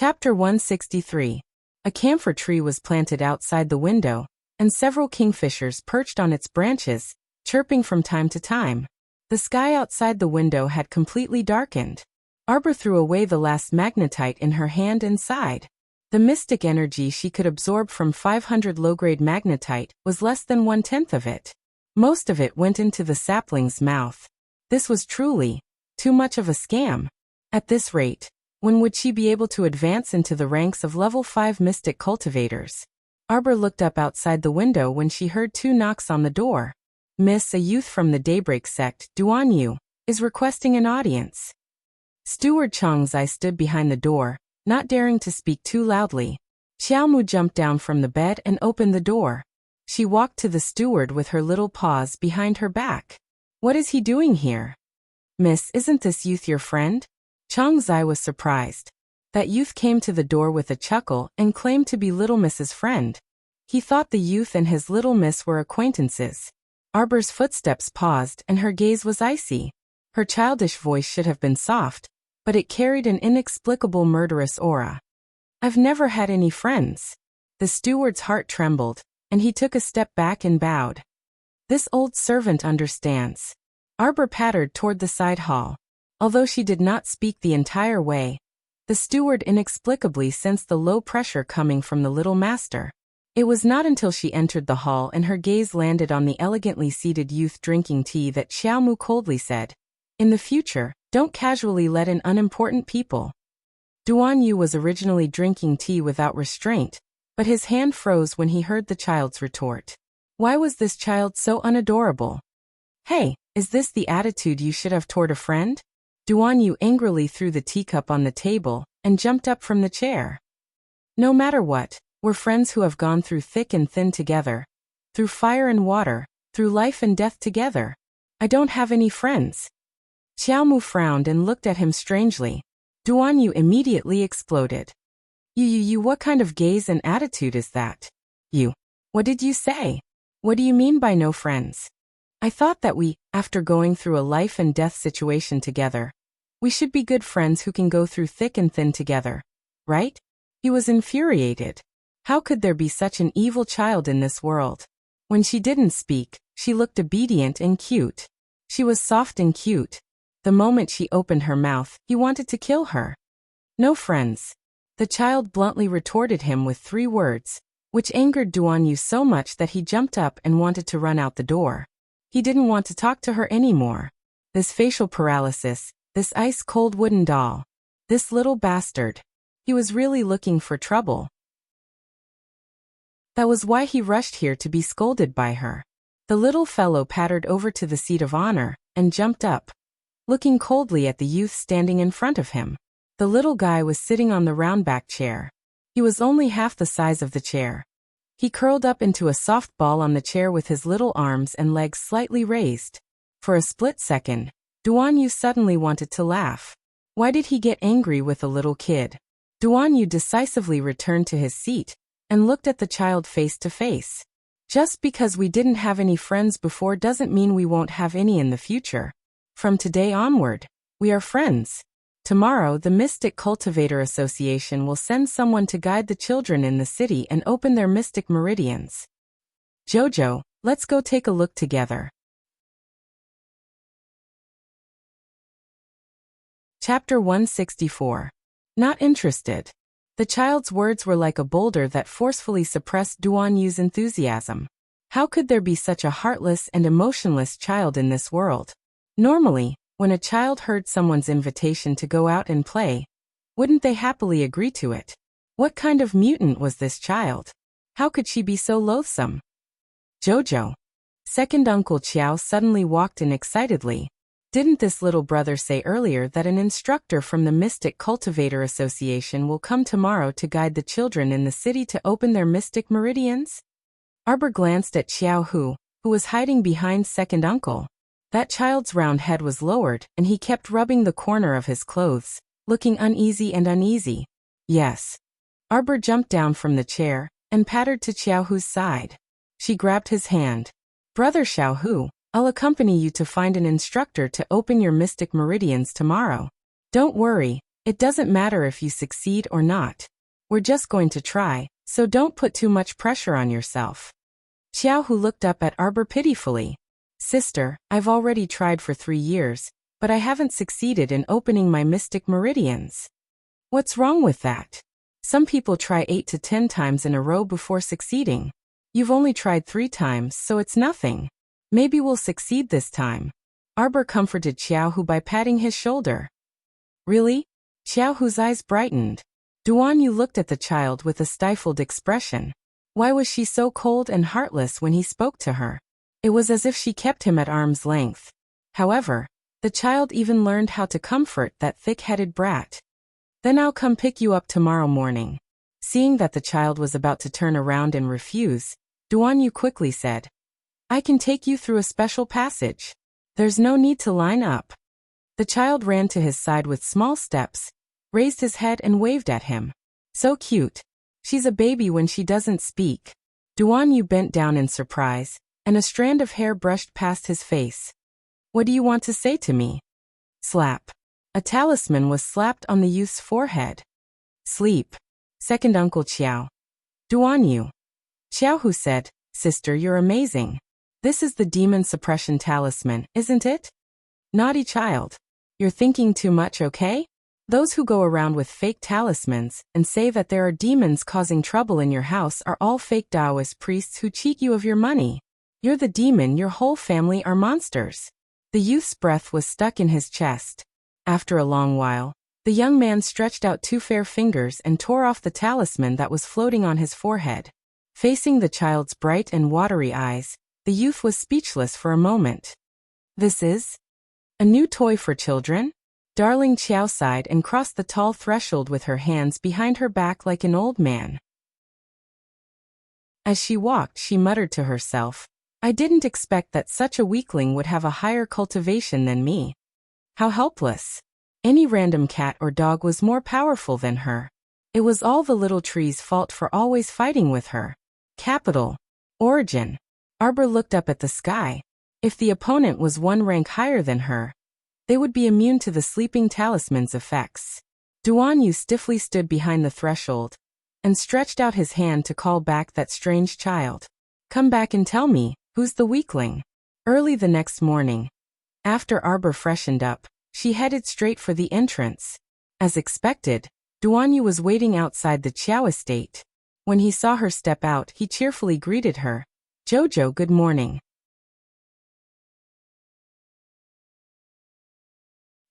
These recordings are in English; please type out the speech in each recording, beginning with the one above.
Chapter 163. A camphor tree was planted outside the window, and several kingfishers perched on its branches, chirping from time to time. The sky outside the window had completely darkened. Arbor threw away the last magnetite in her hand and sighed. The mystic energy she could absorb from 500 low-grade magnetite was less than 1/10 of it. Most of it went into the sapling's mouth. This was truly too much of a scam. At this rate, when would she be able to advance into the ranks of level 5 mystic cultivators? Arbor looked up outside the window when she heard 2 knocks on the door. Miss, a youth from the Daybreak sect, Duan Yu, is requesting an audience. Steward Chang Zai stood behind the door, not daring to speak too loudly. Xiaomu jumped down from the bed and opened the door. She walked to the steward with her little paws behind her back. What is he doing here? Miss, isn't this youth your friend? Chang Zai was surprised. That youth came to the door with a chuckle and claimed to be Little Miss's friend. He thought the youth and his Little Miss were acquaintances. Arbor's footsteps paused and her gaze was icy. Her childish voice should have been soft, but it carried an inexplicable murderous aura. I've never had any friends. The steward's heart trembled, and he took a step back and bowed. This old servant understands. Arbor pattered toward the side hall. Although she did not speak the entire way, the steward inexplicably sensed the low pressure coming from the little master. It was not until she entered the hall and her gaze landed on the elegantly seated youth drinking tea that Xiaomu coldly said, "In the future, don't casually let in unimportant people." Duan Yu was originally drinking tea without restraint, but his hand froze when he heard the child's retort. Why was this child so unadorable? Hey, is this the attitude you should have toward a friend? Duan Yu angrily threw the teacup on the table and jumped up from the chair. No matter what, we're friends who have gone through thick and thin together, through fire and water, through life and death together. I don't have any friends. Xiaomu frowned and looked at him strangely. Duan Yu immediately exploded. You, what kind of gaze and attitude is that? You. What did you say? What do you mean by no friends? I thought that we, after going through a life and death situation together, we should be good friends who can go through thick and thin together, right? He was infuriated. How could there be such an evil child in this world? When she didn't speak, she looked obedient and cute. She was soft and cute. The moment she opened her mouth, he wanted to kill her. No friends. The child bluntly retorted him with 3 words, which angered Duan Yu so much that he jumped up and wanted to run out the door. He didn't want to talk to her anymore. This facial paralysis, this ice-cold wooden doll. This little bastard. He was really looking for trouble. That was why he rushed here to be scolded by her. The little fellow pattered over to the seat of honor and jumped up, looking coldly at the youth standing in front of him. The little guy was sitting on the round-back chair. He was only half the size of the chair. He curled up into a soft ball on the chair with his little arms and legs slightly raised. For a split second, Duan Yu suddenly wanted to laugh. Why did he get angry with a little kid? Duan Yu decisively returned to his seat and looked at the child face to face. Just because we didn't have any friends before doesn't mean we won't have any in the future. From today onward, we are friends. Tomorrow, the Mystic Cultivator Association will send someone to guide the children in the city and open their mystic meridians. Jojo, let's go take a look together. Chapter 164. Not interested. The child's words were like a boulder that forcefully suppressed Duan Yu's enthusiasm. How could there be such a heartless and emotionless child in this world? Normally, when a child heard someone's invitation to go out and play, wouldn't they happily agree to it? What kind of mutant was this child? How could she be so loathsome? Jojo. Second Uncle Qiao suddenly walked in excitedly. Didn't this little brother say earlier that an instructor from the Mystic Cultivator Association will come tomorrow to guide the children in the city to open their mystic meridians? Arbor glanced at Xiao Hu, who was hiding behind Second Uncle. That child's round head was lowered, and he kept rubbing the corner of his clothes, looking uneasy. Yes. Arbor jumped down from the chair and pattered to Xiao Hu's side. She grabbed his hand. Brother Xiao Hu, I'll accompany you to find an instructor to open your mystic meridians tomorrow. Don't worry, It doesn't matter if you succeed or not. We're just going to try, so don't put too much pressure on yourself. Xiao Hu looked up at Arbor pitifully. Sister, I've already tried for 3 years, but I haven't succeeded in opening my mystic meridians. What's wrong with that? Some people try 8 to 10 times in a row before succeeding. You've only tried 3 times, so it's nothing. Maybe we'll succeed this time. Arbor comforted Xiao Hu by patting his shoulder. Really? Xiao Hu's eyes brightened. Duan Yu looked at the child with a stifled expression. Why was she so cold and heartless when he spoke to her? It was as if she kept him at arm's length. However, the child even learned how to comfort that thick-headed brat. Then I'll come pick you up tomorrow morning. Seeing that the child was about to turn around and refuse, Duan Yu quickly said, I can take you through a special passage. There's no need to line up. The child ran to his side with small steps, raised his head and waved at him. So cute. She's a baby when she doesn't speak. Duan Yu bent down in surprise, and a strand of hair brushed past his face. What do you want to say to me? Slap. A talisman was slapped on the youth's forehead. Sleep. Second Uncle Qiao. Duan Yu. Xiao Hu said, Sister, you're amazing. This is the demon suppression talisman, isn't it? Naughty child. You're thinking too much, okay? Those who go around with fake talismans and say that there are demons causing trouble in your house are all fake Taoist priests who cheat you of your money. You're the demon, your whole family are monsters. The youth's breath was stuck in his chest. After a long while, the young man stretched out 2 fair fingers and tore off the talisman that was floating on his forehead. Facing the child's bright and watery eyes, the youth was speechless for a moment. This is a new toy for children? Darling Qiao sighed and crossed the tall threshold with her hands behind her back like an old man. As she walked, she muttered to herself, I didn't expect that such a weakling would have a higher cultivation than me. How helpless. Any random cat or dog was more powerful than her. It was all the little tree's fault for always fighting with her. Capital. Origin. Arbor looked up at the sky. If the opponent was 1 rank higher than her, they would be immune to the sleeping talisman's effects. Duan Yu stiffly stood behind the threshold and stretched out his hand to call back that strange child. Come back and tell me, who's the weakling? Early the next morning, after Arbor freshened up, she headed straight for the entrance. As expected, Duan Yu was waiting outside the Qiao estate. When he saw her step out, he cheerfully greeted her. Jojo, good morning.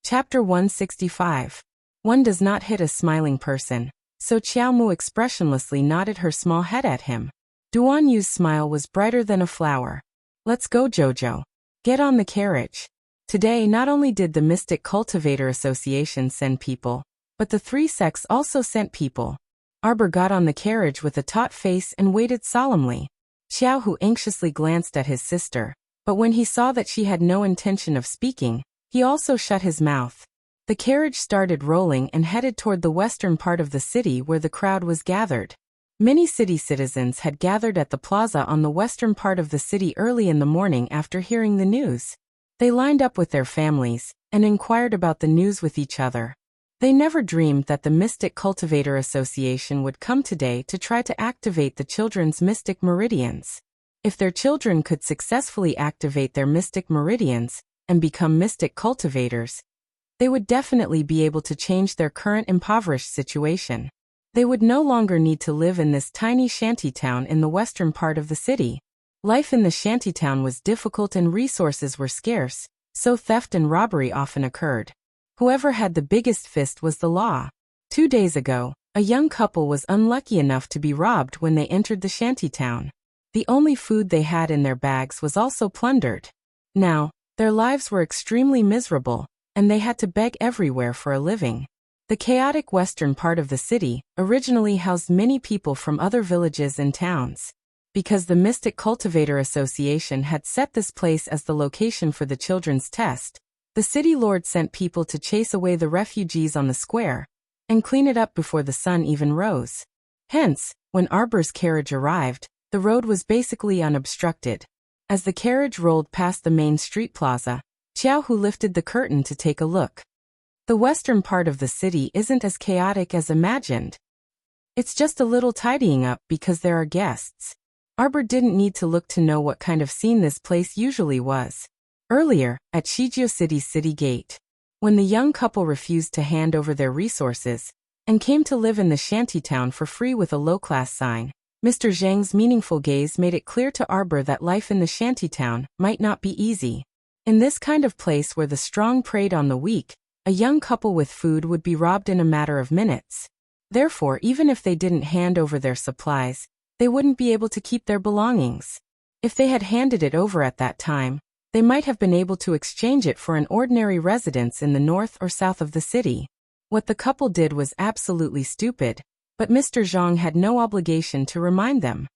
Chapter 165. One does not hit a smiling person, so Qiao Mu expressionlessly nodded her small head at him. Duan Yu's smile was brighter than a flower. Let's go, Jojo. Get on the carriage. Today not only did the Mystic Cultivator Association send people, but the 3 sects also sent people. Arbor got on the carriage with a taut face and waited solemnly. Xiao Hu anxiously glanced at his sister, but when he saw that she had no intention of speaking, he also shut his mouth. The carriage started rolling and headed toward the western part of the city where the crowd was gathered. Many city citizens had gathered at the plaza on the western part of the city early in the morning after hearing the news. They lined up with their families and inquired about the news with each other. They never dreamed that the Mystic Cultivator Association would come today to try to activate the children's mystic meridians. If their children could successfully activate their mystic meridians and become mystic cultivators, they would definitely be able to change their current impoverished situation. They would no longer need to live in this tiny shantytown in the western part of the city. Life in the shantytown was difficult and resources were scarce, so theft and robbery often occurred. Whoever had the biggest fist was the law. 2 days ago, a young couple was unlucky enough to be robbed when they entered the shantytown. The only food they had in their bags was also plundered. Now, their lives were extremely miserable, and they had to beg everywhere for a living. The chaotic western part of the city originally housed many people from other villages and towns. Because the Mystic Cultivator Association had set this place as the location for the children's test, the city lord sent people to chase away the refugees on the square and clean it up before the sun even rose. Hence, when Arbor's carriage arrived, the road was basically unobstructed. As the carriage rolled past the main street plaza, Qiao Hu lifted the curtain to take a look. The western part of the city isn't as chaotic as imagined. It's just a little tidying up because there are guests. Arbor didn't need to look to know what kind of scene this place usually was. Earlier, at Shijio City's city gate, when the young couple refused to hand over their resources and came to live in the shantytown for free with a low-class sign, Mr. Zhang's meaningful gaze made it clear to Arbor that life in the shantytown might not be easy. In this kind of place where the strong preyed on the weak, a young couple with food would be robbed in a matter of minutes. Therefore, even if they didn't hand over their supplies, they wouldn't be able to keep their belongings. If they had handed it over at that time, they might have been able to exchange it for an ordinary residence in the north or south of the city. What the couple did was absolutely stupid, but Mr. Zhang had no obligation to remind them.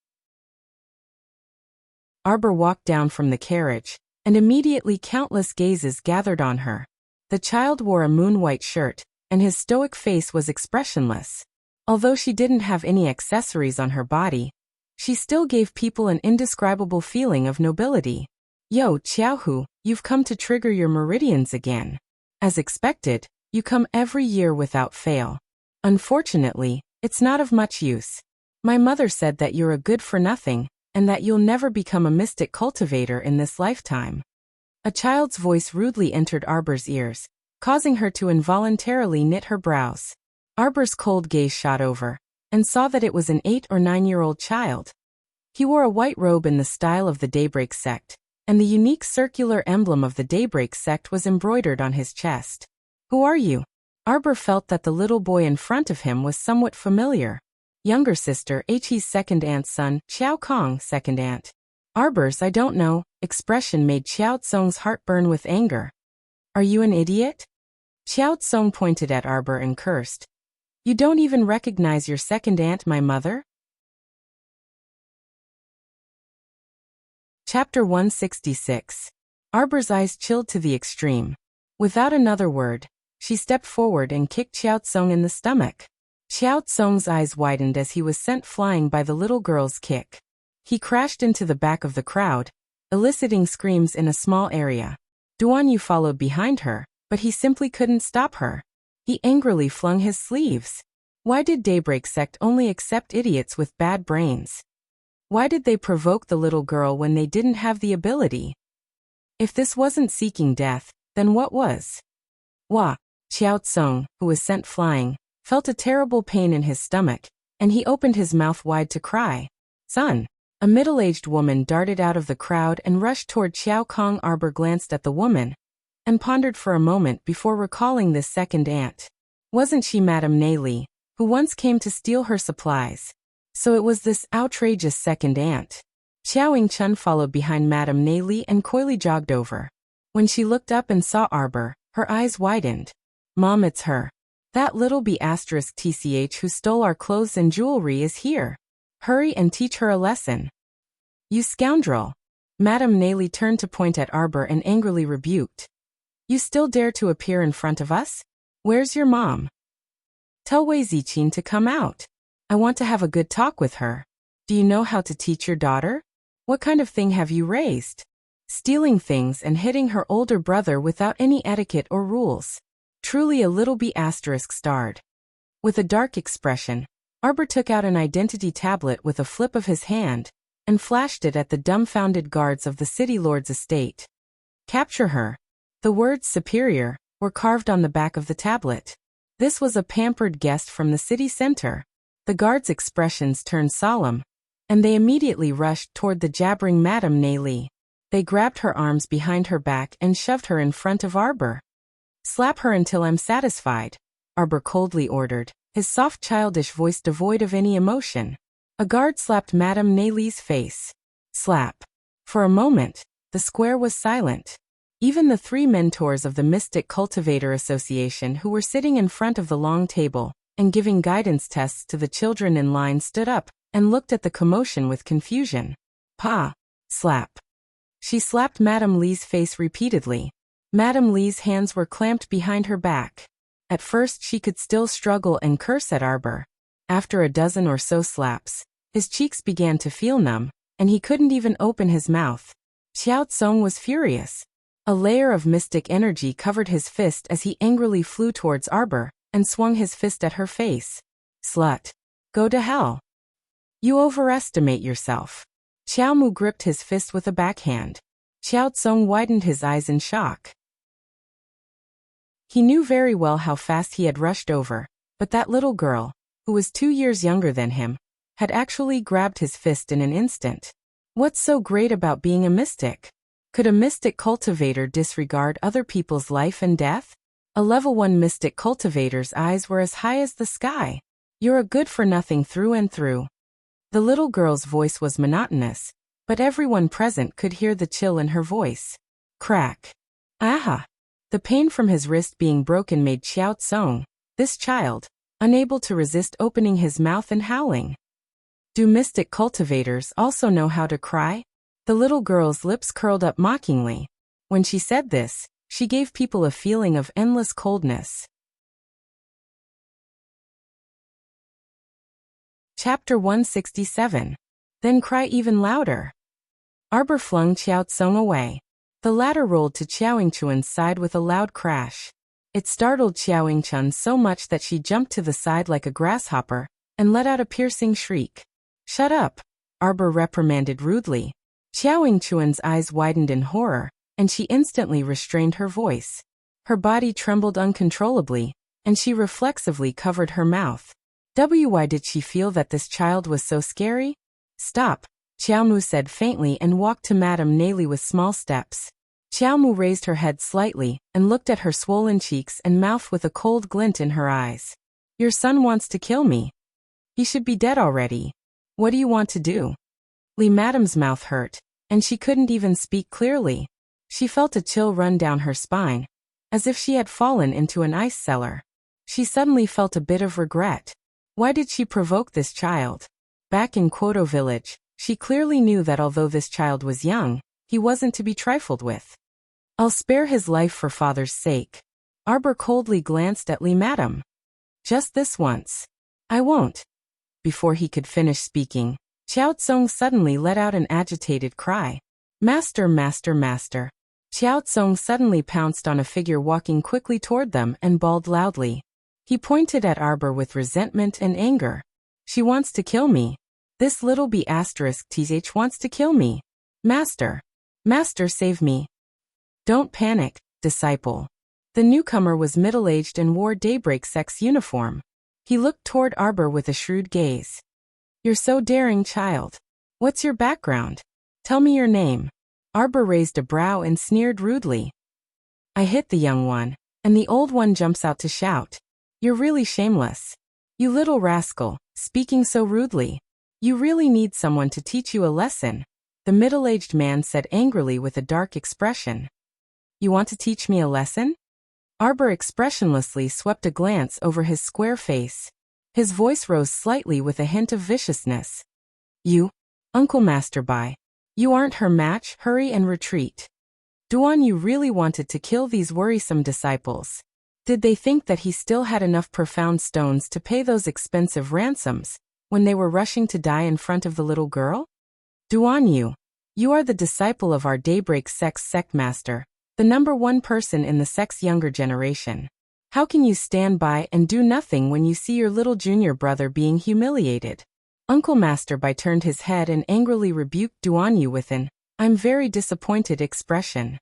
Arbor walked down from the carriage, and immediately countless gazes gathered on her. The child wore a moon-white shirt, and his stoic face was expressionless. Although she didn't have any accessories on her body, she still gave people an indescribable feeling of nobility. Yo, Xiaohu, you've come to trigger your meridians again. As expected, you come every year without fail. Unfortunately, it's not of much use. My mother said that you're a good-for-nothing, and that you'll never become a mystic cultivator in this lifetime. A child's voice rudely entered Arbor's ears, causing her to involuntarily knit her brows. Arbor's cold gaze shot over, and saw that it was an 8 or 9-year-old child. He wore a white robe in the style of the Daybreak sect, and the unique circular emblem of the Daybreak sect was embroidered on his chest. Who are you? Arbor felt that the little boy in front of him was somewhat familiar. Younger sister He's second aunt's son, Xiao Kong, second aunt. Arbor's I don't know expression made Xiao Tsong's heart burn with anger. Are you an idiot? Xiao Tsong pointed at Arbor and cursed. You don't even recognize your second aunt, my mother? Chapter 166. Arbor's eyes chilled to the extreme. Without another word, she stepped forward and kicked Xiao Tsong in the stomach. Xiao Tsong's eyes widened as he was sent flying by the little girl's kick. He crashed into the back of the crowd, eliciting screams in a small area. Duan Yu followed behind her, but he simply couldn't stop her. He angrily flung his sleeves. Why did Daybreak sect only accept idiots with bad brains? Why did they provoke the little girl when they didn't have the ability? If this wasn't seeking death, then what was? Wah! Xiao Tsong, who was sent flying, felt a terrible pain in his stomach, and he opened his mouth wide to cry. Son! A middle-aged woman darted out of the crowd and rushed toward Xiao Kong. Arbor glanced at the woman, and pondered for a moment before recalling this second aunt. Wasn't she Madame Neli, who once came to steal her supplies? So it was this outrageous second aunt. Xiao Chun followed behind Madame Neli and coyly jogged over. When she looked up and saw Arbor, her eyes widened. Mom, it's her. That little B***tch who stole our clothes and jewelry is here. Hurry and teach her a lesson. You scoundrel. Madame Neli turned to point at Arbor and angrily rebuked. You still dare to appear in front of us? Where's your mom? Tell Wei Ziqin to come out. I want to have a good talk with her. Do you know how to teach your daughter? What kind of thing have you raised? Stealing things and hitting her older brother without any etiquette or rules. Truly a little B*****. With a dark expression, Arbor took out an identity tablet with a flip of his hand, and flashed it at the dumbfounded guards of the city lord's estate. Capture her. The words superior were carved on the back of the tablet. This was a pampered guest from the city center. The guards' expressions turned solemn, and they immediately rushed toward the jabbering Madame Neli. They grabbed her arms behind her back and shoved her in front of Arbor. Slap her until I'm satisfied, Arbor coldly ordered, his soft childish voice devoid of any emotion. A guard slapped Madame Neli's face. Slap. For a moment, the square was silent. Even the 3 mentors of the Mystic Cultivator Association who were sitting in front of the long table and giving guidance tests to the children in line stood up and looked at the commotion with confusion. Pa! Slap. She slapped Madame Li's face repeatedly. Madame Li's hands were clamped behind her back. At first she could still struggle and curse at Arbor. After a dozen or so slaps, his cheeks began to feel numb, and he couldn't even open his mouth. Xiao Tsong was furious. A layer of mystic energy covered his fist as he angrily flew towards Arbor and swung his fist at her face. Slut. Go to hell. You overestimate yourself. Xiao Mu gripped his fist with a backhand. Xiao Tsong widened his eyes in shock. He knew very well how fast he had rushed over, but that little girl, who was 2 years younger than him, had actually grabbed his fist in an instant. What's so great about being a mystic? Could a mystic cultivator disregard other people's life and death? A level 1 mystic cultivator's eyes were as high as the sky. You're a good-for-nothing through and through. The little girl's voice was monotonous, but everyone present could hear the chill in her voice. Crack. Aha! The pain from his wrist being broken made Xiao Tsong, this child, unable to resist opening his mouth and howling. Do mystic cultivators also know how to cry? The little girl's lips curled up mockingly. When she said this, she gave people a feeling of endless coldness. Chapter 167. Then cry even louder. Arbor flung Xiao Tsong away. The latter rolled to Xiaoyingchuan's side with a loud crash. It startled Xiaoyingchun so much that she jumped to the side like a grasshopper and let out a piercing shriek. Shut up, Arbor reprimanded rudely. Xiaoyingchuan's eyes widened in horror, and she instantly restrained her voice. Her body trembled uncontrollably, and she reflexively covered her mouth. Why did she feel that this child was so scary? Stop, Xiaomu said faintly and walked to Madame Neili with small steps. Xiaomu raised her head slightly and looked at her swollen cheeks and mouth with a cold glint in her eyes. Your son wants to kill me. He should be dead already. What do you want to do? Li Madame's mouth hurt, and she couldn't even speak clearly. She felt a chill run down her spine, as if she had fallen into an ice cellar. She suddenly felt a bit of regret. Why did she provoke this child? Back in Quoto village, she clearly knew that although this child was young, he wasn't to be trifled with. I'll spare his life for father's sake. Arbor coldly glanced at Li Madame. Just this once. I won't. Before he could finish speaking, Xiao Tsong suddenly let out an agitated cry. Master, master, master. Xiao Tsong suddenly pounced on a figure walking quickly toward them and bawled loudly. He pointed at Arbor with resentment and anger. She wants to kill me. This little B*th wants to kill me. Master. Master, save me. Don't panic, disciple. The newcomer was middle-aged and wore daybreak sex uniform. He looked toward Arbor with a shrewd gaze. You're so daring, child. What's your background? Tell me your name. Arbor raised a brow and sneered rudely. I hit the young one, and the old one jumps out to shout. You're really shameless. You little rascal, speaking so rudely. You really need someone to teach you a lesson, the middle-aged man said angrily with a dark expression. You want to teach me a lesson? Arbor expressionlessly swept a glance over his square face. His voice rose slightly with a hint of viciousness. You, Uncle Masterby. You aren't her match, hurry and retreat. Duan Yu really wanted to kill these worrisome disciples. Did they think that he still had enough profound stones to pay those expensive ransoms, when they were rushing to die in front of the little girl? Duan Yu, you are the disciple of our daybreak sex sect master, the #1 person in the sex younger generation. How can you stand by and do nothing when you see your little junior brother being humiliated? Uncle Masterby turned his head and angrily rebuked Duan Yu with an, I'm very disappointed expression.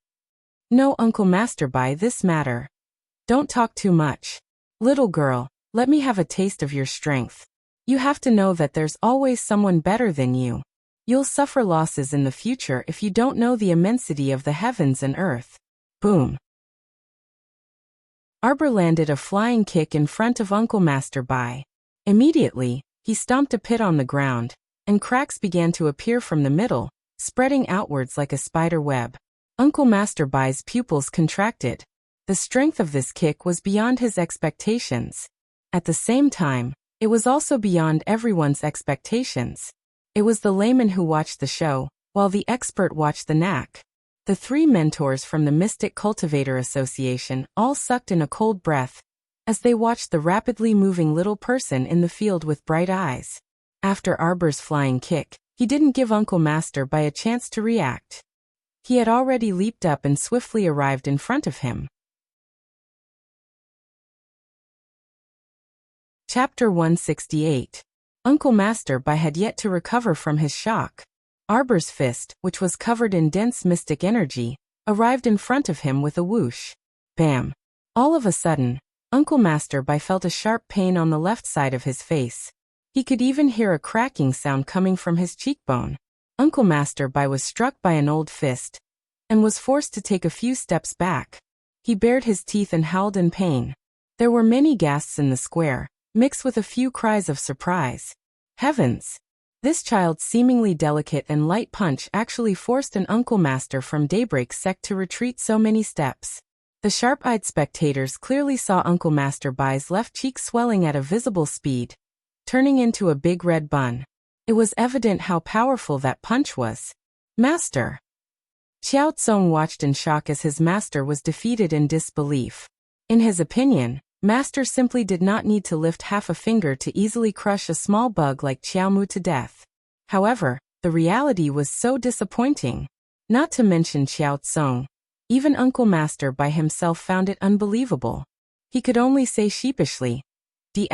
No, Uncle Masterby, this matter. Don't talk too much. Little girl, let me have a taste of your strength. You have to know that there's always someone better than you. You'll suffer losses in the future if you don't know the immensity of the heavens and earth. Boom. Arbor landed a flying kick in front of Uncle Masterby. Immediately, he stomped a pit on the ground, and cracks began to appear from the middle, spreading outwards like a spider web. Uncle Masterby's pupils contracted. The strength of this kick was beyond his expectations. At the same time, it was also beyond everyone's expectations. It was the layman who watched the show, while the expert watched the knack. The 3 mentors from the Mystic Cultivator Association all sucked in a cold breath, as they watched the rapidly moving little person in the field with bright eyes. After Arbor's flying kick, he didn't give Uncle Masterby a chance to react. He had already leaped up and swiftly arrived in front of him. Chapter 168. Uncle Masterby had yet to recover from his shock. Arbor's fist, which was covered in dense mystic energy, arrived in front of him with a whoosh. Bam! All of a sudden, Uncle Masterby felt a sharp pain on the left side of his face. He could even hear a cracking sound coming from his cheekbone. Uncle Masterby was struck by an old fist and was forced to take a few steps back. He bared his teeth and howled in pain. There were many gasps in the square, mixed with a few cries of surprise. Heavens! This child's seemingly delicate and light punch actually forced an Uncle Master from Daybreak sect to retreat so many steps. The sharp-eyed spectators clearly saw Uncle Masterby's left cheek swelling at a visible speed, turning into a big red bun. It was evident how powerful that punch was. Master! Xiao Tsong watched in shock as his master was defeated in disbelief. In his opinion, Master simply did not need to lift half a finger to easily crush a small bug like Xiaomu to death. However, the reality was so disappointing. Not to mention Xiao Tsong. Even Uncle Masterby himself found it unbelievable. He could only say sheepishly, "D*****,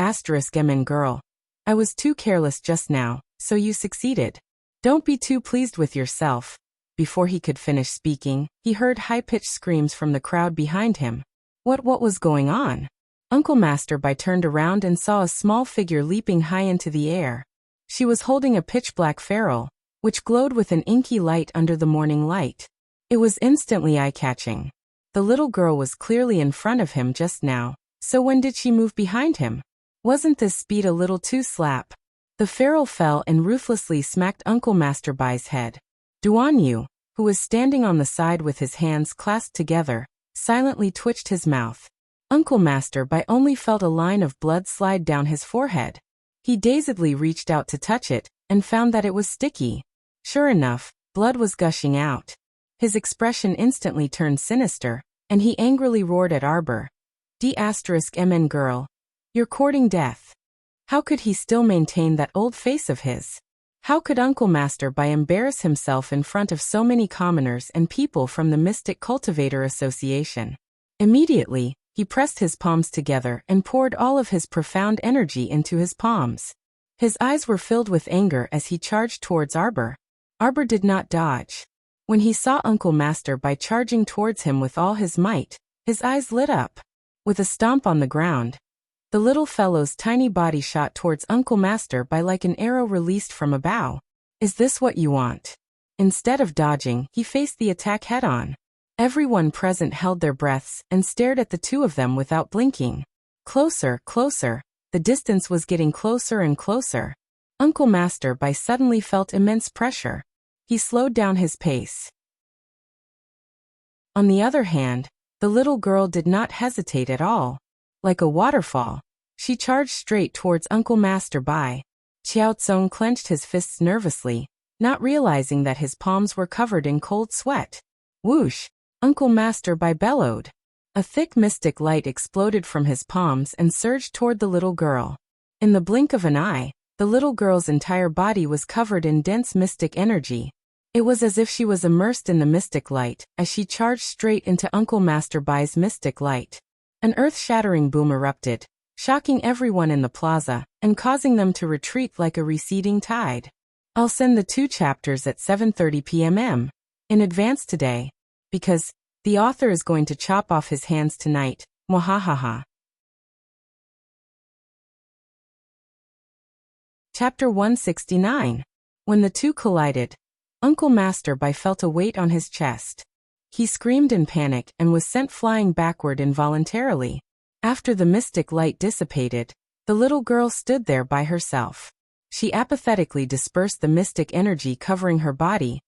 girl. I was too careless just now, so you succeeded. Don't be too pleased with yourself." Before he could finish speaking, he heard high-pitched screams from the crowd behind him. What was going on? Uncle Masterby turned around and saw a small figure leaping high into the air. She was holding a pitch-black ferrule, which glowed with an inky light under the morning light. It was instantly eye-catching. The little girl was clearly in front of him just now, so when did she move behind him? Wasn't this speed a little too slap? The ferrule fell and ruthlessly smacked Uncle Masterby's head. Duan Yu, who was standing on the side with his hands clasped together, silently twitched his mouth. Uncle Masterby only felt a line of blood slide down his forehead. He dazedly reached out to touch it, and found that it was sticky. Sure enough, blood was gushing out. His expression instantly turned sinister, and he angrily roared at Arbor. "D*****, girl. You're courting death." How could he still maintain that old face of his? How could Uncle Masterby embarrass himself in front of so many commoners and people from the Mystic Cultivator Association? Immediately, he pressed his palms together and poured all of his profound energy into his palms. His eyes were filled with anger as he charged towards Arbor. Arbor did not dodge. When he saw Uncle Masterby charging towards him with all his might, his eyes lit up. With a stomp on the ground, the little fellow's tiny body shot towards Uncle Masterby like an arrow released from a bow. "Is this what you want?" Instead of dodging, he faced the attack head-on. Everyone present held their breaths and stared at the two of them without blinking. Closer, closer. The distance was getting closer and closer. Uncle Masterby suddenly felt immense pressure. He slowed down his pace. On the other hand, the little girl did not hesitate at all. Like a waterfall, she charged straight towards Uncle Masterby. Xiao Tsong clenched his fists nervously, not realizing that his palms were covered in cold sweat. Whoosh! Uncle Masterby bellowed. A thick mystic light exploded from his palms and surged toward the little girl. In the blink of an eye, the little girl's entire body was covered in dense mystic energy. It was as if she was immersed in the mystic light as she charged straight into Uncle Masterby's mystic light. An earth-shattering boom erupted, shocking everyone in the plaza and causing them to retreat like a receding tide. I'll send the 2 chapters at 7:30 p.m. in advance today, because the author is going to chop off his hands tonight. Mwahahaha. Chapter 169. When the two collided, Uncle Masterby felt a weight on his chest. He screamed in panic and was sent flying backward involuntarily. After the mystic light dissipated, the little girl stood there by herself. She apathetically dispersed the mystic energy covering her body,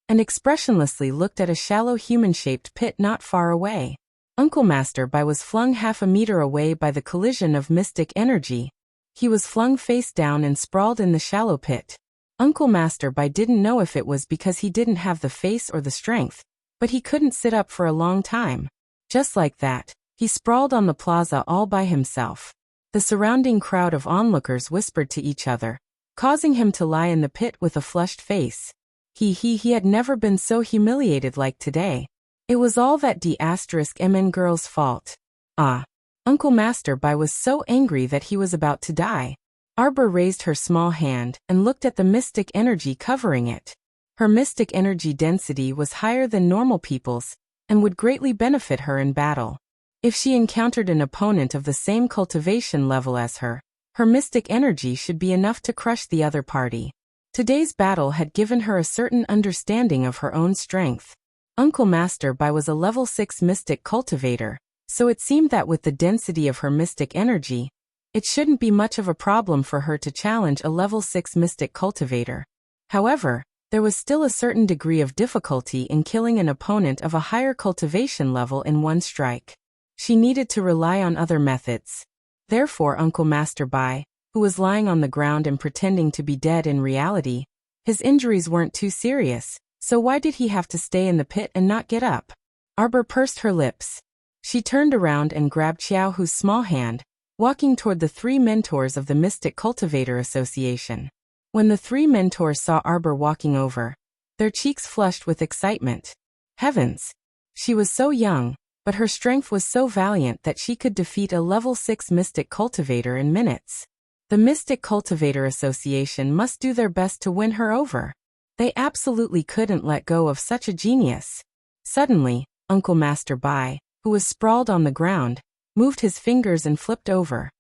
and expressionlessly looked at a shallow human-shaped pit not far away. Uncle Masterby was flung half a meter away by the collision of mystic energy. He was flung face down and sprawled in the shallow pit. Uncle Masterby didn't know if it was because he didn't have the face or the strength, but he couldn't sit up for a long time. Just like that, he sprawled on the plaza all by himself. The surrounding crowd of onlookers whispered to each other, causing him to lie in the pit with a flushed face. He had never been so humiliated like today. It was all that D*MN girl's fault. Ah. Uncle Master Bai was so angry that he was about to die. Arbor raised her small hand and looked at the mystic energy covering it. Her mystic energy density was higher than normal people's and would greatly benefit her in battle. If she encountered an opponent of the same cultivation level as her mystic energy should be enough to crush the other party. Today's battle had given her a certain understanding of her own strength. Uncle Master Bai was a level 6 mystic cultivator, so it seemed that with the density of her mystic energy, it shouldn't be much of a problem for her to challenge a level 6 mystic cultivator. However, there was still a certain degree of difficulty in killing an opponent of a higher cultivation level in one strike. She needed to rely on other methods. Therefore Uncle Master Bai, who was lying on the ground and pretending to be dead in reality, his injuries weren't too serious, so why did he have to stay in the pit and not get up? Arbor pursed her lips. She turned around and grabbed Xiao Hu's small hand, walking toward the 3 mentors of the Mystic Cultivator Association. When the 3 mentors saw Arbor walking over, their cheeks flushed with excitement. Heavens! She was so young, but her strength was so valiant that she could defeat a level 6 Mystic Cultivator in minutes. The Mystic Cultivator Association must do their best to win her over. They absolutely couldn't let go of such a genius. Suddenly, Uncle Master Bai, who was sprawled on the ground, moved his fingers and flipped over.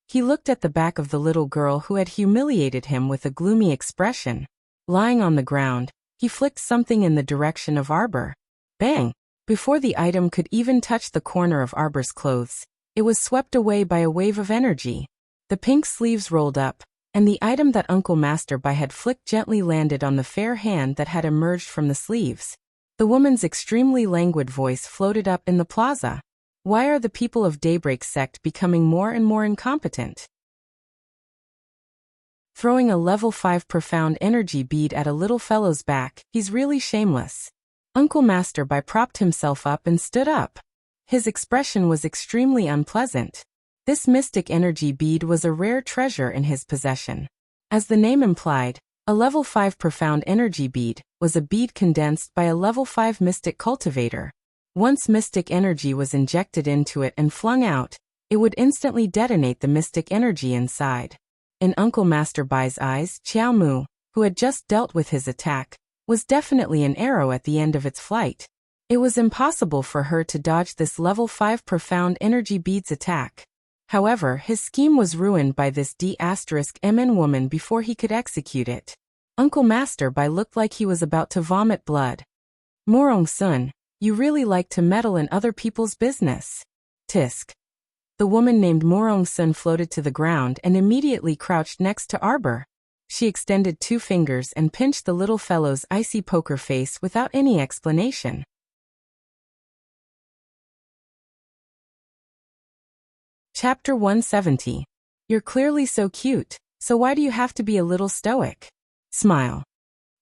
He looked at the back of the little girl who had humiliated him with a gloomy expression. Lying on the ground, he flicked something in the direction of Arbor. Bang! Before the item could even touch the corner of Arbor's clothes, it was swept away by a wave of energy. The pink sleeves rolled up, and the item that Uncle Master Bai had flicked gently landed on the fair hand that had emerged from the sleeves. The woman's extremely languid voice floated up in the plaza. Why are the people of Daybreak sect becoming more and more incompetent? Throwing a level 5 profound energy bead at a little fellow's back, he's really shameless. Uncle Master Bai propped himself up and stood up. His expression was extremely unpleasant. This mystic energy bead was a rare treasure in his possession. As the name implied, a level 5 profound energy bead was a bead condensed by a level 5 mystic cultivator. Once mystic energy was injected into it and flung out, it would instantly detonate the mystic energy inside. In Uncle Master Bai's eyes, Qiao Mu, who had just dealt with his attack, was definitely an arrow at the end of its flight. It was impossible for her to dodge this level 5 profound energy bead's attack. However, his scheme was ruined by this D*MN woman before he could execute it. Uncle Master Bai looked like he was about to vomit blood. Morong Sun, you really like to meddle in other people's business. Tisk. The woman named Morong Sun floated to the ground and immediately crouched next to Arbor. She extended 2 fingers and pinched the little fellow's icy poker face without any explanation. Chapter 170. You're clearly so cute, so why do you have to be a little stoic? Smile.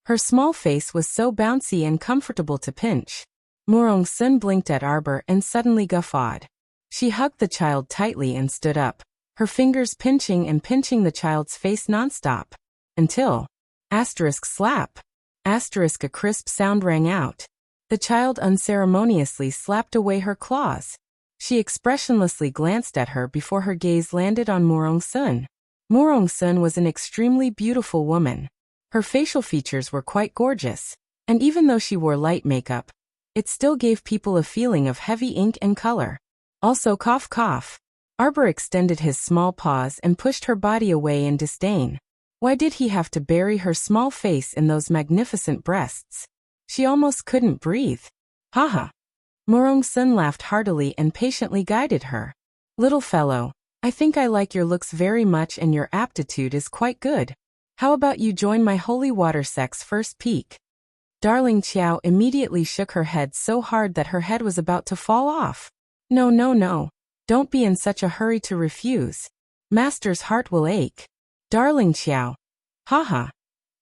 Her small face was so bouncy and comfortable to pinch. Morong Sun blinked at Arbor and suddenly guffawed. She hugged the child tightly and stood up, her fingers pinching the child's face nonstop. Until... slap. A crisp sound rang out. The child unceremoniously slapped away her claws. She expressionlessly glanced at her before her gaze landed on Morong Sun. Morong Sun was an extremely beautiful woman. Her facial features were quite gorgeous, and even though she wore light makeup, it still gave people a feeling of heavy ink and color. Also cough cough. Arbor extended his small paws and pushed her body away in disdain. Why did he have to bury her small face in those magnificent breasts? She almost couldn't breathe. Haha. Morong Sun laughed heartily and patiently guided her. Little fellow, I think I like your looks very much and your aptitude is quite good. How about you join my holy water sect's first peak? Darling Qiao immediately shook her head so hard that her head was about to fall off. No. Don't be in such a hurry to refuse. Master's heart will ache. Darling Qiao. Haha.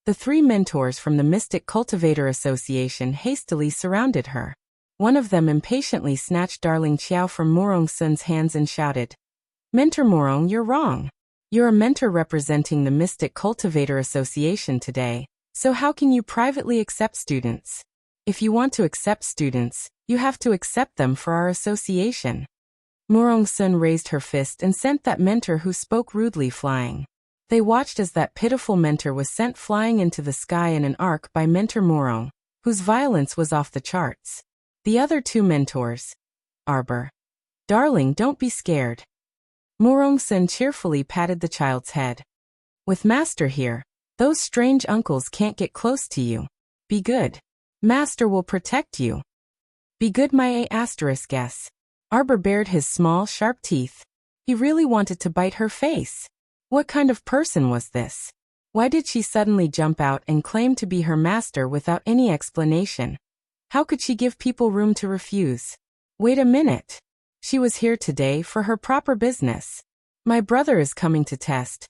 The 3 mentors from the Mystic Cultivator Association hastily surrounded her. One of them impatiently snatched Darling Qiao from Morong Sun's hands and shouted, Mentor Morong, you're wrong. You're a mentor representing the Mystic Cultivator Association today, So how can you privately accept students? If you want to accept students, you have to accept them for our association. Murong Sun raised her fist and sent that mentor who spoke rudely flying. They watched as that pitiful mentor was sent flying into the sky in an arc by Mentor Murong, whose violence was off the charts. The other two mentors. Arbor. Darling, don't be scared. Murong Sun cheerfully patted the child's head. With Master here, those strange uncles can't get close to you. Be good. Master will protect you. Be good, my **s. Arbor bared his small, sharp teeth. He really wanted to bite her face. What kind of person was this? Why did she suddenly jump out and claim to be her master without any explanation? How could she give people room to refuse? Wait a minute. She was here today for her proper business. My brother is coming to test.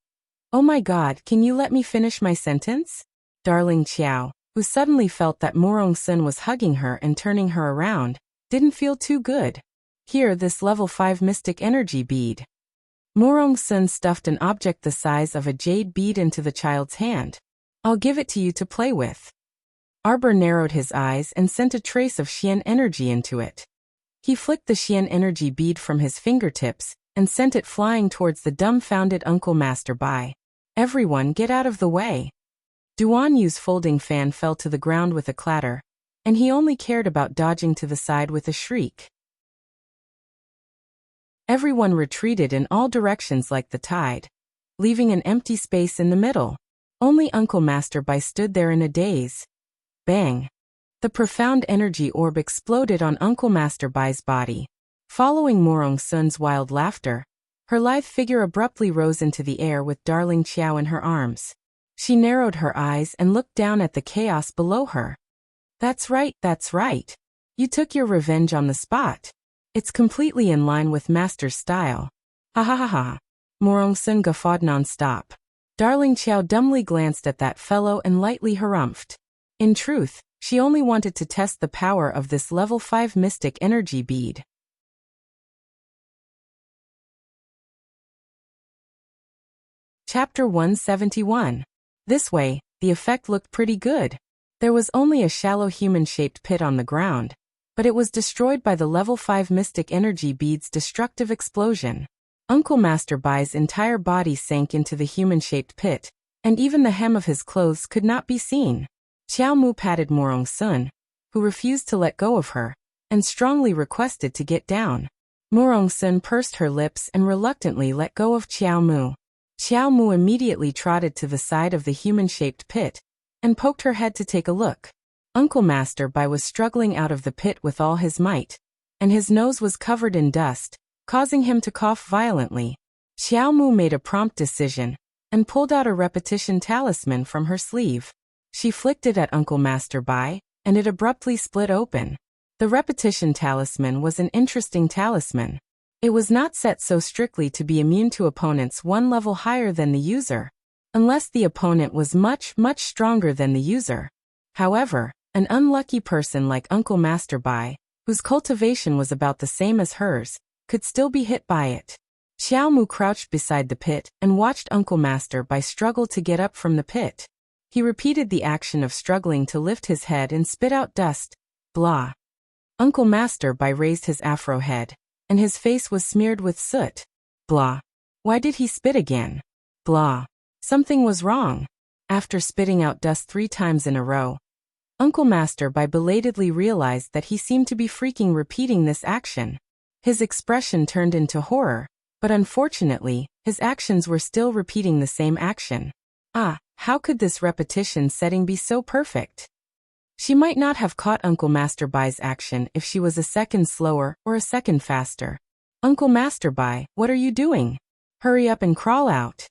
Oh my God, can you let me finish my sentence? Darling Qiao, who suddenly felt that Murong Sun was hugging her and turning her around, didn't feel too good. Here, this level 5 mystic energy bead. Murong Sun stuffed an object the size of a jade bead into the child's hand. I'll give it to you to play with. Arbor narrowed his eyes and sent a trace of Xian energy into it. He flicked the Xian energy bead from his fingertips and sent it flying towards the dumbfounded Uncle Master Bai. Everyone get out of the way. Duan Yu's folding fan fell to the ground with a clatter, and he only cared about dodging to the side with a shriek. Everyone retreated in all directions like the tide, leaving an empty space in the middle. Only Uncle Master Bai stood there in a daze. Bang! The profound energy orb exploded on Uncle Master Bai's body. Following Murong Sun's wild laughter, her lithe figure abruptly rose into the air with Darling Qiao in her arms. She narrowed her eyes and looked down at the chaos below her. That's right, that's right. You took your revenge on the spot. It's completely in line with Master's style. Ha ha ha ha. Murong Sun guffawed non-stop. Darling Qiao dumbly glanced at that fellow and lightly harumphed. In truth, she only wanted to test the power of this level 5 mystic energy bead. Chapter 171. This way, the effect looked pretty good. There was only a shallow human-shaped pit on the ground, but it was destroyed by the level 5 mystic energy bead's destructive explosion. Uncle Master Bai's entire body sank into the human-shaped pit, and even the hem of his clothes could not be seen. Qiao Mu patted Murong Sun, who refused to let go of her, and strongly requested to get down. Murong Sun pursed her lips and reluctantly let go of Qiao Mu. Qiao Mu immediately trotted to the side of the human-shaped pit and poked her head to take a look. Uncle Master Bai was struggling out of the pit with all his might, and his nose was covered in dust, causing him to cough violently. Qiao Mu made a prompt decision and pulled out a repetition talisman from her sleeve. She flicked it at Uncle Master Bai, and it abruptly split open. The repetition talisman was an interesting talisman. It was not set so strictly to be immune to opponents one level higher than the user, unless the opponent was much, much stronger than the user. However, an unlucky person like Uncle Master Bai, whose cultivation was about the same as hers, could still be hit by it. Qiao Mu crouched beside the pit and watched Uncle Master Bai struggle to get up from the pit. He repeated the action of struggling to lift his head and spit out dust. Blah. Uncle Master Bai raised his afro head, and his face was smeared with soot. Blah. Why did he spit again? Blah. Something was wrong. After spitting out dust 3 times in a row, Uncle Master Bai belatedly realized that he seemed to be freaking repeating this action. His expression turned into horror, but unfortunately, his actions were still repeating the same action. Ah, how could this repetition setting be so perfect? She might not have caught Uncle Master Bai's action if she was a second slower or a second faster. Uncle Master Bai, what are you doing? Hurry up and crawl out.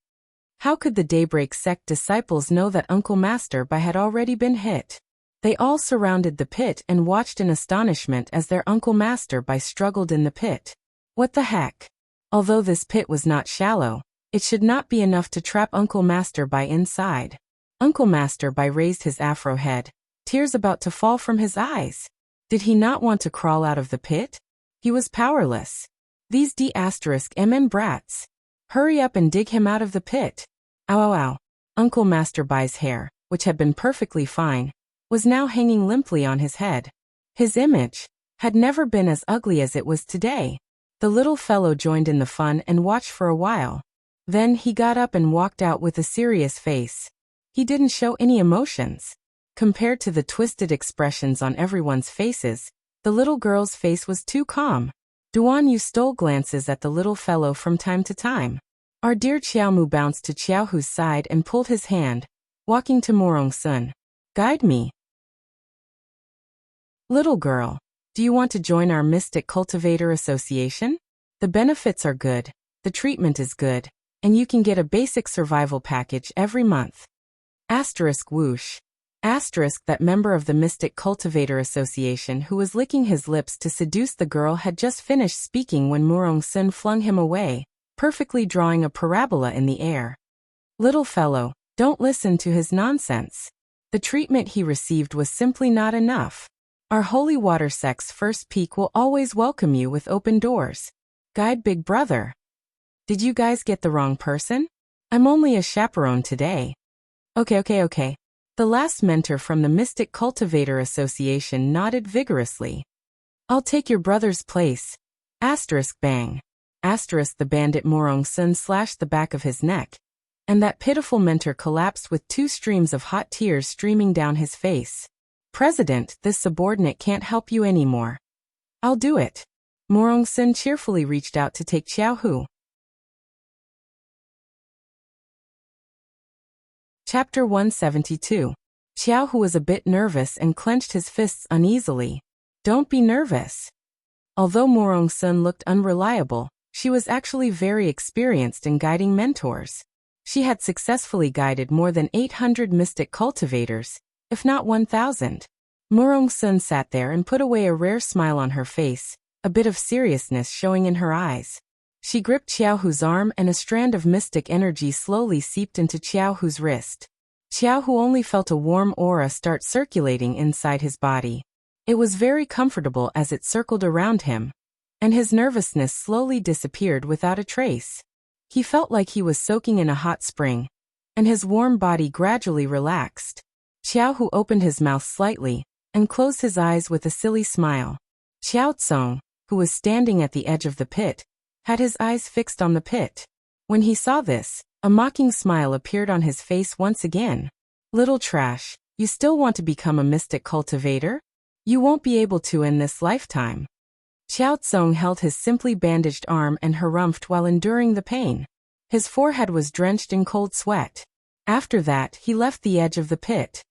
How could the Daybreak sect disciples know that Uncle Master Bai had already been hit? They all surrounded the pit and watched in astonishment as their Uncle Master Bai struggled in the pit. What the heck? Although this pit was not shallow, it should not be enough to trap Uncle Master Bai inside. Uncle Master Bai raised his afro head, tears about to fall from his eyes. Did he not want to crawl out of the pit? He was powerless. These D***MN brats. Hurry up and dig him out of the pit. Ow ow ow. Uncle Master Bai's hair, which had been perfectly fine, was now hanging limply on his head. His image had never been as ugly as it was today. The little fellow joined in the fun and watched for a while. Then he got up and walked out with a serious face. He didn't show any emotions. Compared to the twisted expressions on everyone's faces, the little girl's face was too calm. Duan Yu stole glances at the little fellow from time to time. Our dear Xiaomu bounced to Xiaohu's side and pulled his hand, walking to Morong Sun. Guide me. Little girl, do you want to join our Mystic Cultivator Association? The benefits are good, the treatment is good, and you can get a basic survival package every month. Asterisk whoosh. Asterisk that member of the Mystic Cultivator Association who was licking his lips to seduce the girl had just finished speaking when Morong Sun flung him away, perfectly drawing a parabola in the air. Little fellow, don't listen to his nonsense. The treatment he received was simply not enough. Our holy water sect's first peak will always welcome you with open doors. Guide big brother. Did you guys get the wrong person? I'm only a chaperone today. Okay. The last mentor from the Mystic Cultivator Association nodded vigorously. I'll take your brother's place. Asterisk bang. Asterisk the bandit Morong Sun slashed the back of his neck, and that pitiful mentor collapsed with 2 streams of hot tears streaming down his face. President, this subordinate can't help you anymore. I'll do it. Morong Sun cheerfully reached out to take Xiaohu. Chapter 172. Xiaohu was a bit nervous and clenched his fists uneasily. Don't be nervous. Although Morong Sun looked unreliable, she was actually very experienced in guiding mentors. She had successfully guided more than 800 mystic cultivators, if not 1,000. Morong Sun sat there and put away a rare smile on her face, a bit of seriousness showing in her eyes. She gripped Xiaohu's arm and a strand of mystic energy slowly seeped into Xiaohu's wrist. Xiaohu only felt a warm aura start circulating inside his body. It was very comfortable as it circled around him, and his nervousness slowly disappeared without a trace. He felt like he was soaking in a hot spring, and his warm body gradually relaxed. Xiaohu opened his mouth slightly and closed his eyes with a silly smile. Xiao Tsong, who was standing at the edge of the pit, had his eyes fixed on the pit. When he saw this, a mocking smile appeared on his face once again. Little trash, you still want to become a mystic cultivator? You won't be able to in this lifetime. Xiao Tsong held his simply bandaged arm and harumphed while enduring the pain. His forehead was drenched in cold sweat. After that, he left the edge of the pit.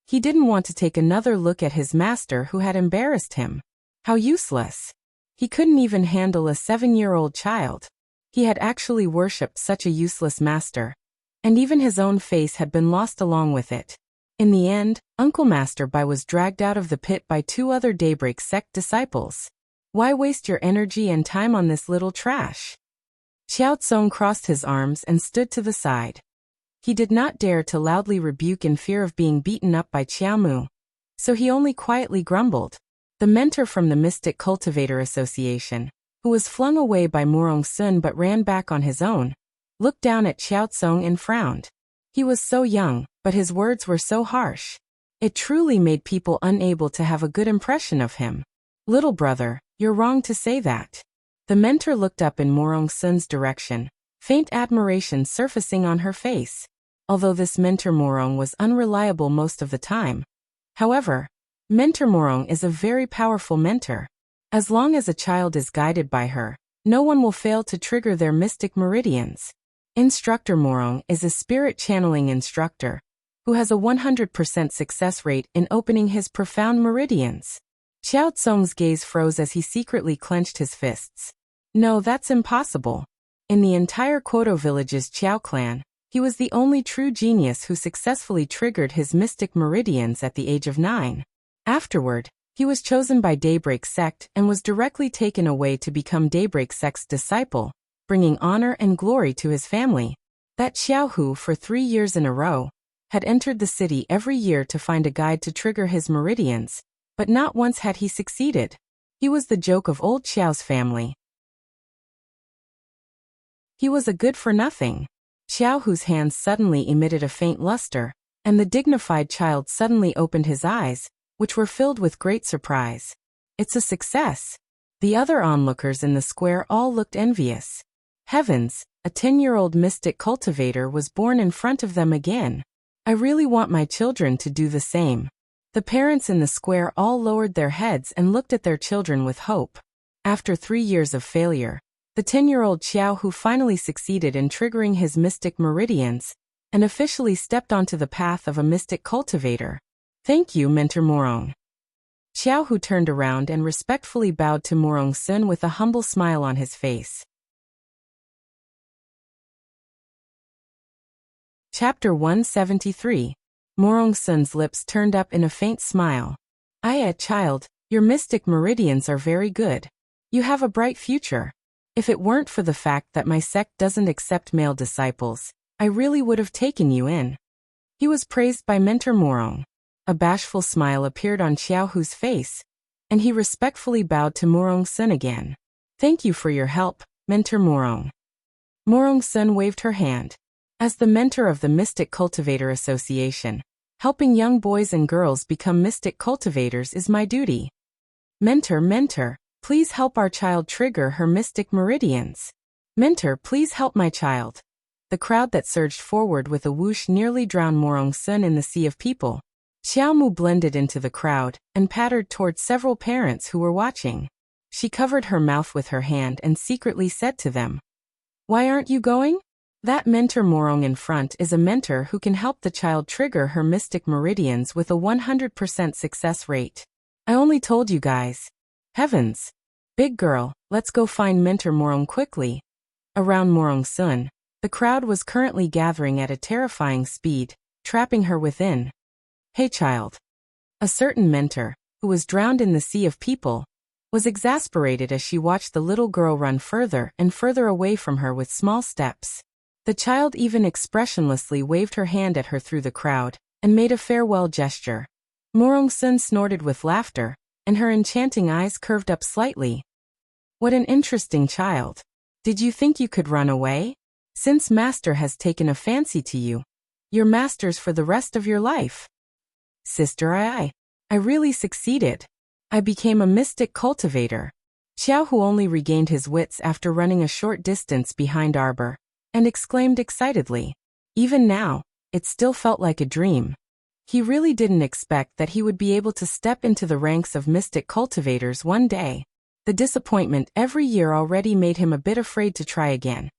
He didn't want to take another look at his master who had embarrassed him. How useless. He couldn't even handle a 7-year-old child. He had actually worshipped such a useless master, and even his own face had been lost along with it. In the end, Uncle Master Bai was dragged out of the pit by 2 other Daybreak sect disciples. Why waste your energy and time on this little trash? Xiao Tsong crossed his arms and stood to the side. He did not dare to loudly rebuke in fear of being beaten up by Xiaomu, so he only quietly grumbled. The mentor from the Mystic Cultivator Association, who was flung away by Morong Sun but ran back on his own, looked down at Xiao Tsong and frowned. He was so young, but his words were so harsh. It truly made people unable to have a good impression of him. Little brother, you're wrong to say that. The mentor looked up in Morong Sun's direction, faint admiration surfacing on her face. Although this mentor Morong was unreliable most of the time. However, Mentor Morong is a very powerful mentor. As long as a child is guided by her, no one will fail to trigger their mystic meridians. Instructor Morong is a spirit channeling instructor who has a 100% success rate in opening his profound meridians. Xiao Tsong's gaze froze as he secretly clenched his fists. No, that's impossible. In the entire Kodo village's Qiao clan, he was the only true genius who successfully triggered his mystic meridians at the age of 9. Afterward, he was chosen by Daybreak sect and was directly taken away to become Daybreak sect's disciple, bringing honor and glory to his family. That Xiaohu, for 3 years in a row, had entered the city every year to find a guide to trigger his meridians, but not once had he succeeded. He was the joke of old Xiao's family. He was a good-for-nothing. Xiaohu's hands suddenly emitted a faint luster, and the dignified child suddenly opened his eyes, which were filled with great surprise. It's a success. The other onlookers in the square all looked envious. Heavens, a 10-year-old mystic cultivator was born in front of them again. I really want my children to do the same. The parents in the square all lowered their heads and looked at their children with hope. After 3 years of failure, the 10-year-old Xiao Hu finally succeeded in triggering his mystic meridians and officially stepped onto the path of a mystic cultivator. Thank you, Mentor Morong. Xiao Hu turned around and respectfully bowed to Morong Sun with a humble smile on his face. Chapter 173. Morong Sun's lips turned up in a faint smile. Child, your mystic meridians are very good. You have a bright future. If it weren't for the fact that my sect doesn't accept male disciples, I really would have taken you in. He was praised by Mentor Morong. A bashful smile appeared on Xiao Hu's face, and he respectfully bowed to Morong Sun again. Thank you for your help, Mentor Morong. Morong Sun waved her hand. As the mentor of the Mystic Cultivator Association, helping young boys and girls become mystic cultivators is my duty. Mentor, please help our child trigger her mystic meridians. Mentor, please help my child. The crowd that surged forward with a whoosh nearly drowned Morong Sun in the sea of people. Xiao Mu blended into the crowd and pattered towards several parents who were watching. She covered her mouth with her hand and secretly said to them, "Why aren't you going? That Mentor Morong in front is a mentor who can help the child trigger her mystic meridians with a 100% success rate. I only told you guys. Heavens. Big girl, let's go find Mentor Morong quickly." Around Morong Sun, the crowd was currently gathering at a terrifying speed, trapping her within. Hey child. A certain mentor, who was drowned in the sea of people, was exasperated as she watched the little girl run further and further away from her with small steps. The child even expressionlessly waved her hand at her through the crowd and made a farewell gesture. Morong Sun snorted with laughter, and her enchanting eyes curved up slightly. What an interesting child. Did you think you could run away? Since Master has taken a fancy to you, you're masters for the rest of your life. Sister, I really succeeded. I became a mystic cultivator. Xiao Hu only regained his wits after running a short distance behind Arbor, and exclaimed excitedly. Even now, it still felt like a dream. He really didn't expect that he would be able to step into the ranks of mystic cultivators one day. The disappointment every year already made him a bit afraid to try again.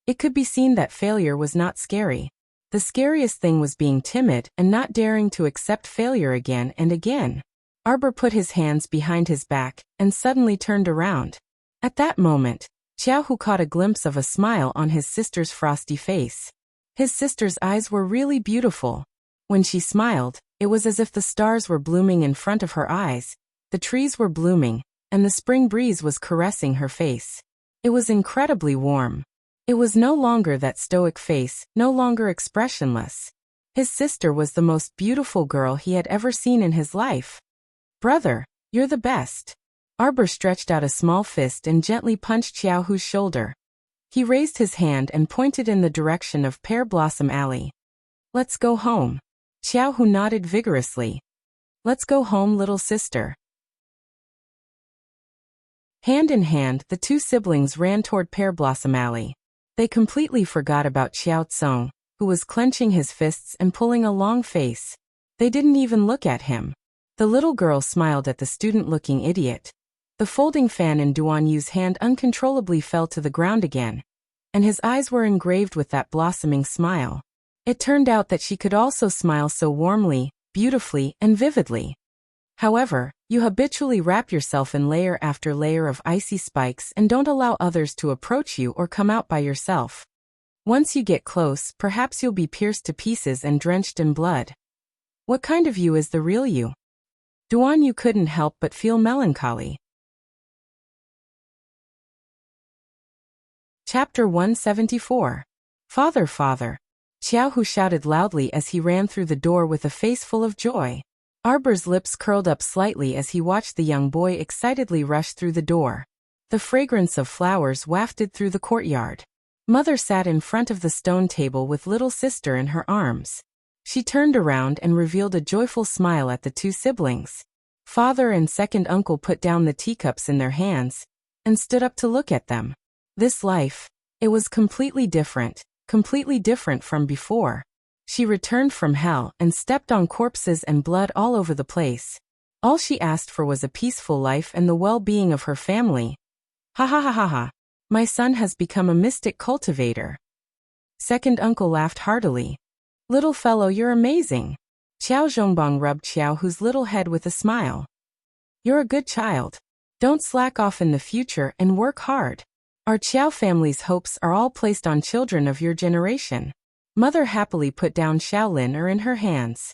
It could be seen that failure was not scary. The scariest thing was being timid and not daring to accept failure again and again. Arbor put his hands behind his back and suddenly turned around. At that moment, Xiao Hu caught a glimpse of a smile on his sister's frosty face. His sister's eyes were really beautiful. When she smiled, it was as if the stars were blooming in front of her eyes, the trees were blooming, and the spring breeze was caressing her face. It was incredibly warm. It was no longer that stoic face, no longer expressionless. His sister was the most beautiful girl he had ever seen in his life. Brother, you're the best. Arbor stretched out a small fist and gently punched Xiao Hu's shoulder. He raised his hand and pointed in the direction of Pear Blossom Alley. Let's go home. Xiao Hu nodded vigorously. Let's go home, little sister. Hand in hand, the two siblings ran toward Pear Blossom Alley. They completely forgot about Xiao Tsong, who was clenching his fists and pulling a long face. They didn't even look at him. The little girl smiled at the student-looking idiot. The folding fan in Duan Yu's hand uncontrollably fell to the ground again, and his eyes were engraved with that blossoming smile. It turned out that she could also smile so warmly, beautifully, and vividly. However, you habitually wrap yourself in layer after layer of icy spikes and don't allow others to approach you or come out by yourself. Once you get close, perhaps you'll be pierced to pieces and drenched in blood. What kind of you is the real you? Duan Yu couldn't help but feel melancholy. Chapter 174. Father, Father. Xiao Hu shouted loudly as he ran through the door with a face full of joy. Arbor's lips curled up slightly as he watched the young boy excitedly rush through the door. The fragrance of flowers wafted through the courtyard. Mother sat in front of the stone table with little sister in her arms. She turned around and revealed a joyful smile at the two siblings. Father and second uncle put down the teacups in their hands and stood up to look at them. This life, it was completely different from before. She returned from hell and stepped on corpses and blood all over the place. All she asked for was a peaceful life and the well-being of her family. Ha ha ha ha ha. My son has become a mystic cultivator. Second uncle laughed heartily. Little fellow, you're amazing. Xiao Zhongbang rubbed Xiaohu's little head with a smile. You're a good child. Don't slack off in the future and work hard. Our Xiao family's hopes are all placed on children of your generation. Mother happily put down Xiaolin in her hands.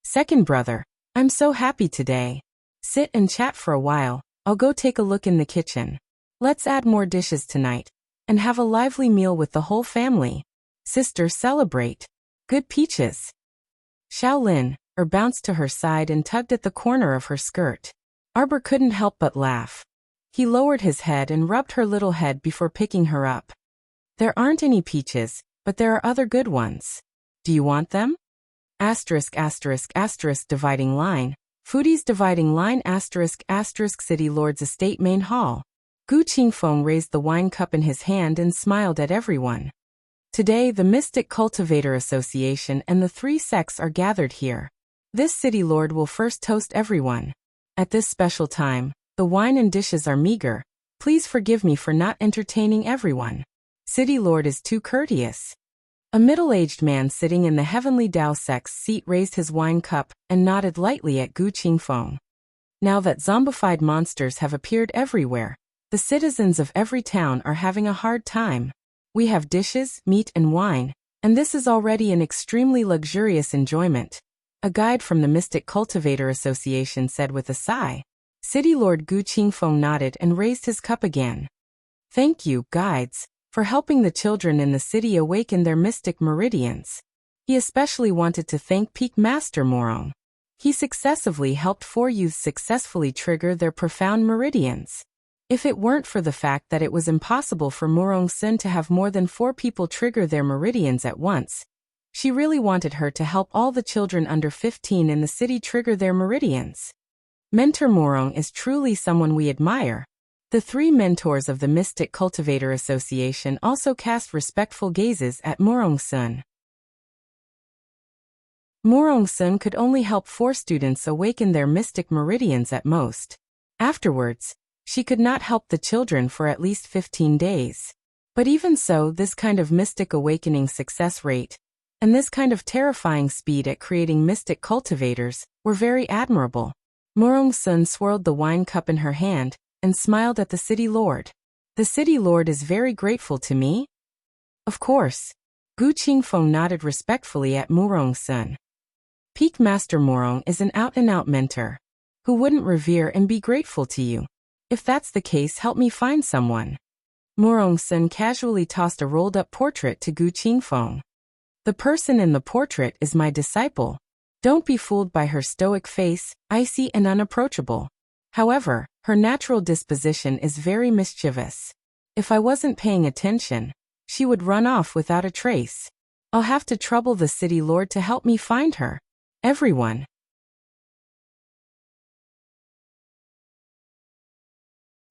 Second brother, I'm so happy today. Sit and chat for a while. I'll go take a look in the kitchen. Let's add more dishes tonight and have a lively meal with the whole family. Sister, celebrate. Good peaches. Xiaolin bounced to her side and tugged at the corner of her skirt. Arbor couldn't help but laugh. He lowered his head and rubbed her little head before picking her up. There aren't any peaches, but there are other good ones. Do you want them? Asterisk asterisk asterisk dividing line. Foodies dividing line asterisk asterisk City Lord's estate main hall. Gu Qingfeng raised the wine cup in his hand and smiled at everyone. Today the Mystic Cultivator Association and the three sects are gathered here. This City Lord will first toast everyone. At this special time, the wine and dishes are meager. Please forgive me for not entertaining everyone. City Lord is too courteous. A middle-aged man sitting in the Heavenly Dao sect's seat raised his wine cup and nodded lightly at Gu Qingfeng. Now that zombified monsters have appeared everywhere, the citizens of every town are having a hard time. We have dishes, meat and wine, and this is already an extremely luxurious enjoyment. A guide from the Mystic Cultivator Association said with a sigh. City Lord Gu Qingfeng nodded and raised his cup again. Thank you, guides, for helping the children in the city awaken their mystic meridians. He especially wanted to thank Peak Master Morong. He successively helped 4 youths successfully trigger their profound meridians. If it weren't for the fact that it was impossible for Morong Sun to have more than 4 people trigger their meridians at once, she really wanted her to help all the children under 15 in the city trigger their meridians. Mentor Morong is truly someone we admire. The 3 mentors of the Mystic Cultivator Association also cast respectful gazes at Morong Sun. Morong Sun could only help 4 students awaken their mystic meridians at most. Afterwards, she could not help the children for at least 15 days. But even so, this kind of mystic awakening success rate, and this kind of terrifying speed at creating mystic cultivators, were very admirable. Morong Sun swirled the wine cup in her hand, and smiled at the City Lord. The City Lord is very grateful to me? Of course. Gu Qingfeng nodded respectfully at Morong Sun. Peak Master Morong is an out-and-out mentor. Who wouldn't revere and be grateful to you? If that's the case, help me find someone. Morong Sun casually tossed a rolled-up portrait to Gu Qingfeng. The person in the portrait is my disciple. Don't be fooled by her stoic face, icy and unapproachable. However, her natural disposition is very mischievous. If I wasn't paying attention, she would run off without a trace. I'll have to trouble the City Lord to help me find her. Everyone.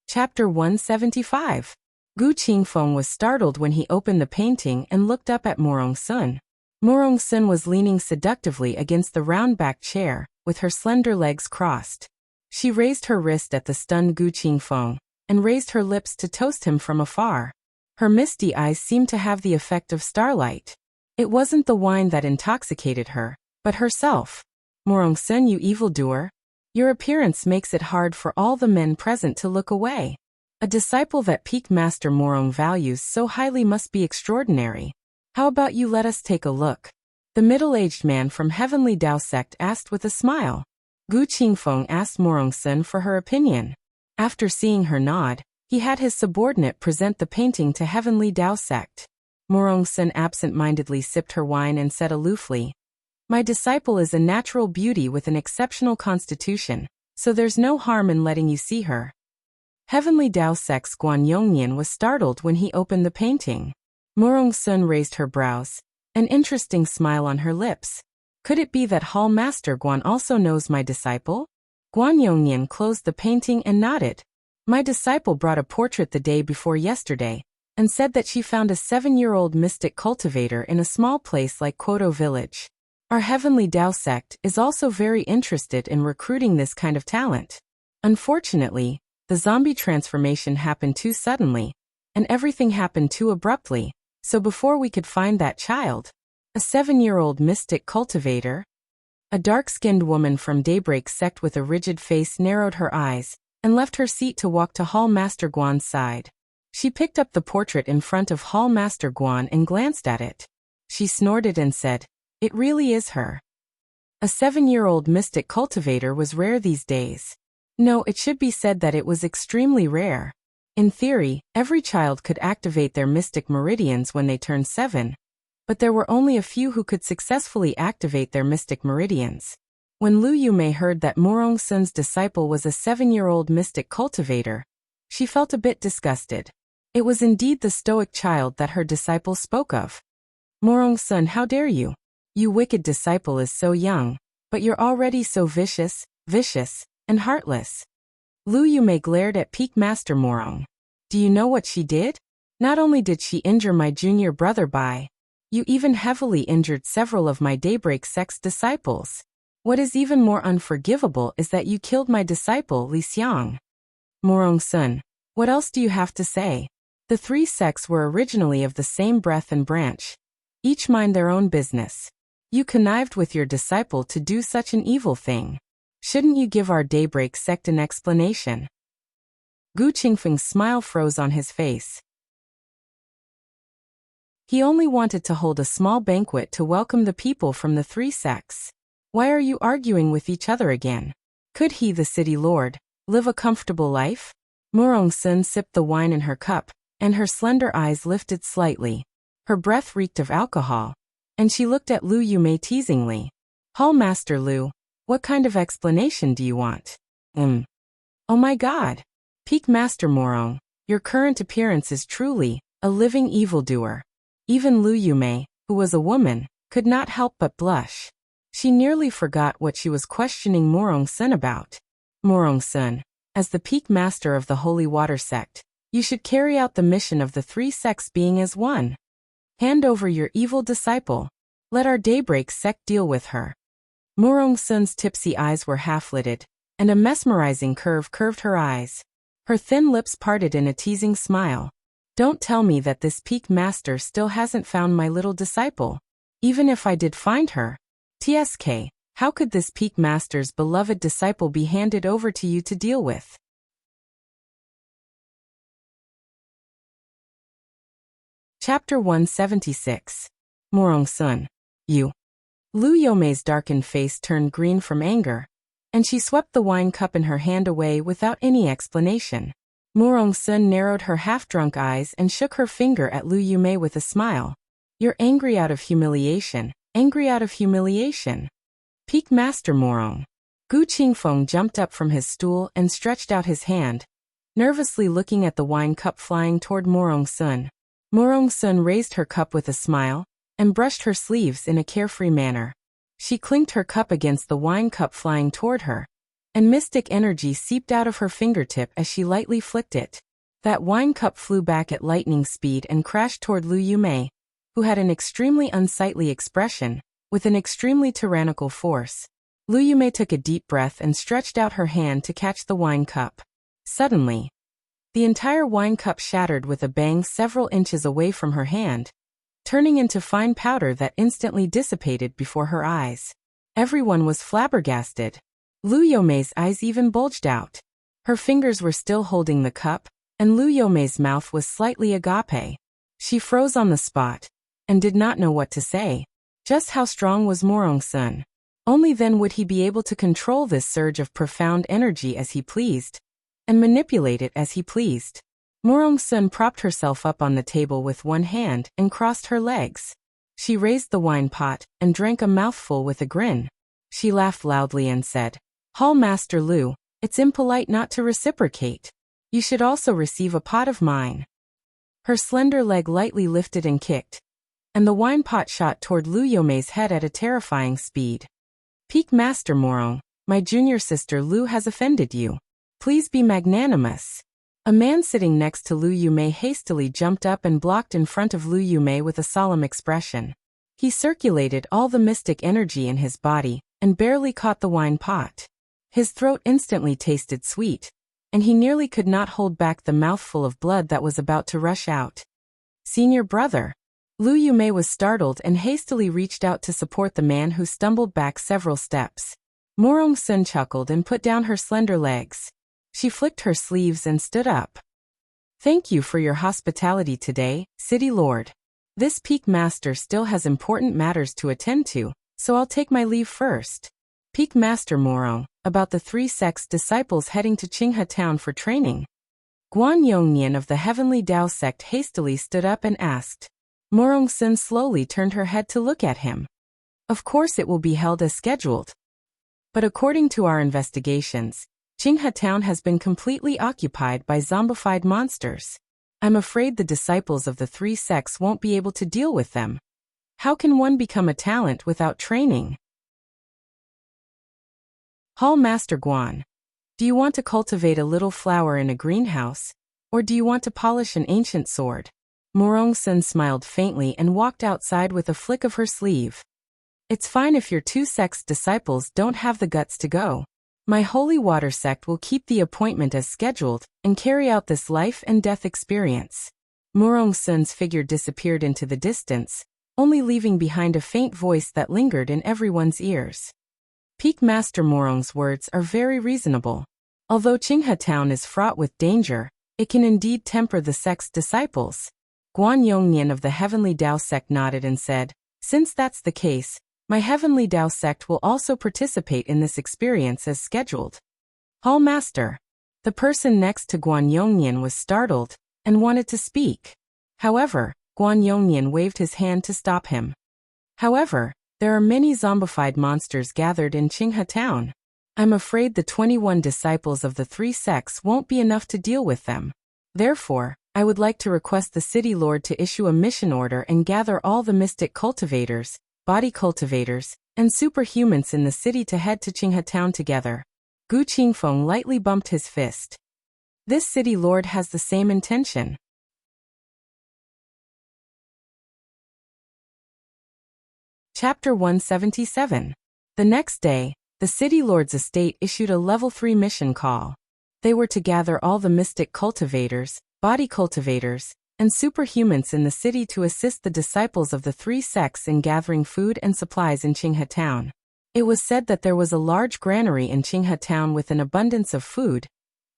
Chapter 175. Gu Qingfeng was startled when he opened the painting and looked up at Morong Sun. Morong Sun was leaning seductively against the round-backed chair, with her slender legs crossed. She raised her wrist at the stunned Gu Qingfeng, and raised her lips to toast him from afar. Her misty eyes seemed to have the effect of starlight. It wasn't the wine that intoxicated her, but herself. Morong Sun, you evildoer. Your appearance makes it hard for all the men present to look away. A disciple that Peak Master Morong values so highly must be extraordinary. How about you let us take a look? The middle-aged man from Heavenly Dao sect asked with a smile. Gu Qingfeng asked Morong Sun for her opinion. After seeing her nod, he had his subordinate present the painting to Heavenly Dao sect. Morong Sun absent-mindedly sipped her wine and said aloofly, My disciple is a natural beauty with an exceptional constitution, so there's no harm in letting you see her. Heavenly Dao sect's Guan Yongnian was startled when he opened the painting. Morong Sun raised her brows, an interesting smile on her lips. Could it be that Hall Master Guan also knows my disciple? Guan Yongnian closed the painting and nodded. My disciple brought a portrait the day before yesterday, and said that she found a 7-year-old mystic cultivator in a small place like Quoto Village. Our Heavenly Tao sect is also very interested in recruiting this kind of talent. Unfortunately, the zombie transformation happened too suddenly, and everything happened too abruptly, so before we could find that child, a 7-year-old mystic cultivator? A dark-skinned woman from Daybreak's sect with a rigid face narrowed her eyes and left her seat to walk to Hall Master Guan's side. She picked up the portrait in front of Hall Master Guan and glanced at it. She snorted and said, "It really is her." A 7-year-old mystic cultivator was rare these days. No, it should be said that it was extremely rare. In theory, every child could activate their mystic meridians when they turned 7, but there were only a few who could successfully activate their mystic meridians. When Lu Yumei heard that Morong Sun's disciple was a 7-year-old mystic cultivator, she felt a bit disgusted. It was indeed the stoic child that her disciple spoke of. "Morong Sun, how dare you? You wicked disciple is so young, but you're already so vicious, and heartless." Lu Yumei glared at Peak Master Morong. "Do you know what she did? Not only did she injure my junior brother Bai, you even heavily injured several of my Daybreak sect's disciples. What is even more unforgivable is that you killed my disciple Li Xiang." "Morong Sun, what else do you have to say? The 3 sects were originally of the same breath and branch. Each mind their own business. You connived with your disciple to do such an evil thing. Shouldn't you give our Daybreak sect an explanation?" Gu Qingfeng's smile froze on his face. He only wanted to hold a small banquet to welcome the people from the 3 sects. Why are you arguing with each other again? Could he, the city lord, live a comfortable life? Morong Sun sipped the wine in her cup, and her slender eyes lifted slightly. Her breath reeked of alcohol, and she looked at Lu Yumei teasingly. "Hall Master Lu, what kind of explanation do you want?" Oh my God! Peak Master Morong, your current appearance is truly a living evildoer." Even Lu Yumei, who was a woman, could not help but blush. She nearly forgot what she was questioning Morong Sun about. "Morong Sun, as the Peak Master of the Holy Water sect, you should carry out the mission of the 3 sects being as one. Hand over your evil disciple. Let our Daybreak sect deal with her." Morong Sun's tipsy eyes were half-lidded, and a mesmerizing curve curved her eyes. Her thin lips parted in a teasing smile. "Don't tell me that this Peak Master still hasn't found my little disciple. Even if I did find her, TSK, how could this Peak Master's beloved disciple be handed over to you to deal with?" Chapter 176. Morong Sun. You. Lu Yomei's darkened face turned green from anger, and she swept the wine cup in her hand away without any explanation. Morong Sun narrowed her half-drunk eyes and shook her finger at Lu Yumei with a smile. "You're angry out of humiliation, angry out of humiliation. Peak Master Morong." Gu Qingfeng jumped up from his stool and stretched out his hand, nervously looking at the wine cup flying toward Morong Sun. Morong Sun raised her cup with a smile and brushed her sleeves in a carefree manner. She clinked her cup against the wine cup flying toward her, and mystic energy seeped out of her fingertip as she lightly flicked it. That wine cup flew back at lightning speed and crashed toward Lu Yumei, who had an extremely unsightly expression, with an extremely tyrannical force. Lu Yumei took a deep breath and stretched out her hand to catch the wine cup. Suddenly, the entire wine cup shattered with a bang several inches away from her hand, turning into fine powder that instantly dissipated before her eyes. Everyone was flabbergasted. Lu Yomei's eyes even bulged out. Her fingers were still holding the cup, and Lu Yomei's mouth was slightly agape. She froze on the spot, and did not know what to say. Just how strong was Morong Sun? Only then would he be able to control this surge of profound energy as he pleased, and manipulate it as he pleased. Morong Sun propped herself up on the table with one hand and crossed her legs. She raised the wine pot and drank a mouthful with a grin. She laughed loudly and said, "Hall Master Lu, it's impolite not to reciprocate. You should also receive a pot of mine." Her slender leg lightly lifted and kicked, and the wine pot shot toward Lu Yomei's head at a terrifying speed. Peak Master Morong, my junior sister Lu has offended you. Please be magnanimous. A man sitting next to Lu Yumei hastily jumped up and blocked in front of Lu Yumei with a solemn expression. He circulated all the mystic energy in his body, and barely caught the wine pot. His throat instantly tasted sweet, and he nearly could not hold back the mouthful of blood that was about to rush out. Senior brother. Lu Yumei was startled and hastily reached out to support the man who stumbled back several steps. Morong Sun chuckled and put down her slender legs. She flicked her sleeves and stood up. Thank you for your hospitality today, City Lord. This Peak Master still has important matters to attend to, so I'll take my leave first. Peak Master Morong, about the 3 sect's disciples heading to Qinghe Town for training. Guan Yongnian of the Heavenly Tao sect hastily stood up and asked. Morong Sun slowly turned her head to look at him. Of course it will be held as scheduled. But according to our investigations, Qinghe Town has been completely occupied by zombified monsters. I'm afraid the disciples of the 3 sects won't be able to deal with them. How can one become a talent without training? Hall Master Guan. Do you want to cultivate a little flower in a greenhouse, or do you want to polish an ancient sword? Morong Sun smiled faintly and walked outside with a flick of her sleeve. It's fine if your 2 sects' disciples don't have the guts to go. My holy water sect will keep the appointment as scheduled and carry out this life and death experience. Morong Sun's figure disappeared into the distance, only leaving behind a faint voice that lingered in everyone's ears. Peak Master Morong's words are very reasonable. Although Qinghe Town is fraught with danger, it can indeed temper the sect's disciples. Guan Yongnian of the Heavenly Tao sect nodded and said, since that's the case, my Heavenly Tao sect will also participate in this experience as scheduled. Hall Master. The person next to Guan Yongnian was startled and wanted to speak. However, Guan Yongnian waved his hand to stop him. However, there are many zombified monsters gathered in Qinghe Town. I'm afraid the 21 disciples of the 3 sects won't be enough to deal with them. Therefore, I would like to request the City Lord to issue a mission order and gather all the mystic cultivators, body cultivators, and superhumans in the city to head to Qinghe Town together. Gu Qingfeng lightly bumped his fist. This City Lord has the same intention. Chapter 177. The next day, the City Lord's estate issued a Level 3 mission call. They were to gather all the mystic cultivators, body cultivators, and superhumans in the city to assist the disciples of the 3 sects in gathering food and supplies in Qinghe Town. It was said that there was a large granary in Qinghe Town with an abundance of food,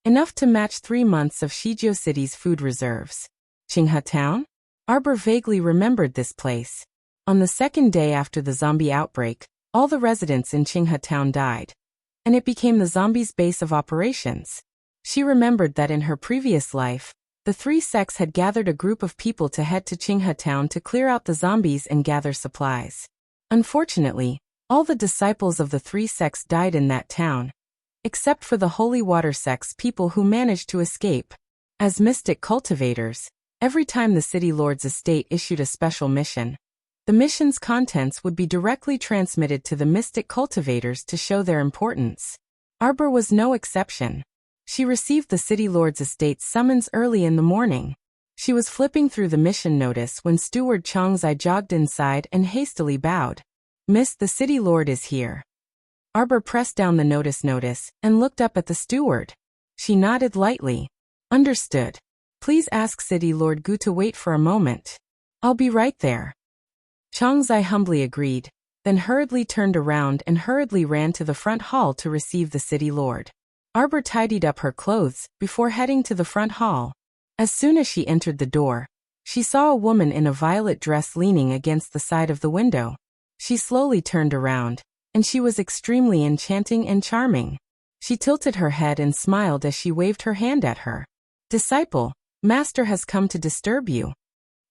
enough to match 3 months of Shizhou City's food reserves. Qinghe Town? Arbor vaguely remembered this place. On the 2nd day after the zombie outbreak, all the residents in Qinghe Town died, and it became the zombies' base of operations. She remembered that in her previous life, the 3 sects had gathered a group of people to head to Qinghe Town to clear out the zombies and gather supplies. Unfortunately, all the disciples of the 3 sects died in that town, except for the Holy Water sect's people who managed to escape. As mystic cultivators, every time the City Lord's estate issued a special mission, the mission's contents would be directly transmitted to the mystic cultivators to show their importance. Arbor was no exception. She received the City Lord's estate's summons early in the morning. She was flipping through the mission notice when Steward Chongzai jogged inside and hastily bowed. Miss, the City Lord is here. Arbor pressed down the notice and looked up at the steward. She nodded lightly. Understood. Please ask City Lord Gu to wait for a moment. I'll be right there. Chongzai humbly agreed, then hurriedly turned around and hurriedly ran to the front hall to receive the City Lord. Arbor tidied up her clothes before heading to the front hall. As soon as she entered the door, she saw a woman in a violet dress leaning against the side of the window. She slowly turned around, and she was extremely enchanting and charming. She tilted her head and smiled as she waved her hand at her. Disciple, Master has come to disturb you.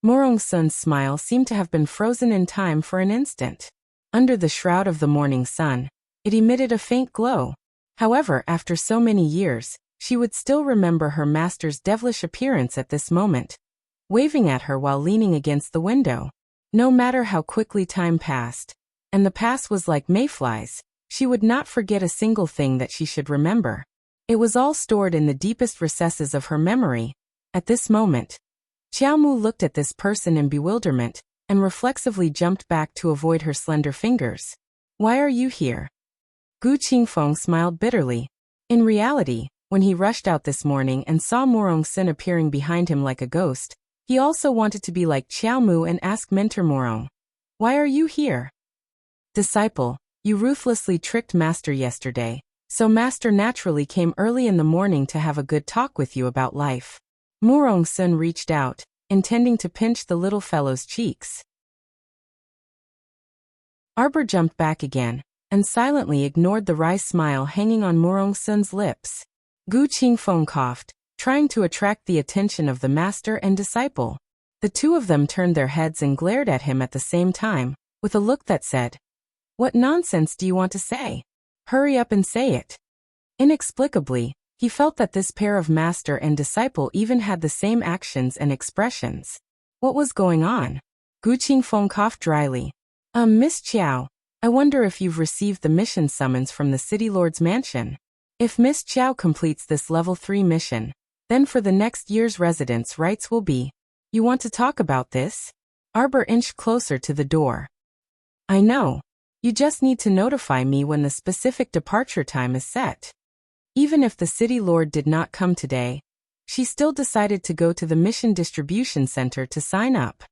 Morong Sun's smile seemed to have been frozen in time for an instant. Under the shroud of the morning sun, it emitted a faint glow. However, after so many years, she would still remember her master's devilish appearance at this moment, waving at her while leaning against the window. No matter how quickly time passed, and the past was like mayflies, she would not forget a single thing that she should remember. It was all stored in the deepest recesses of her memory. At this moment, Xiaomu looked at this person in bewilderment, and reflexively jumped back to avoid her slender fingers. Why are you here? Gu Qingfeng smiled bitterly. In reality, when he rushed out this morning and saw Morong-sin appearing behind him like a ghost, he also wanted to be like Xiaomu and ask Mentor Morong, "Why are you here?" Disciple, you ruthlessly tricked Master yesterday, so Master naturally came early in the morning to have a good talk with you about life. Morong-sin reached out, intending to pinch the little fellow's cheeks. Arbor jumped back again, and silently ignored the wry smile hanging on Morong-sin's lips. Gu Qingfeng coughed, trying to attract the attention of the master and disciple. The two of them turned their heads and glared at him at the same time, with a look that said, "What nonsense do you want to say? Hurry up and say it." Inexplicably, he felt that this pair of master and disciple even had the same actions and expressions. What was going on? Gu Qingfeng coughed dryly. Miss Chiao, I wonder if you've received the mission summons from the City Lord's mansion. If Miss Chiao completes this level 3 mission, then for the next year's residence rights will be. You want to talk about this? Arbor inched closer to the door. I know. You just need to notify me when the specific departure time is set. Even if the City Lord did not come today, she still decided to go to the Mission Distribution Center to sign up.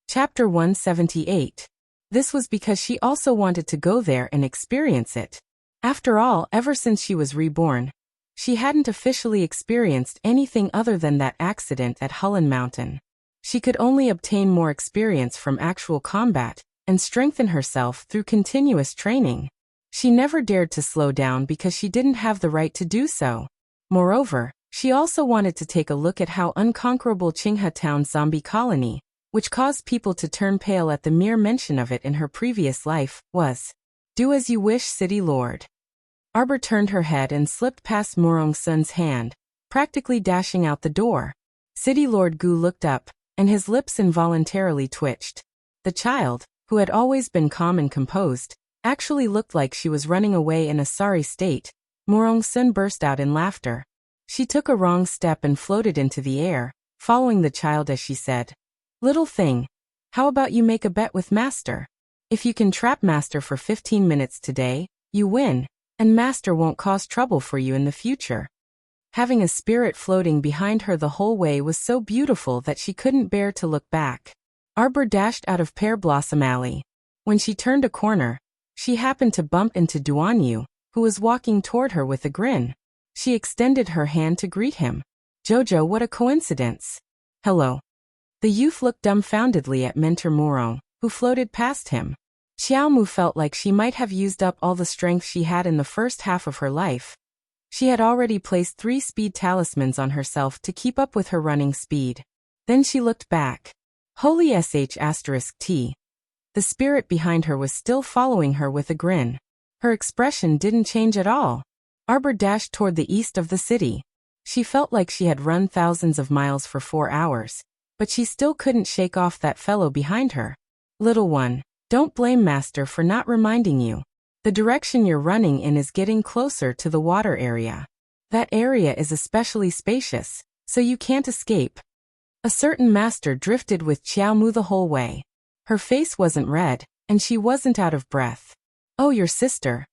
Chapter 178. This was because she also wanted to go there and experience it. After all, ever since she was reborn, she hadn't officially experienced anything other than that accident at Hulun Mountain. She could only obtain more experience from actual combat and strengthen herself through continuous training. She never dared to slow down because she didn't have the right to do so. Moreover, she also wanted to take a look at how unconquerable Qinghe Town's zombie colony, which caused people to turn pale at the mere mention of it in her previous life, was. Do as you wish, City Lord. Arbor turned her head and slipped past Morong-sun's hand, practically dashing out the door. City Lord Gu looked up, and his lips involuntarily twitched. The child, who had always been calm and composed, actually looked like she was running away in a sorry state. Morong-sun burst out in laughter. She took a wrong step and floated into the air, following the child as she said, "Little thing, how about you make a bet with Master? If you can trap Master for 15 minutes today, you win, and Master won't cause trouble for you in the future." Having a spirit floating behind her the whole way was so beautiful that she couldn't bear to look back. Arbor dashed out of Pear Blossom Alley. When she turned a corner, she happened to bump into Duanyu, who was walking toward her with a grin. She extended her hand to greet him. "Jojo, what a coincidence." "Hello." The youth looked dumbfoundedly at Mentor Morong, who floated past him. Xiaomu felt like she might have used up all the strength she had in the first half of her life. She had already placed 3 speed talismans on herself to keep up with her running speed. Then she looked back. Holy **T. The spirit behind her was still following her with a grin. Her expression didn't change at all. Arbor dashed toward the east of the city. She felt like she had run thousands of miles for 4 hours, but she still couldn't shake off that fellow behind her. "Little one, don't blame Master for not reminding you. The direction you're running in is getting closer to the water area. That area is especially spacious, so you can't escape." A certain master drifted with Xiaomu the whole way. Her face wasn't red, and she wasn't out of breath. "Oh, your sister.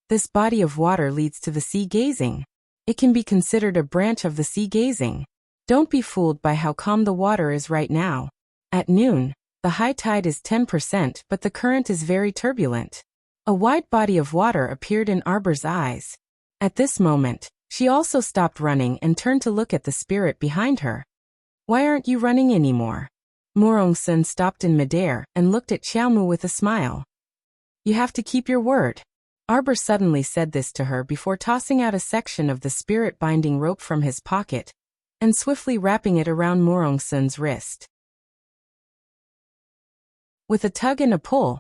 This body of water leads to the sea gazing. It can be considered a branch of the sea gazing. Don't be fooled by how calm the water is right now. At noon, the high tide is 10%, but the current is very turbulent." A wide body of water appeared in Arbor's eyes. At this moment, she also stopped running and turned to look at the spirit behind her. "Why aren't you running anymore?" Morong-sun stopped in midair and looked at Xiaomu with a smile. "You have to keep your word." Arbor suddenly said this to her before tossing out a section of the spirit binding rope from his pocket and swiftly wrapping it around Morong-sun's wrist. With a tug and a pull,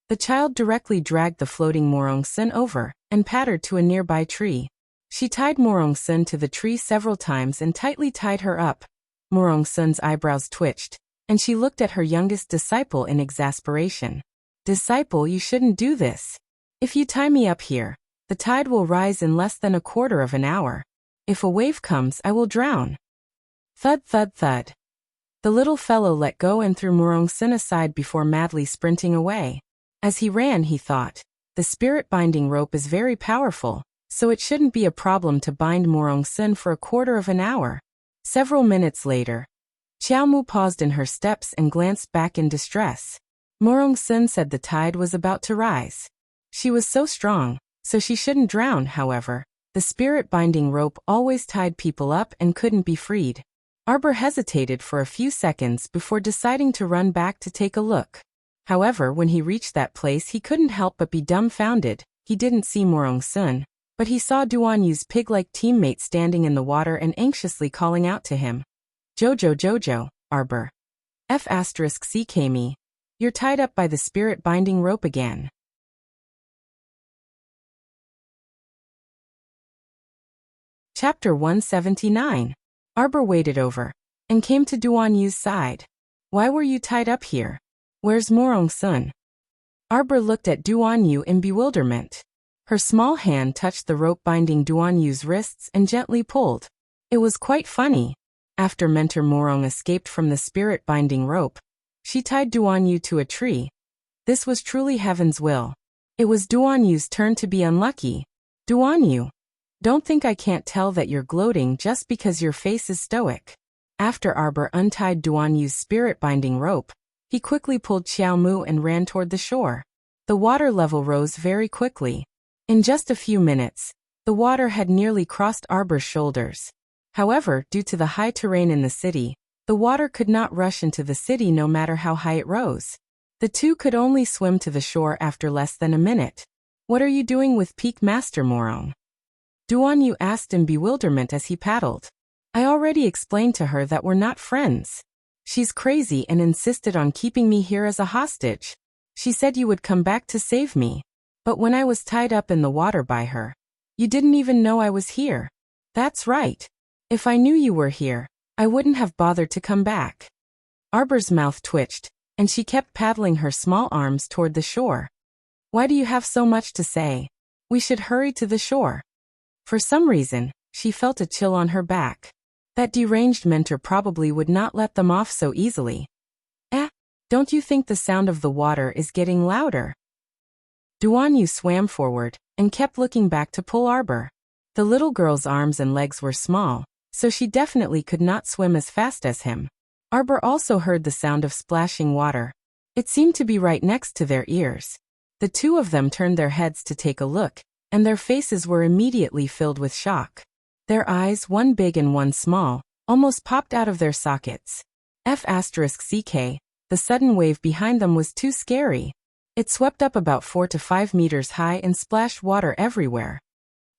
the child directly dragged the floating Morong-sun over and pattered to a nearby tree. She tied Morong Sun to the tree several times and tightly tied her up. Morong Sun's eyebrows twitched, and she looked at her youngest disciple in exasperation. Disciple, you shouldn't do this. If you tie me up here, the tide will rise in less than a quarter of an hour. If a wave comes, I will drown. Thud, thud, thud. The little fellow let go and threw Morong Sun aside before madly sprinting away. As he ran, he thought, the spirit-binding rope is very powerful, so it shouldn't be a problem to bind Morong Sun for a quarter of an hour. Several minutes later, Xiao Mu paused in her steps and glanced back in distress. Morong Sun said the tide was about to rise. She was so strong, so she shouldn't drown. However, the spirit-binding rope always tied people up and couldn't be freed. Arbor hesitated for a few seconds before deciding to run back to take a look. However, when he reached that place, he couldn't help but be dumbfounded. He didn't see Morong Sun, but he saw Duan Yu's pig-like teammate standing in the water and anxiously calling out to him. Jojo, Jojo, Arbor. F***ck me. You're tied up by the spirit-binding rope again. Chapter 179. Arbor waded over and came to Duan Yu's side. Why were you tied up here? Where's Morong Sun? Arbor looked at Duan Yu in bewilderment. Her small hand touched the rope binding Duan Yu's wrists and gently pulled. It was quite funny. After Mentor Morong escaped from the spirit-binding rope, she tied Duan Yu to a tree. This was truly heaven's will. It was Duan Yu's turn to be unlucky. Duan Yu, don't think I can't tell that you're gloating just because your face is stoic. After Arbor untied Duan Yu's spirit-binding rope, he quickly pulled Xiao Mu and ran toward the shore. The water level rose very quickly. In just a few minutes, the water had nearly crossed Arbor's shoulders. However, due to the high terrain in the city, the water could not rush into the city no matter how high it rose. The two could only swim to the shore after less than a minute. What are you doing with Peak Master Morong? Duan Yu asked in bewilderment as he paddled. I already explained to her that we're not friends. She's crazy and insisted on keeping me here as a hostage. She said you would come back to save me. But when I was tied up in the water by her, you didn't even know I was here. That's right. If I knew you were here, I wouldn't have bothered to come back. Arbor's mouth twitched, and she kept paddling her small arms toward the shore. Why do you have so much to say? We should hurry to the shore. For some reason, she felt a chill on her back. That deranged mentor probably would not let them off so easily. Don't you think the sound of the water is getting louder? Duan Yu swam forward and kept looking back to pull Arbor. The little girl's arms and legs were small, so she definitely could not swim as fast as him. Arbor also heard the sound of splashing water. It seemed to be right next to their ears. The two of them turned their heads to take a look, and their faces were immediately filled with shock. Their eyes, one big and one small, almost popped out of their sockets. F***ck, the sudden wave behind them was too scary. It swept up about 4 to 5 meters high and splashed water everywhere.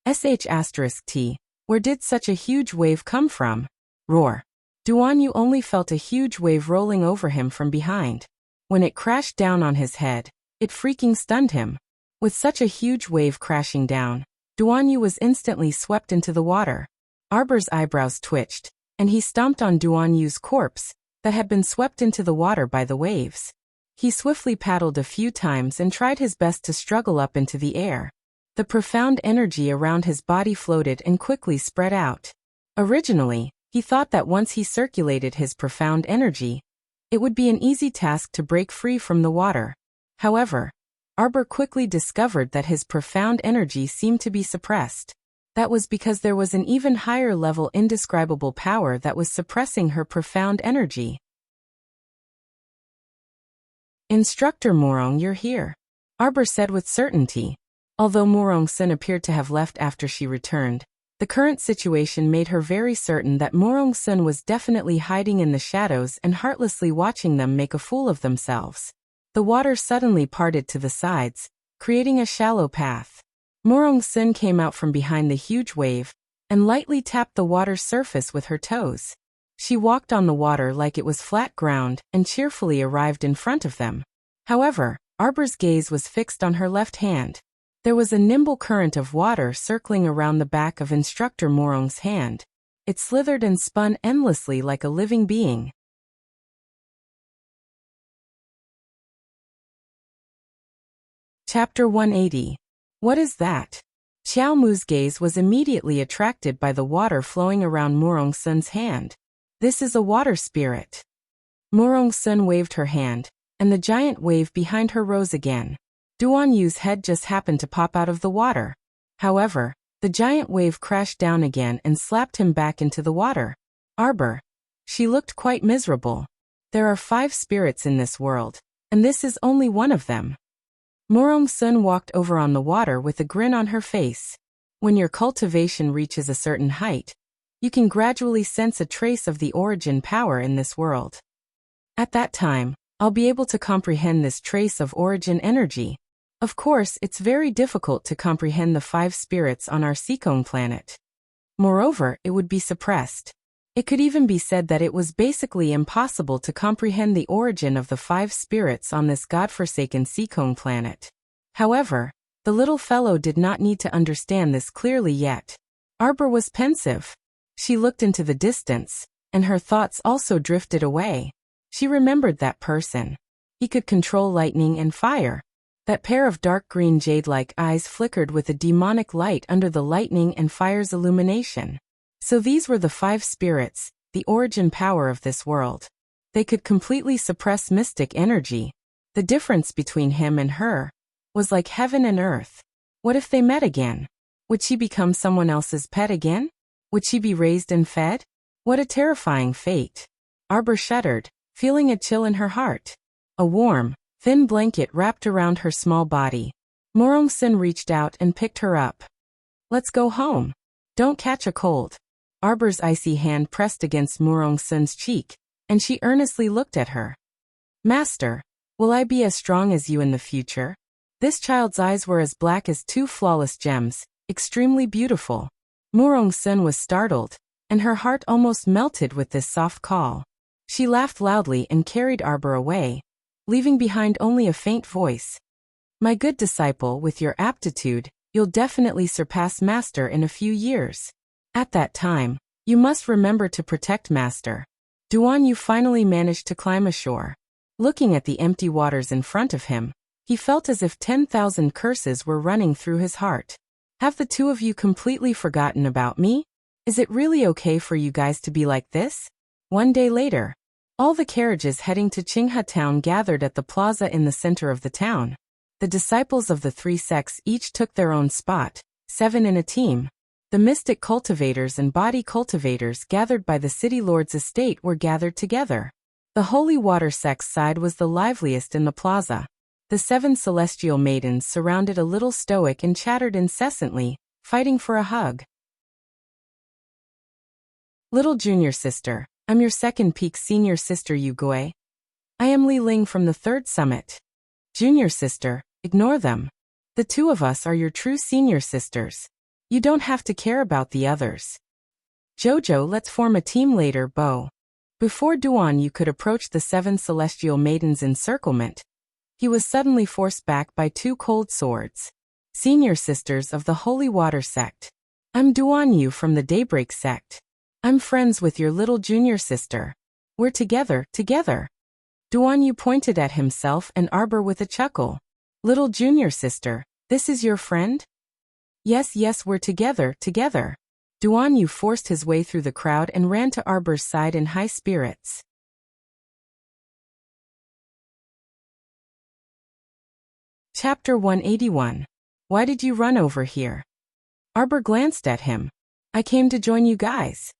**T, where did such a huge wave come from? Roar. Duan Yu only felt a huge wave rolling over him from behind. When it crashed down on his head, it freaking stunned him. With such a huge wave crashing down, Duan Yu was instantly swept into the water. Arbor's eyebrows twitched, and he stomped on Duan Yu's corpse that had been swept into the water by the waves. He swiftly paddled a few times and tried his best to struggle up into the air. The profound energy around his body floated and quickly spread out. Originally, he thought that once he circulated his profound energy, it would be an easy task to break free from the water. However, Arbor quickly discovered that his profound energy seemed to be suppressed. That was because there was an even higher level indescribable power that was suppressing her profound energy. Instructor Morong, you're here, Arbor said with certainty. Although Morong Sun appeared to have left after she returned, the current situation made her very certain that Morong Sun was definitely hiding in the shadows and heartlessly watching them make a fool of themselves. The water suddenly parted to the sides, creating a shallow path. Morong Sun came out from behind the huge wave and lightly tapped the water's surface with her toes. She walked on the water like it was flat ground and cheerfully arrived in front of them. However, Arbor's gaze was fixed on her left hand. There was a nimble current of water circling around the back of Instructor Morong's hand. It slithered and spun endlessly like a living being. Chapter 180. What is that? Xiao Mu's gaze was immediately attracted by the water flowing around Murong Sun's hand. This is a water spirit. Murong Sun waved her hand, and the giant wave behind her rose again. Duan Yu's head just happened to pop out of the water. However, the giant wave crashed down again and slapped him back into the water. Arbor. She looked quite miserable. There are 5 spirits in this world, and this is only one of them. Murong Sun walked over on the water with a grin on her face. When your cultivation reaches a certain height, you can gradually sense a trace of the origin power in this world. At that time, I'll be able to comprehend this trace of origin energy. Of course, it's very difficult to comprehend the 5 spirits on our Seekong planet. Moreover, it would be suppressed. It could even be said that it was basically impossible to comprehend the origin of the 5 spirits on this godforsaken Seekong planet. However, the little fellow did not need to understand this clearly yet. Arbor was pensive. She looked into the distance, and her thoughts also drifted away. She remembered that person. He could control lightning and fire. That pair of dark green jade-like eyes flickered with a demonic light under the lightning and fire's illumination. So these were the 5 spirits, the origin power of this world. They could completely suppress mystic energy. The difference between him and her was like heaven and earth. What if they met again? Would she become someone else's pet again? Would she be raised and fed? What a terrifying fate. Arbor shuddered, feeling a chill in her heart. A warm, thin blanket wrapped around her small body. Murong Sun reached out and picked her up. Let's go home. Don't catch a cold. Arbor's icy hand pressed against Murong Sun's cheek, and she earnestly looked at her. Master, will I be as strong as you in the future? This child's eyes were as black as 2 flawless gems, extremely beautiful. Murong Sun was startled, and her heart almost melted with this soft call. She laughed loudly and carried Arbor away, leaving behind only a faint voice. My good disciple, with your aptitude, you'll definitely surpass Master in a few years. At that time, you must remember to protect Master. Duan Yu finally managed to climb ashore. Looking at the empty waters in front of him, he felt as if 10,000 curses were running through his heart. Have the 2 of you completely forgotten about me? Is it really okay for you guys to be like this? One day later, all the carriages heading to Qinghe town gathered at the plaza in the center of the town. The disciples of the 3 sects each took their own spot, 7 in a team. The mystic cultivators and body cultivators gathered by the city lord's estate were gathered together. The holy water sect's side was the liveliest in the plaza. The 7 celestial maidens surrounded a little stoic and chattered incessantly, fighting for a hug. Little junior sister, I'm your second peak senior sister Yu Gui. I am Li Ling from the 3rd summit. Junior sister, ignore them. The 2 of us are your true senior sisters. You don't have to care about the others. Jojo, let's form a team later, Bo. Before Duan Yu could approach the 7 celestial maidens' encirclement, he was suddenly forced back by 2 cold swords. Senior sisters of the Holy Water sect. I'm Duan Yu from the Daybreak sect. I'm friends with your little junior sister. We're together. Duan Yu pointed at himself and Arbor with a chuckle. Little junior sister, this is your friend? Yes, we're together. Duan Yu forced his way through the crowd and ran to Arbor's side in high spirits. Chapter 181. Why did you run over here? Arbor glanced at him. I came to join you guys.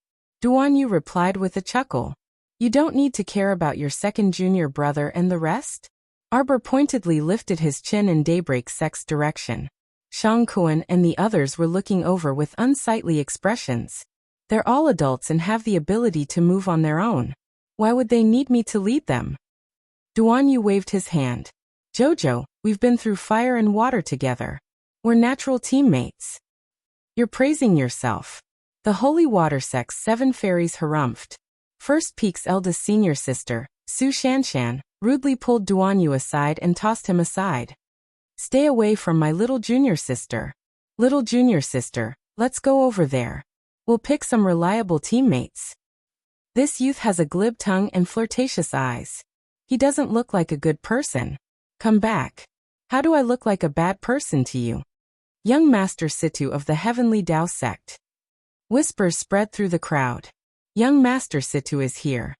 Duan Yu replied with a chuckle. You don't need to care about your second junior brother and the rest? Arbor pointedly lifted his chin in Daybreak sect's direction. Shang Kuan and the others were looking over with unsightly expressions. They're all adults and have the ability to move on their own. Why would they need me to lead them? Duan Yu waved his hand. Jojo, we've been through fire and water together. We're natural teammates. You're praising yourself. The Holy Water sect's 7 fairies harumphed. First Peak's eldest senior sister, Su Shanshan, rudely pulled Duan Yu aside and tossed him aside. Stay away from my little junior sister. Little junior sister, let's go over there. We'll pick some reliable teammates. This youth has a glib tongue and flirtatious eyes. He doesn't look like a good person. Come back. How do I look like a bad person to you? Young Master Situ of the Heavenly Tao Sect. Whispers spread through the crowd. Young Master Situ is here.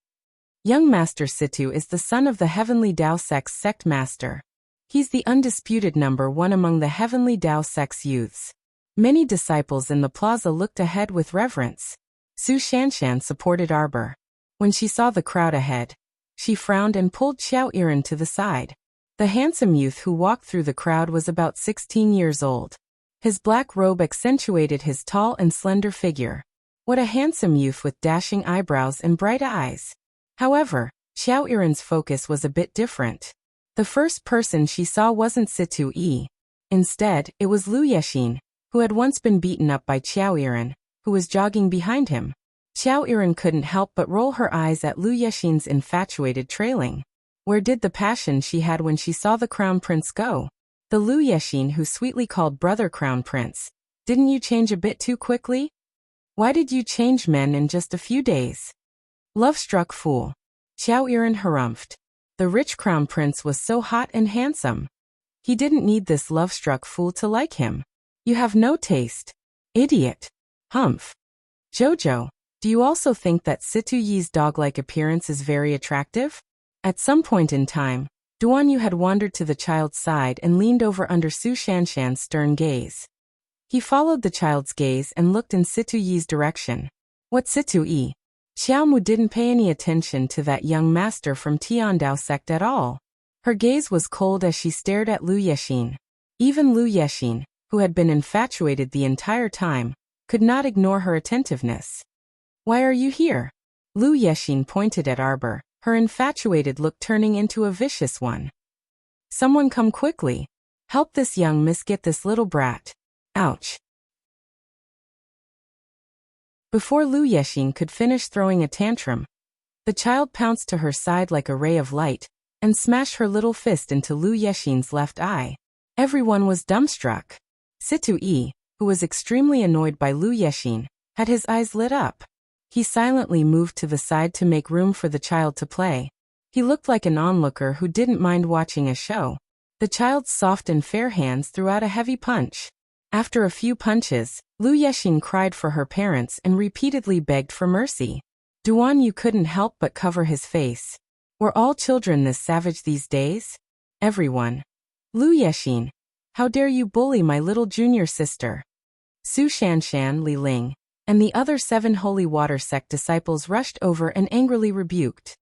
Young Master Situ is the son of the Heavenly Tao Sect's sect master. He's the undisputed number one among the Heavenly Tao Sect's youths. Many disciples in the plaza looked ahead with reverence. Su Shanshan supported Arbor. When she saw the crowd ahead, she frowned and pulled Xiao Yiren to the side. The handsome youth who walked through the crowd was about 16 years old. His black robe accentuated his tall and slender figure. What a handsome youth with dashing eyebrows and bright eyes. However, Xiao Yiren's focus was a bit different. The first person she saw wasn't Situ Yi. Instead, it was Lu Yexin, who had once been beaten up by Xiao Yiren, who was jogging behind him. Xiao Yiren couldn't help but roll her eyes at Lu Yexin's infatuated trailing. Where did the passion she had when she saw the crown prince go? The Lu Yexin who sweetly called brother crown prince. Didn't you change a bit too quickly? Why did you change men in just a few days? Love-struck fool. Xiao Yiren harumphed. The rich crown prince was so hot and handsome. He didn't need this love-struck fool to like him. You have no taste. Idiot. Humph. Jojo, do you also think that Situ Yi's dog-like appearance is very attractive? At some point in time, Duan Yu had wandered to the child's side and leaned over under Su Shanshan's stern gaze. He followed the child's gaze and looked in Situ Yi's direction. What Situ Yi? Xiao Mu didn't pay any attention to that young master from Tiandao sect at all. Her gaze was cold as she stared at Lu Yexin. Even Lu Yexin, who had been infatuated the entire time, could not ignore her attentiveness. Why are you here? Lu Yexin pointed at Arbor, her infatuated look turning into a vicious one. Someone come quickly. Help this young miss get this little brat. Ouch. Before Lu Yexin could finish throwing a tantrum, the child pounced to her side like a ray of light and smashed her little fist into Lu Yexin's left eye. Everyone was dumbstruck. Situ Yi, who was extremely annoyed by Lu Yexin, had his eyes lit up. He silently moved to the side to make room for the child to play. He looked like an onlooker who didn't mind watching a show. The child's soft and fair hands threw out a heavy punch. After a few punches, Lu Yexin cried for her parents and repeatedly begged for mercy. Duan Yu couldn't help but cover his face. Were all children this savage these days? Everyone. Lu Yexin, how dare you bully my little junior sister? Su Shanshan, Li Ling, and the other 7 holy water sect disciples rushed over and angrily rebuked.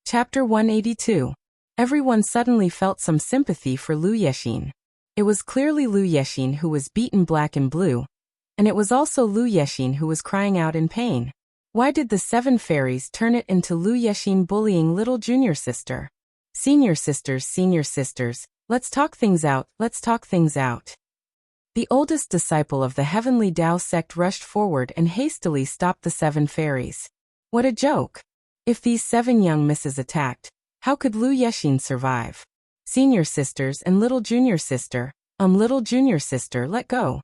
Chapter 182. Everyone suddenly felt some sympathy for Lu Yexin. It was clearly Lu Yexin who was beaten black and blue, and it was also Lu Yexin who was crying out in pain. Why did the 7 fairies turn it into Lu Yexin bullying little junior sister? Senior sisters, let's talk things out, let's talk things out. The oldest disciple of the Heavenly Tao sect rushed forward and hastily stopped the 7 fairies. What a joke! If these 7 young misses attacked, how could Lu Yexin survive? Senior sisters and little junior sister, let go.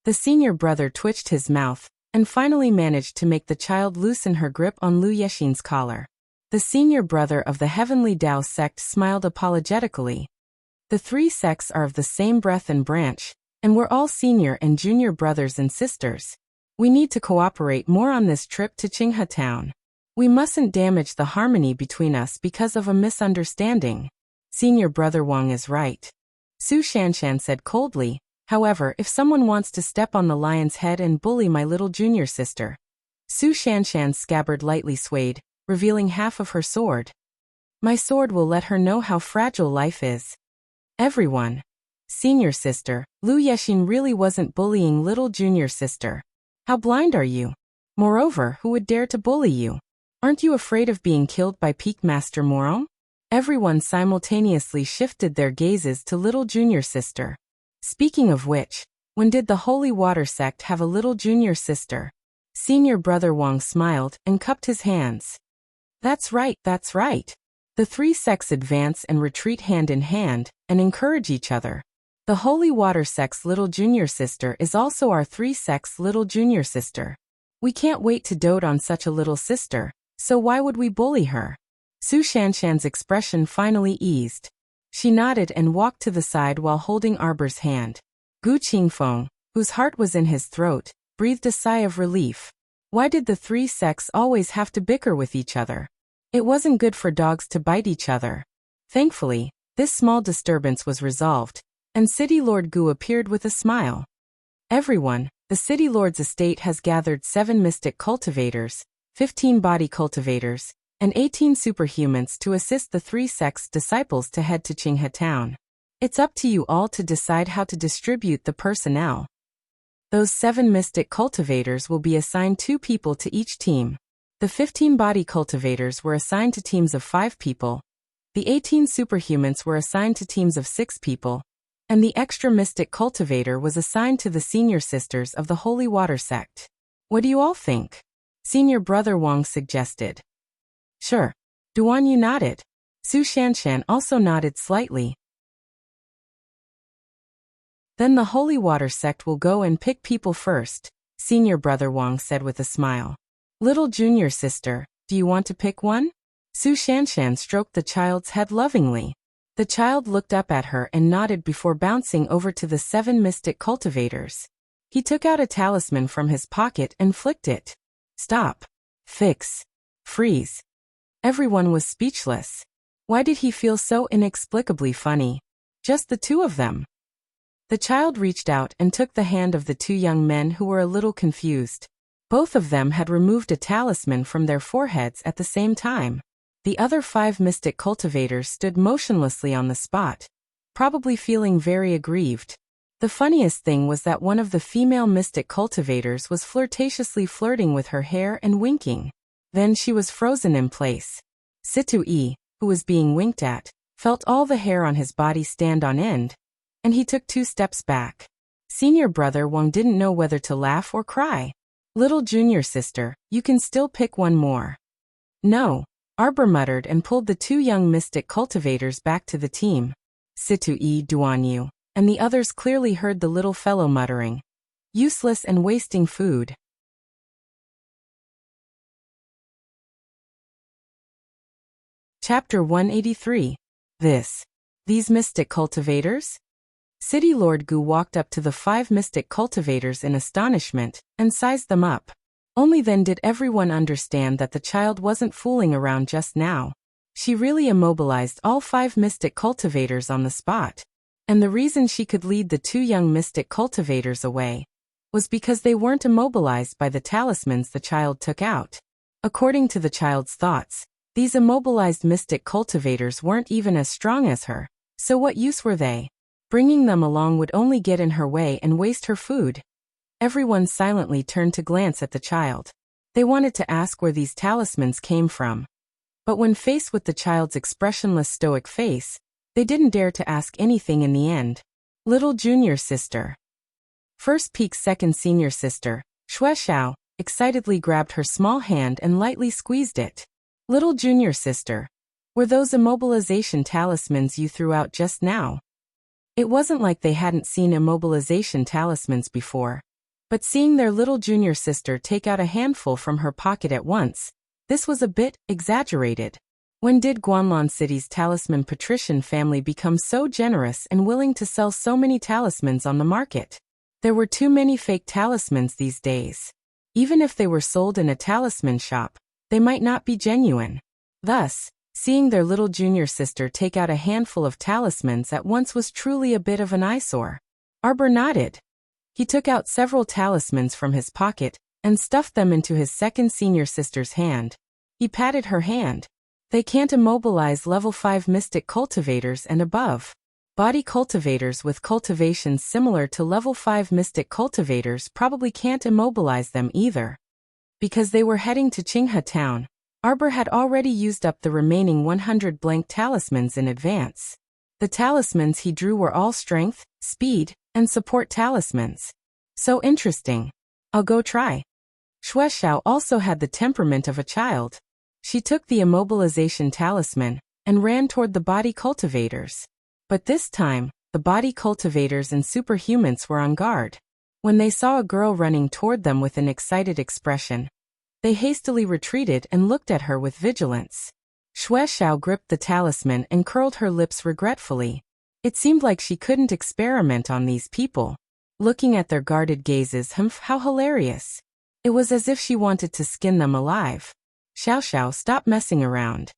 The senior brother twitched his mouth and finally managed to make the child loosen her grip on Lu Yexin's collar. The senior brother of the Heavenly Tao sect smiled apologetically. The 3 sects are of the same breath and branch, and we're all senior and junior brothers and sisters. We need to cooperate more on this trip to Qinghe Town. We mustn't damage the harmony between us because of a misunderstanding. Senior brother Wang is right. Su Shanshan said coldly. However, if someone wants to step on the lion's head and bully my little junior sister. Su Shanshan's scabbard lightly swayed, revealing half of her sword. My sword will let her know how fragile life is. Everyone. Senior sister, Lu Yexin really wasn't bullying little junior sister. How blind are you? Moreover, who would dare to bully you? Aren't you afraid of being killed by Peak Master Morong? Everyone simultaneously shifted their gazes to little junior sister. Speaking of which, when did the Holy Water sect have a little junior sister? Senior brother Wang smiled and cupped his hands. That's right. The three sects advance and retreat hand in hand and encourage each other. The holy water sect's little junior sister is also our three sects' little junior sister. We can't wait to dote on such a little sister, so why would we bully her? Su Shanshan's expression finally eased. She nodded and walked to the side while holding Arbor's hand. Gu Qingfeng, whose heart was in his throat, breathed a sigh of relief. Why did the three sects always have to bicker with each other? It wasn't good for dogs to bite each other. Thankfully, this small disturbance was resolved, and City Lord Gu appeared with a smile. Everyone, the City Lord's estate has gathered 7 mystic cultivators, 15 body cultivators, and 18 superhumans to assist the three sects' disciples to head to Qinghe Town. It's up to you all to decide how to distribute the personnel. Those 7 mystic cultivators will be assigned 2 people to each team. The 15 body cultivators were assigned to teams of 5 people. The 18 superhumans were assigned to teams of 6 people. And the extra mystic cultivator was assigned to the senior sisters of the Holy Water sect. What do you all think? Senior Brother Wang suggested. Sure. Duan Yu nodded. Su Shanshan also nodded slightly. Then the Holy Water sect will go and pick people first, Senior Brother Wang said with a smile. Little junior sister, do you want to pick one? Su Shanshan stroked the child's head lovingly. The child looked up at her and nodded before bouncing over to the 7 mystic cultivators. He took out a talisman from his pocket and flicked it. Stop. Fix. Freeze. Everyone was speechless. Why did he feel so inexplicably funny? Just the 2 of them. The child reached out and took the hand of the 2 young men who were a little confused. Both of them had removed a talisman from their foreheads at the same time. The other 5 mystic cultivators stood motionlessly on the spot, probably feeling very aggrieved. The funniest thing was that one of the female mystic cultivators was flirtatiously flirting with her hair and winking. Then she was frozen in place. Situ Yi, who was being winked at, felt all the hair on his body stand on end, and he took 2 steps back. Senior Brother Wang didn't know whether to laugh or cry. Little junior sister, you can still pick one more. No. Arbor muttered and pulled the 2 young mystic cultivators back to the team. Situ Yi Duan Yu, and the others clearly heard the little fellow muttering. Useless and wasting food. Chapter 183. These mystic cultivators? City Lord Gu walked up to the 5 mystic cultivators in astonishment and sized them up. Only then did everyone understand that the child wasn't fooling around just now. She really immobilized all 5 mystic cultivators on the spot. And the reason she could lead the 2 young mystic cultivators away was because they weren't immobilized by the talismans the child took out. According to the child's thoughts, these immobilized mystic cultivators weren't even as strong as her, so what use were they? Bringing them along would only get in her way and waste her food. Everyone silently turned to glance at the child. They wanted to ask where these talismans came from. But when faced with the child's expressionless stoic face, they didn't dare to ask anything in the end. Little junior sister. First Peak's second senior sister, Xue Xiao, excitedly grabbed her small hand and lightly squeezed it. Little junior sister. Were those immobilization talismans you threw out just now? It wasn't like they hadn't seen immobilization talismans before. But seeing their little junior sister take out a handful from her pocket at once, this was a bit exaggerated. When did Guanlan City's talisman patrician family become so generous and willing to sell so many talismans on the market? There were too many fake talismans these days. Even if they were sold in a talisman shop, they might not be genuine. Thus, seeing their little junior sister take out a handful of talismans at once was truly a bit of an eyesore. Arbor nodded. He took out several talismans from his pocket and stuffed them into his second senior sister's hand. He patted her hand. They can't immobilize level 5 mystic cultivators and above. Body cultivators with cultivations similar to level 5 mystic cultivators probably can't immobilize them either. Because they were heading to Qinghe Town, Arbor had already used up the remaining 100 blank talismans in advance. The talismans he drew were all strength, speed, and support talismans. So interesting. I'll go try. Xue Xiao also had the temperament of a child. She took the immobilization talisman and ran toward the body cultivators. But this time, the body cultivators and superhumans were on guard. When they saw a girl running toward them with an excited expression, they hastily retreated and looked at her with vigilance. Xue Xiao gripped the talisman and curled her lips regretfully. It seemed like she couldn't experiment on these people. Looking at their guarded gazes, how hilarious. It was as if she wanted to skin them alive. Xiao Xiao, stop messing around.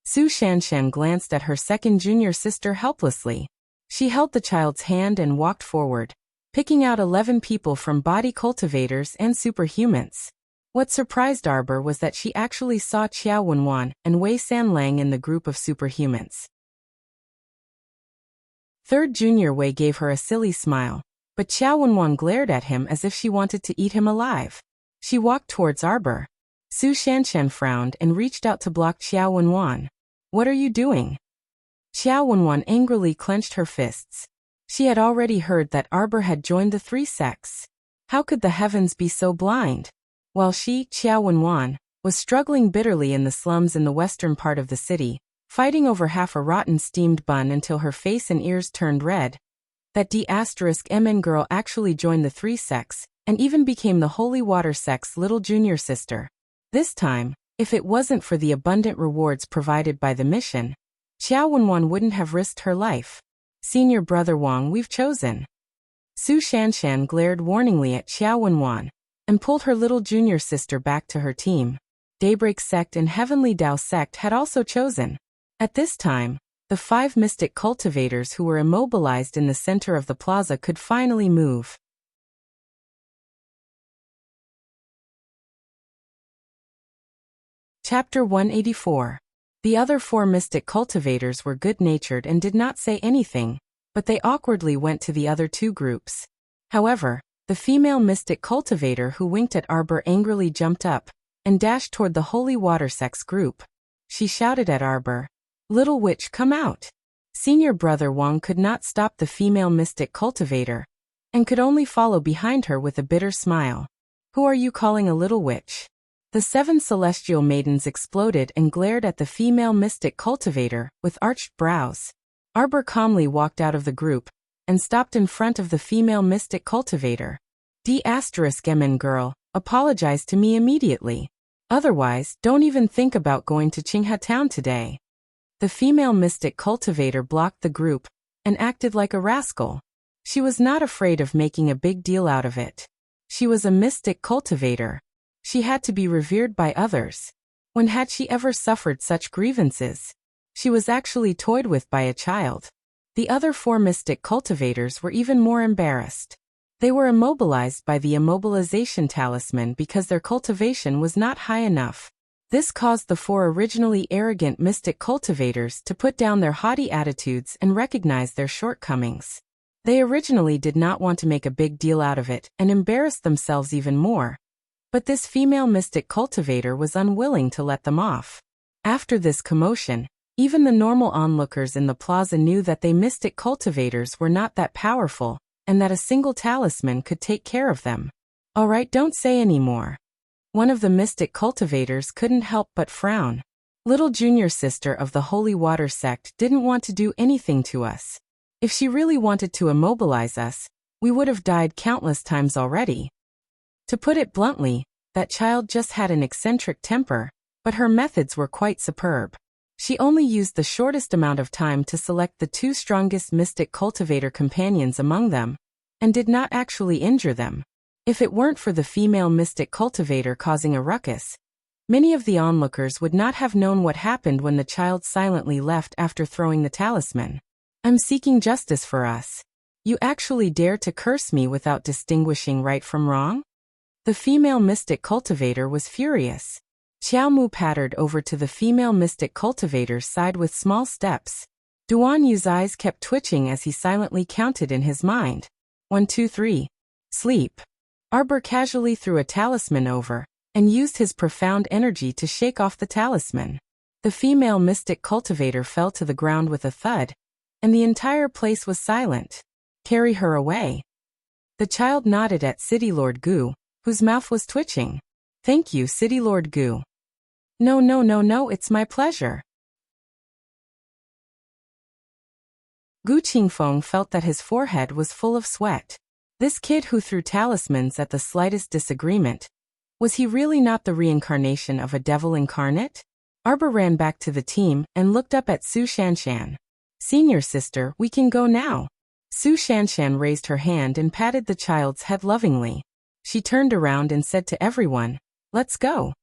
Su Shanshan glanced at her second junior sister helplessly. She held the child's hand and walked forward, picking out 11 people from body cultivators and superhumans. What surprised Arbor was that she actually saw Qiao Wenwan and Wei Sanlang in the group of superhumans. Third junior Wei gave her a silly smile, but Qiao Wenwan glared at him as if she wanted to eat him alive. She walked towards Arbor. Su Shanshan frowned and reached out to block Qiao Wenwan. What are you doing? Qiao Wenwan angrily clenched her fists. She had already heard that Arbor had joined the three sects. How could the heavens be so blind? While she, Qiao Wenwan, was struggling bitterly in the slums in the western part of the city, fighting over half a rotten steamed bun until her face and ears turned red, that D*MN girl actually joined the three sects, and even became the Holy Water sect's little junior sister. This time, if it wasn't for the abundant rewards provided by the mission, Qiao Wenwan wouldn't have risked her life. Senior brother Wang, we've chosen. Su Shanshan glared warningly at Qiao Wenwan and pulled her little junior sister back to her team. Daybreak Sect and Heavenly Dao Sect had also chosen. At this time, the 5 mystic cultivators who were immobilized in the center of the plaza could finally move. Chapter 184. The other 4 mystic cultivators were good-natured and did not say anything, but they awkwardly went to the other 2 groups. However, the female mystic cultivator who winked at Arbor angrily jumped up and dashed toward the Holy Water sect's group. She shouted at Arbor, "Little witch, come out!" Senior brother Wang could not stop the female mystic cultivator and could only follow behind her with a bitter smile. "Who are you calling a little witch?" The 7 celestial maidens exploded and glared at the female mystic cultivator with arched brows. Arbor calmly walked out of the group and stopped in front of the female mystic cultivator. D*MN girl, apologize to me immediately. Otherwise, don't even think about going to Qinghe town today. The female mystic cultivator blocked the group and acted like a rascal. She was not afraid of making a big deal out of it. She was a mystic cultivator. She had to be revered by others. When had she ever suffered such grievances? She was actually toyed with by a child. The other 4 mystic cultivators were even more embarrassed. They were immobilized by the immobilization talisman because their cultivation was not high enough. This caused the 4 originally arrogant mystic cultivators to put down their haughty attitudes and recognize their shortcomings. They originally did not want to make a big deal out of it and embarrassed themselves even more. But this female mystic cultivator was unwilling to let them off. After this commotion, even the normal onlookers in the plaza knew that they mystic cultivators were not that powerful, and that a single talisman could take care of them. "Alright, don't say any more." One of the mystic cultivators couldn't help but frown. Little junior sister of the Holy Water sect didn't want to do anything to us. If she really wanted to immobilize us, we would have died countless times already. To put it bluntly, that child just had an eccentric temper, but her methods were quite superb. She only used the shortest amount of time to select the 2 strongest mystic cultivator companions among them, and did not actually injure them. If it weren't for the female mystic cultivator causing a ruckus, many of the onlookers would not have known what happened when the child silently left after throwing the talisman. "I'm seeking justice for us. You actually dare to curse me without distinguishing right from wrong?" The female mystic cultivator was furious. Xiao Mu pattered over to the female mystic cultivator's side with small steps. Duan Yu's eyes kept twitching as he silently counted in his mind. 1, 2, 3. Sleep. Arbor casually threw a talisman over and used his profound energy to shake off the talisman. The female mystic cultivator fell to the ground with a thud, and the entire place was silent. "Carry her away." The child nodded at City Lord Gu, whose mouth was twitching. "Thank you, City Lord Gu." No, it's my pleasure." Gu Qingfeng felt that his forehead was full of sweat. This kid who threw talismans at the slightest disagreement. Was he really not the reincarnation of a devil incarnate? Arba ran back to the team and looked up at Su Shanshan. Senior sister, we can go now. Su Shanshan raised her hand and patted the child's head lovingly. She turned around and said to everyone, let's go.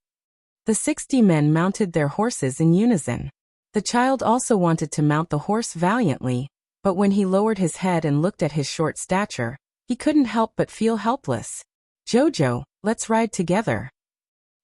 The 60 men mounted their horses in unison. The child also wanted to mount the horse valiantly, but when he lowered his head and looked at his short stature, he couldn't help but feel helpless. Jojo, let's ride together.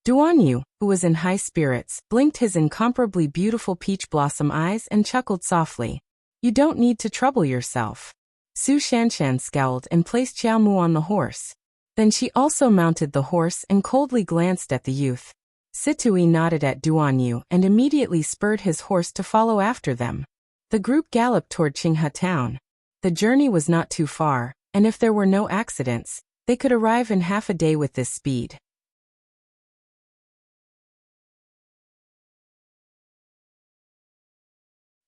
Duanyu, who was in high spirits, blinked his incomparably beautiful peach blossom eyes and chuckled softly. You don't need to trouble yourself. Su Shanshan scowled and placed Xiaomu on the horse. Then she also mounted the horse and coldly glanced at the youth. Situi nodded at Duanyu and immediately spurred his horse to follow after them. The group galloped toward Qinghe town. The journey was not too far, and if there were no accidents, they could arrive in half a day with this speed.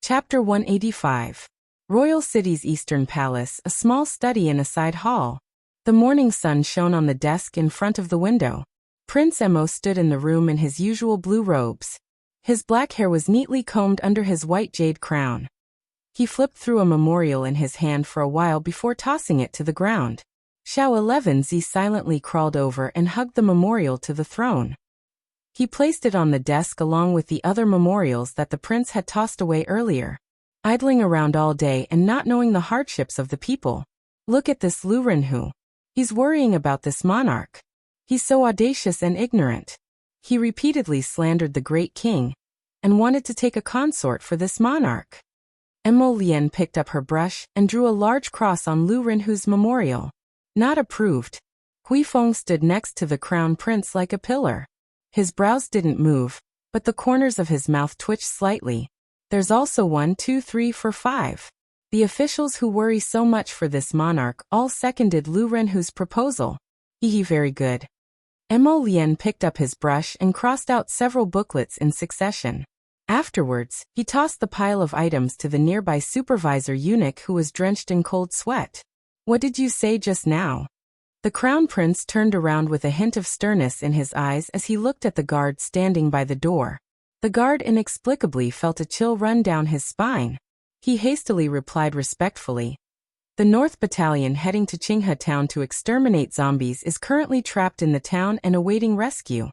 Chapter 185. Royal City's Eastern Palace, a small study in a side hall. The morning sun shone on the desk in front of the window. Prince Emo stood in the room in his usual blue robes. His black hair was neatly combed under his white jade crown. He flipped through a memorial in his hand for a while before tossing it to the ground. Xiao 11Z silently crawled over and hugged the memorial to the throne. He placed it on the desk along with the other memorials that the prince had tossed away earlier. Idling around all day and not knowing the hardships of the people. Look at this Lu Renhu. He's worrying about this monarch. He's so audacious and ignorant. He repeatedly slandered the great king and wanted to take a consort for this monarch. Emo Lien picked up her brush and drew a large cross on Lu Renhu's memorial. Not approved. Huifeng stood next to the crown prince like a pillar. His brows didn't move, but the corners of his mouth twitched slightly. There's also 1, 2, 3, 4, 5. The officials who worry so much for this monarch all seconded Lu Renhu's proposal. Hehe, very good. Emo Lien picked up his brush and crossed out several booklets in succession. Afterwards, he tossed the pile of items to the nearby supervisor eunuch who was drenched in cold sweat. What did you say just now? The crown prince turned around with a hint of sternness in his eyes as he looked at the guard standing by the door. The guard inexplicably felt a chill run down his spine. He hastily replied respectfully. The North Battalion heading to Qinghe town to exterminate zombies is currently trapped in the town and awaiting rescue.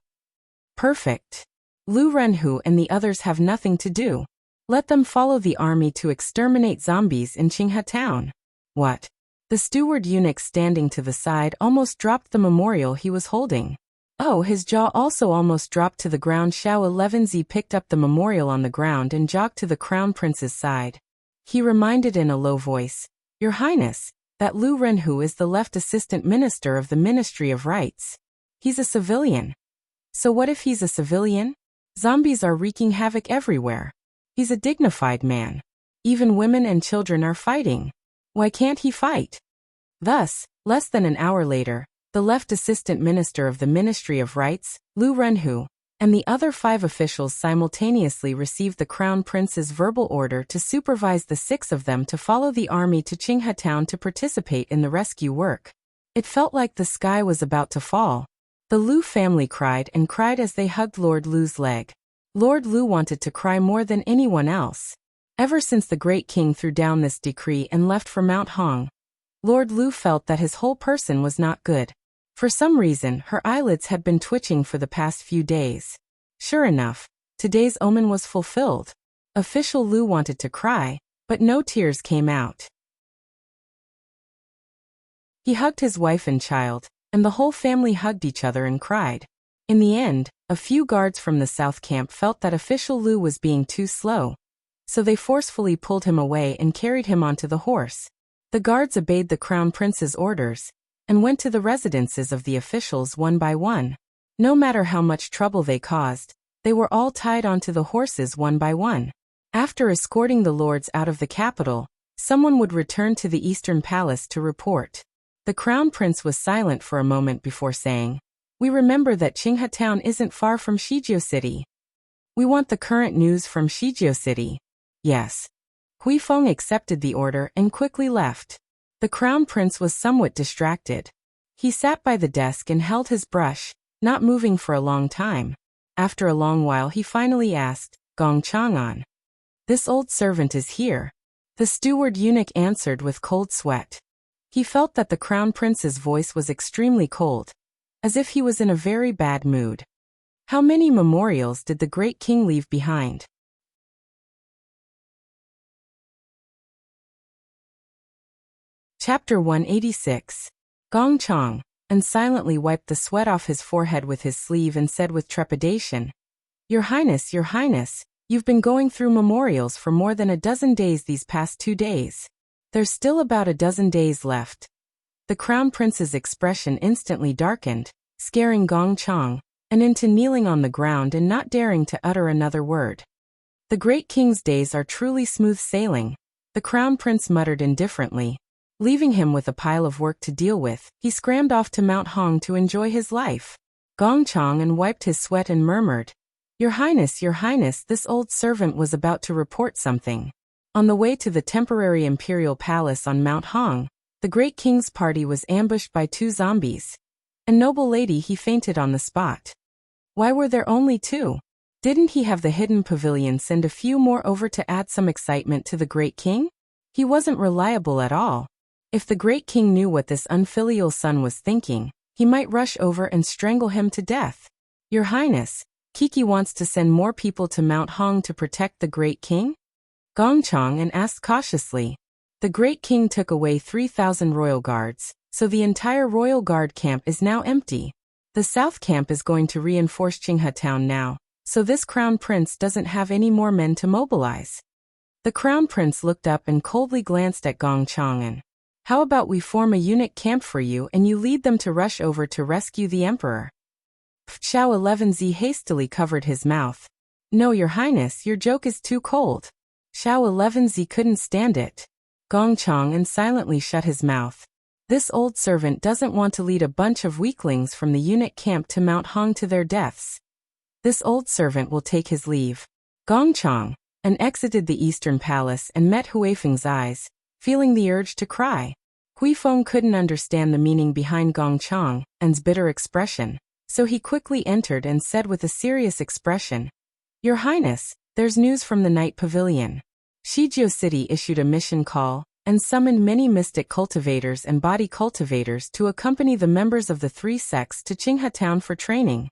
Perfect. Lu Renhu and the others have nothing to do. Let them follow the army to exterminate zombies in Qinghe town. What? The steward eunuch standing to the side almost dropped the memorial he was holding. Oh, his jaw also almost dropped to the ground. Xiao 11Z picked up the memorial on the ground and jogged to the crown prince's side. He reminded in a low voice, Your Highness, that Lu Renhu is the left assistant minister of the Ministry of Rights. He's a civilian. So what if he's a civilian? Zombies are wreaking havoc everywhere. He's a dignified man. Even women and children are fighting. Why can't he fight? Thus, less than an hour later, the left assistant minister of the Ministry of Rights, Lu Renhu, and the other 5 officials simultaneously received the crown prince's verbal order to supervise the 6 of them to follow the army to Qinghe town to participate in the rescue work. It felt like the sky was about to fall. The Lu family cried and cried as they hugged Lord Lu's leg. Lord Lu wanted to cry more than anyone else. Ever since the great king threw down this decree and left for Mount Hong, Lord Lu felt that his whole person was not good. For some reason, her eyelids had been twitching for the past few days. Sure enough, today's omen was fulfilled. Official Lu wanted to cry, but no tears came out. He hugged his wife and child, and the whole family hugged each other and cried. In the end, a few guards from the South Camp felt that Official Lu was being too slow, so they forcefully pulled him away and carried him onto the horse. The guards obeyed the crown prince's orders and went to the residences of the officials one by one. No matter how much trouble they caused, they were all tied onto the horses one by one. After escorting the lords out of the capital, someone would return to the Eastern Palace to report. The crown prince was silent for a moment before saying, "We remember that Qinghe town isn't far from Shijiao City. We want the current news from Shijiao City." Yes. Hui Feng accepted the order and quickly left. The crown prince was somewhat distracted. He sat by the desk and held his brush, not moving for a long time. After a long while he finally asked, "Gong Chang'an. This old servant is here." The steward eunuch answered with cold sweat. He felt that the crown prince's voice was extremely cold, as if he was in a very bad mood. How many memorials did the great king leave behind? Chapter 186. Gong Chang, and silently wiped the sweat off his forehead with his sleeve and said with trepidation, Your Highness, you've been going through memorials for more than a dozen days these past 2 days. There's still about a dozen days left. The crown prince's expression instantly darkened, scaring Gong Chang, and into kneeling on the ground and not daring to utter another word. The great king's days are truly smooth sailing, the crown prince muttered indifferently. Leaving him with a pile of work to deal with, he scrambled off to Mount Hong to enjoy his life. Gong Chang and wiped his sweat and murmured, Your Highness, this old servant was about to report something. On the way to the temporary imperial palace on Mount Hong, the great king's party was ambushed by 2 zombies. A noble lady, he fainted on the spot. Why were there only 2? Didn't he have the hidden pavilion send a few more over to add some excitement to the great king? He wasn't reliable at all. If the great king knew what this unfilial son was thinking, he might rush over and strangle him to death. Your Highness, Kiki wants to send more people to Mount Hong to protect the great king? Gong Chang asked cautiously. The great king took away 3,000 royal guards, so the entire royal guard camp is now empty. The south camp is going to reinforce Qinghe town now, so this crown prince doesn't have any more men to mobilize. The crown prince looked up and coldly glanced at Gong Chang. How about we form a eunuch camp for you and you lead them to rush over to rescue the emperor? Xiao 11Z hastily covered his mouth. No, Your Highness, your joke is too cold. Xiao 11Z couldn't stand it. Gong Chang silently shut his mouth. This old servant doesn't want to lead a bunch of weaklings from the eunuch camp to Mount Hong to their deaths. This old servant will take his leave. Gong Chang exited the eastern palace and met Huifeng's eyes, feeling the urge to cry. Huifeng couldn't understand the meaning behind Gong Chang's bitter expression, so he quickly entered and said with a serious expression, Your Highness, there's news from the night pavilion. Shijiao City issued a mission call and summoned many mystic cultivators and body cultivators to accompany the members of the 3 sects to Qinghe town for training.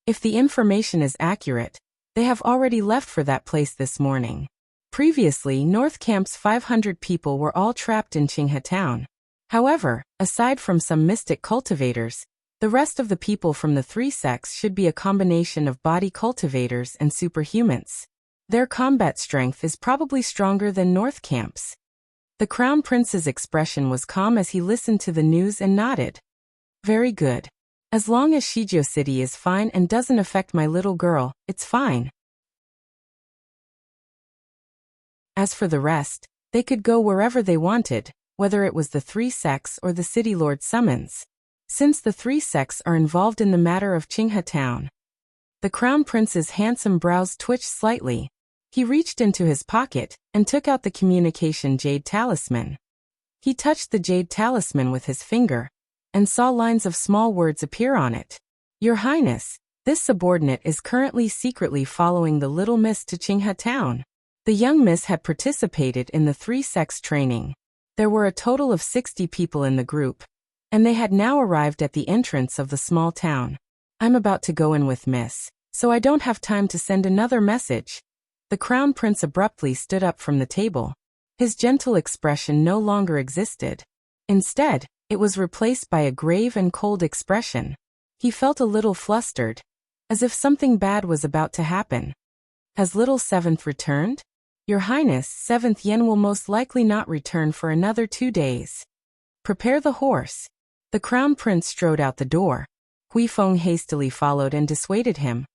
If the information is accurate, they have already left for that place this morning. Previously, North Camp's 500 people were all trapped in Qinghe town. However, aside from some mystic cultivators, the rest of the people from the 3 sects should be a combination of body cultivators and superhumans. Their combat strength is probably stronger than North Camp's. The crown prince's expression was calm as he listened to the news and nodded. Very good. As long as Shijiao City is fine and doesn't affect my little girl, it's fine. As for the rest, they could go wherever they wanted, whether it was the 3 sects or the city lord summons. Since the 3 sects are involved in the matter of Qinghe town. The crown prince's handsome brows twitched slightly. He reached into his pocket and took out the communication jade talisman. He touched the jade talisman with his finger and saw lines of small words appear on it. Your Highness, this subordinate is currently secretly following the little miss to Qinghe town. The young miss had participated in the 3 sects training. There were a total of 60 people in the group, and they had now arrived at the entrance of the small town. I'm about to go in with Miss, so I don't have time to send another message. The crown prince abruptly stood up from the table. His gentle expression no longer existed. Instead, it was replaced by a grave and cold expression. He felt a little flustered, as if something bad was about to happen. Has little Seventh returned? Your Highness, 7th Yen will most likely not return for another 2 days. Prepare the horse. The crown prince strode out the door. Huifeng hastily followed and dissuaded him.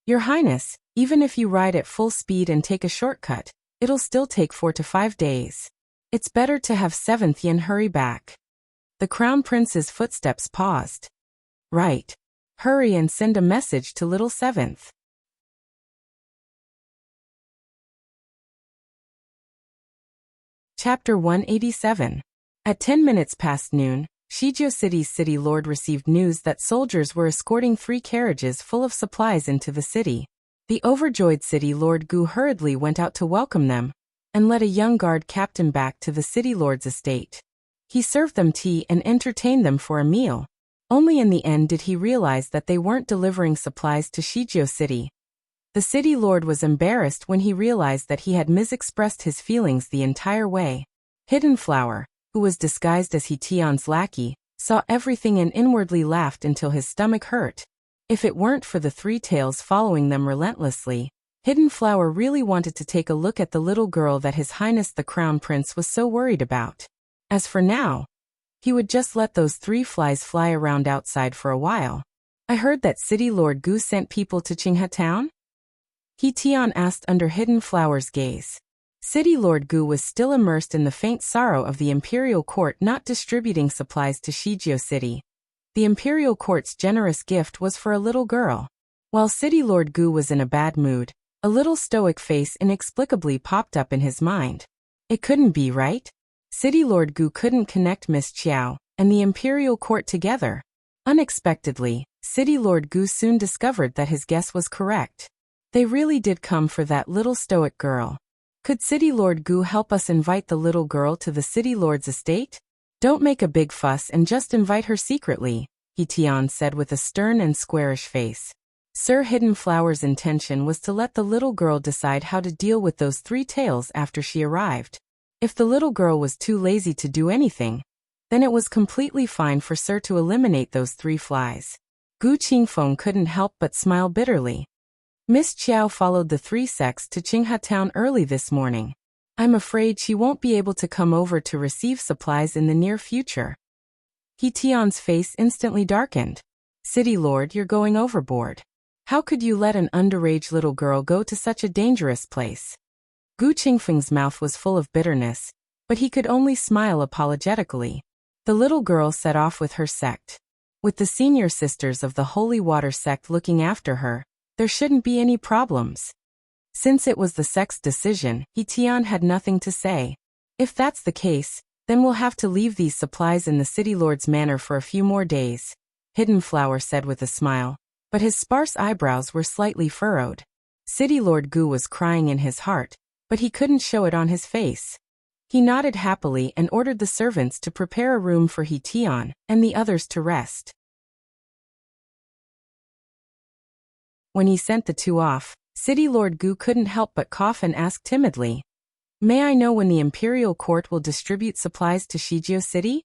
Your Highness, even if you ride at full speed and take a shortcut, it'll still take 4 to 5 days. It's better to have 7th Yen hurry back. The crown prince's footsteps paused. Right. Hurry and send a message to little 7th. Chapter 187. At 10 minutes past noon, Shijo City's city lord received news that soldiers were escorting 3 carriages full of supplies into the city. The overjoyed city lord Gu hurriedly went out to welcome them, and led a young guard captain back to the city lord's estate. He served them tea and entertained them for a meal. Only in the end did he realize that they weren't delivering supplies to Shijo City. The city lord was embarrassed when he realized that he had misexpressed his feelings the entire way. Hidden Flower, who was disguised as Hition's lackey, saw everything and inwardly laughed until his stomach hurt. If it weren't for the 3 tails following them relentlessly, Hidden Flower really wanted to take a look at the little girl that His Highness the Crown Prince was so worried about. As for now, he would just let those 3 flies fly around outside for a while. I heard that City Lord Gu sent people to Qinghe Town? Hition asked under Hidden Flower's gaze. City Lord Gu was still immersed in the faint sorrow of the imperial court not distributing supplies to Shijo City. The imperial court's generous gift was for a little girl. While City Lord Gu was in a bad mood, a little stoic face inexplicably popped up in his mind. It couldn't be right. City Lord Gu couldn't connect Miss Qiao and the imperial court together. Unexpectedly, City Lord Gu soon discovered that his guess was correct. They really did come for that little stoic girl. Could City Lord Gu help us invite the little girl to the City Lord's estate? Don't make a big fuss and just invite her secretly, Hition said with a stern and squarish face. Sir Hidden Flower's intention was to let the little girl decide how to deal with those 3 tails after she arrived. If the little girl was too lazy to do anything, then it was completely fine for Sir to eliminate those 3 flies. Gu Qingfeng couldn't help but smile bitterly. Miss Qiao followed the 3 sects to Qinghe Town early this morning. I'm afraid she won't be able to come over to receive supplies in the near future. Hition's face instantly darkened. City Lord, you're going overboard. How could you let an underage little girl go to such a dangerous place? Gu Qingfeng's mouth was full of bitterness, but he could only smile apologetically. The little girl set off with her sect. With the senior sisters of the Holy Water sect looking after her, there shouldn't be any problems. Since it was the sect's decision, Hition had nothing to say. If that's the case, then we'll have to leave these supplies in the City Lord's manor for a few more days, Hidden Flower said with a smile, but his sparse eyebrows were slightly furrowed. City Lord Gu was crying in his heart, but he couldn't show it on his face. He nodded happily and ordered the servants to prepare a room for Hition and the others to rest. When he sent the 2 off, City Lord Gu couldn't help but cough and ask timidly, "May I know when the imperial court will distribute supplies to Shijo City?"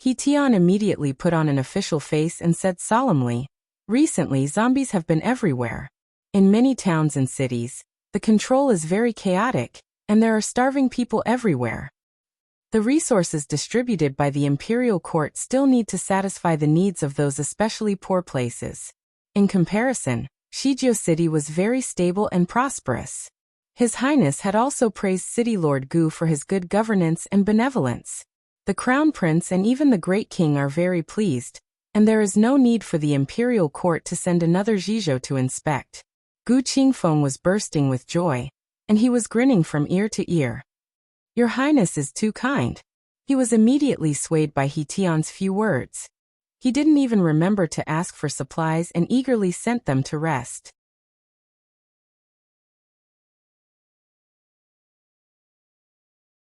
Hition immediately put on an official face and said solemnly, "Recently zombies have been everywhere. In many towns and cities, the control is very chaotic, and there are starving people everywhere. The resources distributed by the imperial court still need to satisfy the needs of those especially poor places. In comparison, Shijo City was very stable and prosperous." His Highness had also praised City Lord Gu for his good governance and benevolence. The Crown Prince and even the Great King are very pleased, and there is no need for the imperial court to send another Zhizhou to inspect. Gu Qingfeng was bursting with joy, and he was grinning from ear to ear. "Your Highness is too kind." He was immediately swayed by Hition's few words. He didn't even remember to ask for supplies and eagerly sent them to rest.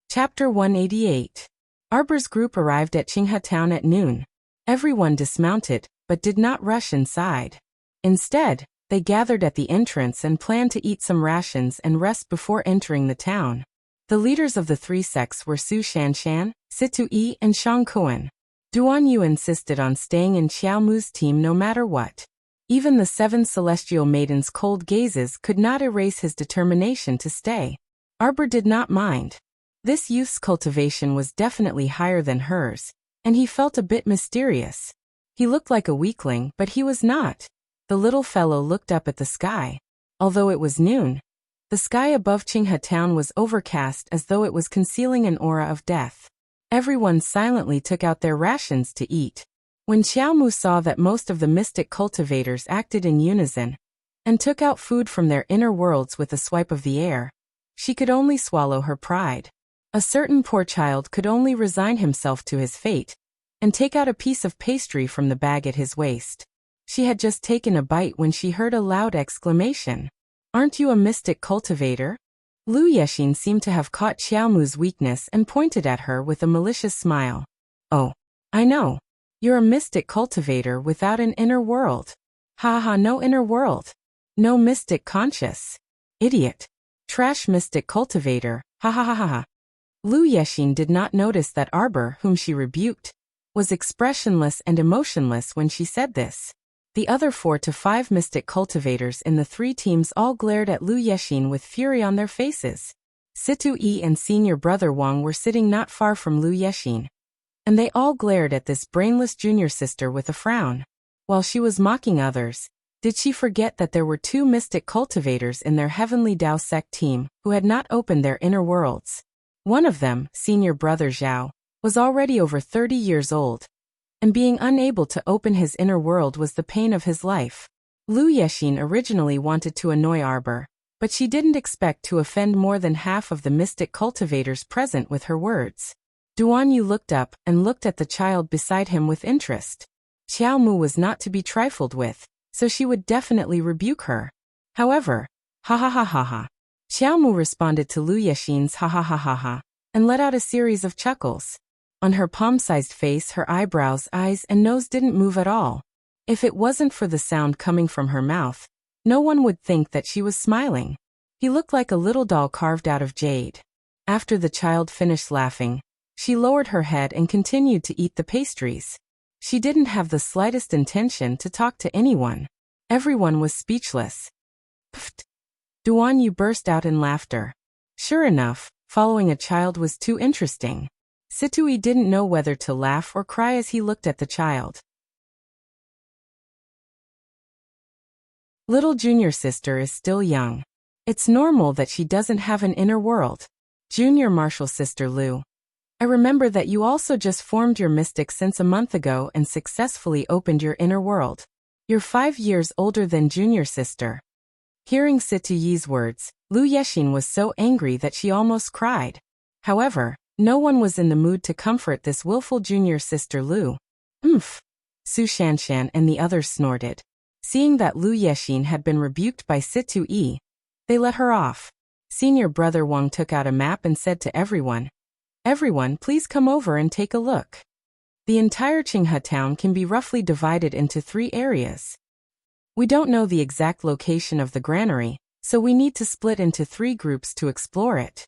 Chapter 188. Arbor's group arrived at Qinghe Town at noon. Everyone dismounted, but did not rush inside. Instead, they gathered at the entrance and planned to eat some rations and rest before entering the town. The leaders of the 3 sects were Su Shanshan, Situ Yi, and Shang Kuan. Duan Yu insisted on staying in Xiao Mu's team no matter what. Even the 7 celestial maidens' cold gazes could not erase his determination to stay. Arbor did not mind. This youth's cultivation was definitely higher than hers, and he felt a bit mysterious. He looked like a weakling, but he was not. The little fellow looked up at the sky. Although it was noon, the sky above Qinghe Town was overcast as though it was concealing an aura of death. Everyone silently took out their rations to eat. When Xiaomu saw that most of the mystic cultivators acted in unison and took out food from their inner worlds with a swipe of the air, she could only swallow her pride. A certain poor child could only resign himself to his fate and take out a piece of pastry from the bag at his waist. She had just taken a bite when she heard a loud exclamation. "Aren't you a mystic cultivator?" Lu Yexin seemed to have caught Xiaomu's weakness and pointed at her with a malicious smile. "Oh, I know. You're a mystic cultivator without an inner world. Ha ha, no inner world. No mystic conscious. Idiot. Trash mystic cultivator, ha ha ha ha ha." Lu Yexin did not notice that Arbor, whom she rebuked, was expressionless and emotionless when she said this. The other 4 to 5 mystic cultivators in the 3 teams all glared at Lu Yexin with fury on their faces. Situ Yi and senior brother Wang were sitting not far from Lu Yexin, and they all glared at this brainless junior sister with a frown. While she was mocking others, did she forget that there were 2 mystic cultivators in their Heavenly Dao sect team who had not opened their inner worlds? One of them, senior brother Zhao, was already over 30 years old, and being unable to open his inner world was the pain of his life. Lu Yexin originally wanted to annoy Arbor, but she didn't expect to offend more than half of the mystic cultivators present with her words. Duan Yu looked up and looked at the child beside him with interest. Xiao Mu was not to be trifled with, so she would definitely rebuke her. However, ha ha ha ha ha. Xiao Mu responded to Lu Yexin's ha ha ha ha ha, and let out a series of chuckles. On her palm-sized face, her eyebrows, eyes, and nose didn't move at all. If it wasn't for the sound coming from her mouth, no one would think that she was smiling. He looked like a little doll carved out of jade. After the child finished laughing, she lowered her head and continued to eat the pastries. She didn't have the slightest intention to talk to anyone. Everyone was speechless. Pfft! Duan Yu burst out in laughter. Sure enough, following a child was too interesting. Situi didn't know whether to laugh or cry as he looked at the child. Little junior sister is still young. It's normal that she doesn't have an inner world. Junior martial sister Lu, I remember that you also just formed your mystic sense a month ago and successfully opened your inner world. You're 5 years older than junior sister. Hearing Situ Yi's words, Lu Yexin was so angry that she almost cried. However, no one was in the mood to comfort this willful junior sister Lu. Oomph! Su Shanshan and the others snorted. Seeing that Lu Yexin had been rebuked by Situ Yi, they let her off. Senior brother Wang took out a map and said to everyone, "Everyone, please come over and take a look." The entire Qinghe town can be roughly divided into 3 areas. We don't know the exact location of the granary, so we need to split into 3 groups to explore it.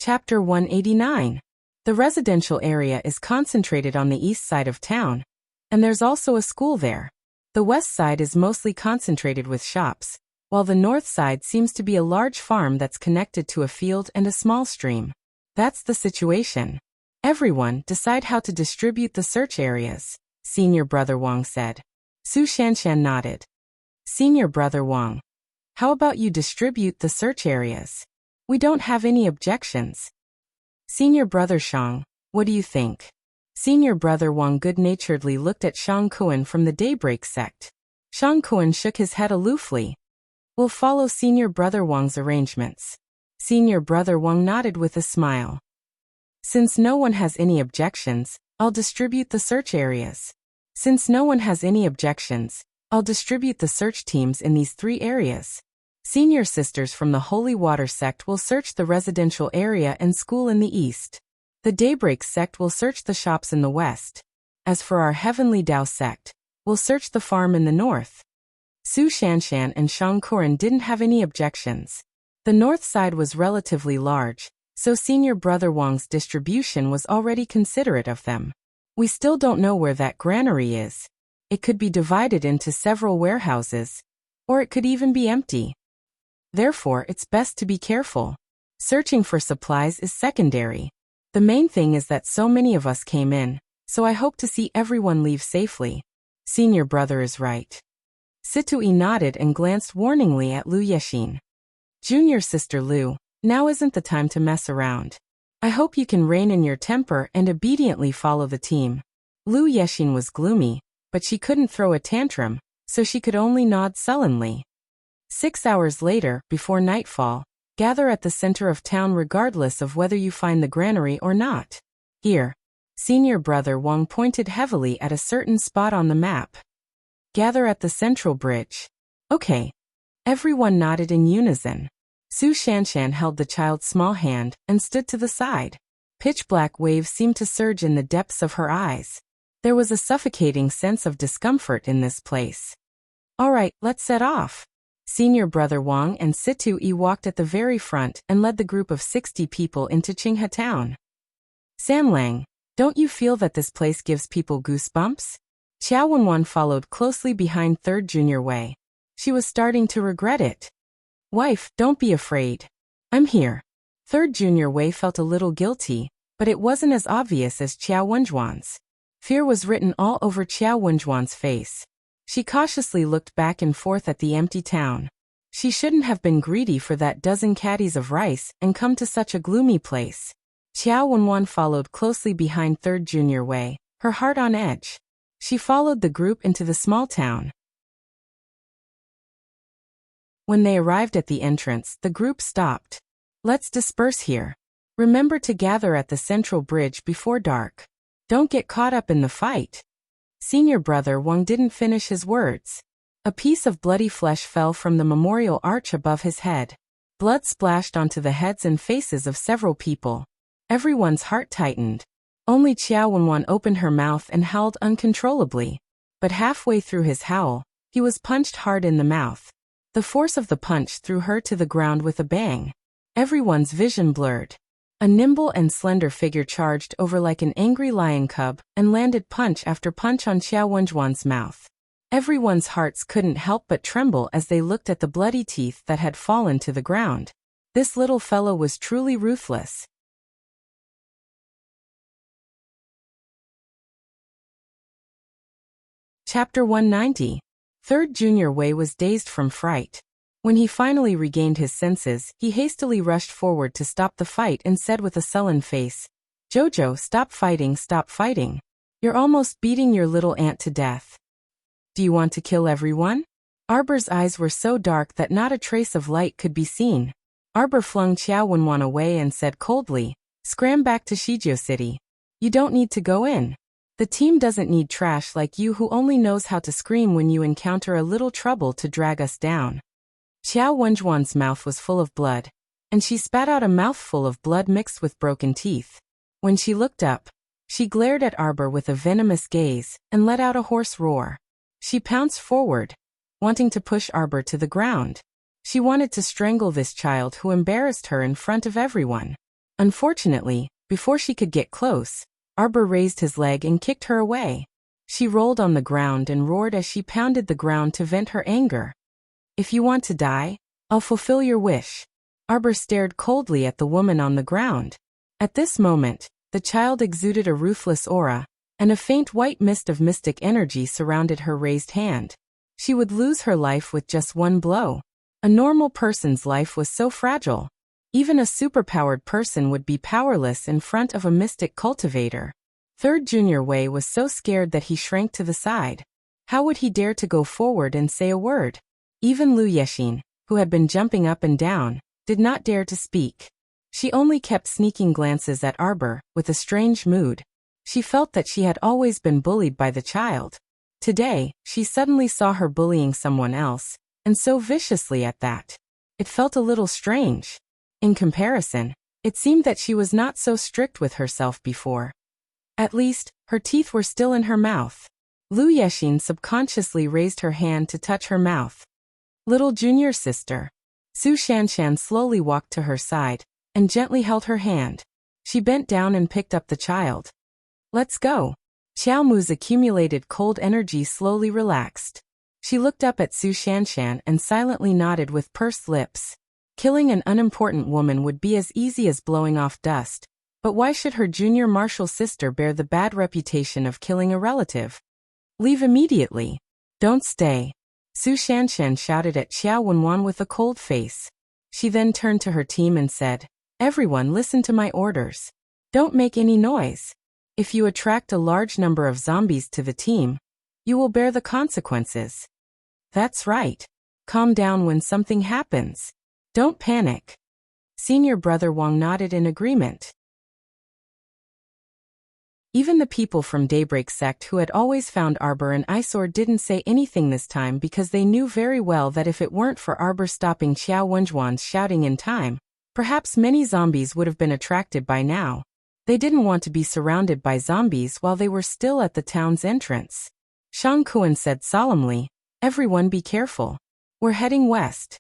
Chapter 189. The residential area is concentrated on the east side of town, and there's also a school there. The west side is mostly concentrated with shops, while the north side seems to be a large farm that's connected to a field and a small stream. That's the situation. Everyone, decide how to distribute the search areas, Senior Brother Wang said. Su Shanshan nodded. Senior Brother Wang, how about you distribute the search areas? We don't have any objections. Senior Brother Shang, what do you think? Senior Brother Wang good-naturedly looked at Shang Kuan from the Daybreak sect. Shang Kuan shook his head aloofly. We'll follow Senior Brother Wang's arrangements. Senior Brother Wang nodded with a smile. Since no one has any objections, I'll distribute the search areas. Since no one has any objections, I'll distribute the search teams in these 3 areas. Senior sisters from the Holy Water sect will search the residential area and school in the east. The Daybreak sect will search the shops in the west. As for our Heavenly Dao sect, we'll search the farm in the north. Su Shanshan and Shang Kuan didn't have any objections. The north side was relatively large, so Senior Brother Wang's distribution was already considerate of them. We still don't know where that granary is. It could be divided into several warehouses, or it could even be empty. Therefore, it's best to be careful. Searching for supplies is secondary. The main thing is that so many of us came in, so I hope to see everyone leave safely. Senior brother is right. Situi nodded and glanced warningly at Lu Yexin. Junior sister Lu, now isn't the time to mess around. I hope you can rein in your temper and obediently follow the team. Lu Yexin was gloomy, but she couldn't throw a tantrum, so she could only nod sullenly. 6 hours later, before nightfall, gather at the center of town regardless of whether you find the granary or not. Here. Senior brother Wang pointed heavily at a certain spot on the map. Gather at the central bridge. Okay. Everyone nodded in unison. Su Shanshan held the child's small hand and stood to the side. Pitch-black waves seemed to surge in the depths of her eyes. There was a suffocating sense of discomfort in this place. All right, let's set off. Senior brother Wang and Situ Yi walked at the very front and led the group of 60 people into Qinghe town. Sam Lang, don't you feel that this place gives people goosebumps? Xiao Wenwan followed closely behind Third Junior Wei. She was starting to regret it. Wife, don't be afraid. I'm here. Third Junior Wei felt a little guilty, but it wasn't as obvious as Qiao Wenjuan's. Fear was written all over Qiao Wenjuan's face. She cautiously looked back and forth at the empty town. She shouldn't have been greedy for that dozen caddies of rice and come to such a gloomy place. Qiao Wenwan followed closely behind Third Junior Wei, her heart on edge. She followed the group into the small town. When they arrived at the entrance, the group stopped. Let's disperse here. Remember to gather at the central bridge before dark. Don't get caught up in the fight. Senior brother Wang didn't finish his words. A piece of bloody flesh fell from the memorial arch above his head. Blood splashed onto the heads and faces of several people. Everyone's heart tightened. Only Qiao Wenwan opened her mouth and howled uncontrollably. But halfway through his howl, he was punched hard in the mouth. The force of the punch threw her to the ground with a bang. Everyone's vision blurred. A nimble and slender figure charged over like an angry lion cub and landed punch after punch on Xiao Wenjuan's mouth. Everyone's hearts couldn't help but tremble as they looked at the bloody teeth that had fallen to the ground. This little fellow was truly ruthless. Chapter 190. Third Junior Wei was dazed from fright. When he finally regained his senses, he hastily rushed forward to stop the fight and said with a sullen face, "Jojo, stop fighting, stop fighting. You're almost beating your little aunt to death. Do you want to kill everyone?" Arbor's eyes were so dark that not a trace of light could be seen. Arbor flung Qiao Wenwan away and said coldly, "Scram back to Shizhou City. You don't need to go in. The team doesn't need trash like you who only knows how to scream when you encounter a little trouble to drag us down." Qiao Wenjuan's mouth was full of blood, and she spat out a mouthful of blood mixed with broken teeth. When she looked up, she glared at Arbor with a venomous gaze and let out a hoarse roar. She pounced forward, wanting to push Arbor to the ground. She wanted to strangle this child who embarrassed her in front of everyone. Unfortunately, before she could get close, Arbor raised his leg and kicked her away. She rolled on the ground and roared as she pounded the ground to vent her anger. "If you want to die, I'll fulfill your wish." Arbor stared coldly at the woman on the ground. At this moment, the child exuded a ruthless aura, and a faint white mist of mystic energy surrounded her raised hand. She would lose her life with just one blow. A normal person's life was so fragile. Even a superpowered person would be powerless in front of a mystic cultivator. Third Junior Wei was so scared that he shrank to the side. How would he dare to go forward and say a word? Even Lu Yexin, who had been jumping up and down, did not dare to speak. She only kept sneaking glances at Arbor, with a strange mood. She felt that she had always been bullied by the child. Today, she suddenly saw her bullying someone else, and so viciously at that. It felt a little strange. In comparison, it seemed that she was not so strict with herself before. At least, her teeth were still in her mouth. Lu Yexin subconsciously raised her hand to touch her mouth. "Little junior sister." Su Shanshan slowly walked to her side and gently held her hand. She bent down and picked up the child. "Let's go." Xiao Mu's accumulated cold energy slowly relaxed. She looked up at Su Shanshan and silently nodded with pursed lips. Killing an unimportant woman would be as easy as blowing off dust, but why should her junior martial sister bear the bad reputation of killing a relative? "Leave immediately. Don't stay." Su Shanshan shouted at Xiao Wenwan with a cold face. She then turned to her team and said, "Everyone listen to my orders. Don't make any noise. If you attract a large number of zombies to the team, you will bear the consequences." That's right. Calm down when something happens. Don't panic. Senior brother Wang nodded in agreement. Even the people from Daybreak sect who had always found Arbor an eyesore didn't say anything this time because they knew very well that if it weren't for Arbor stopping Qiao Wenjuan's shouting in time, perhaps many zombies would have been attracted by now. They didn't want to be surrounded by zombies while they were still at the town's entrance. Shang Kuan said solemnly, "Everyone be careful. We're heading west."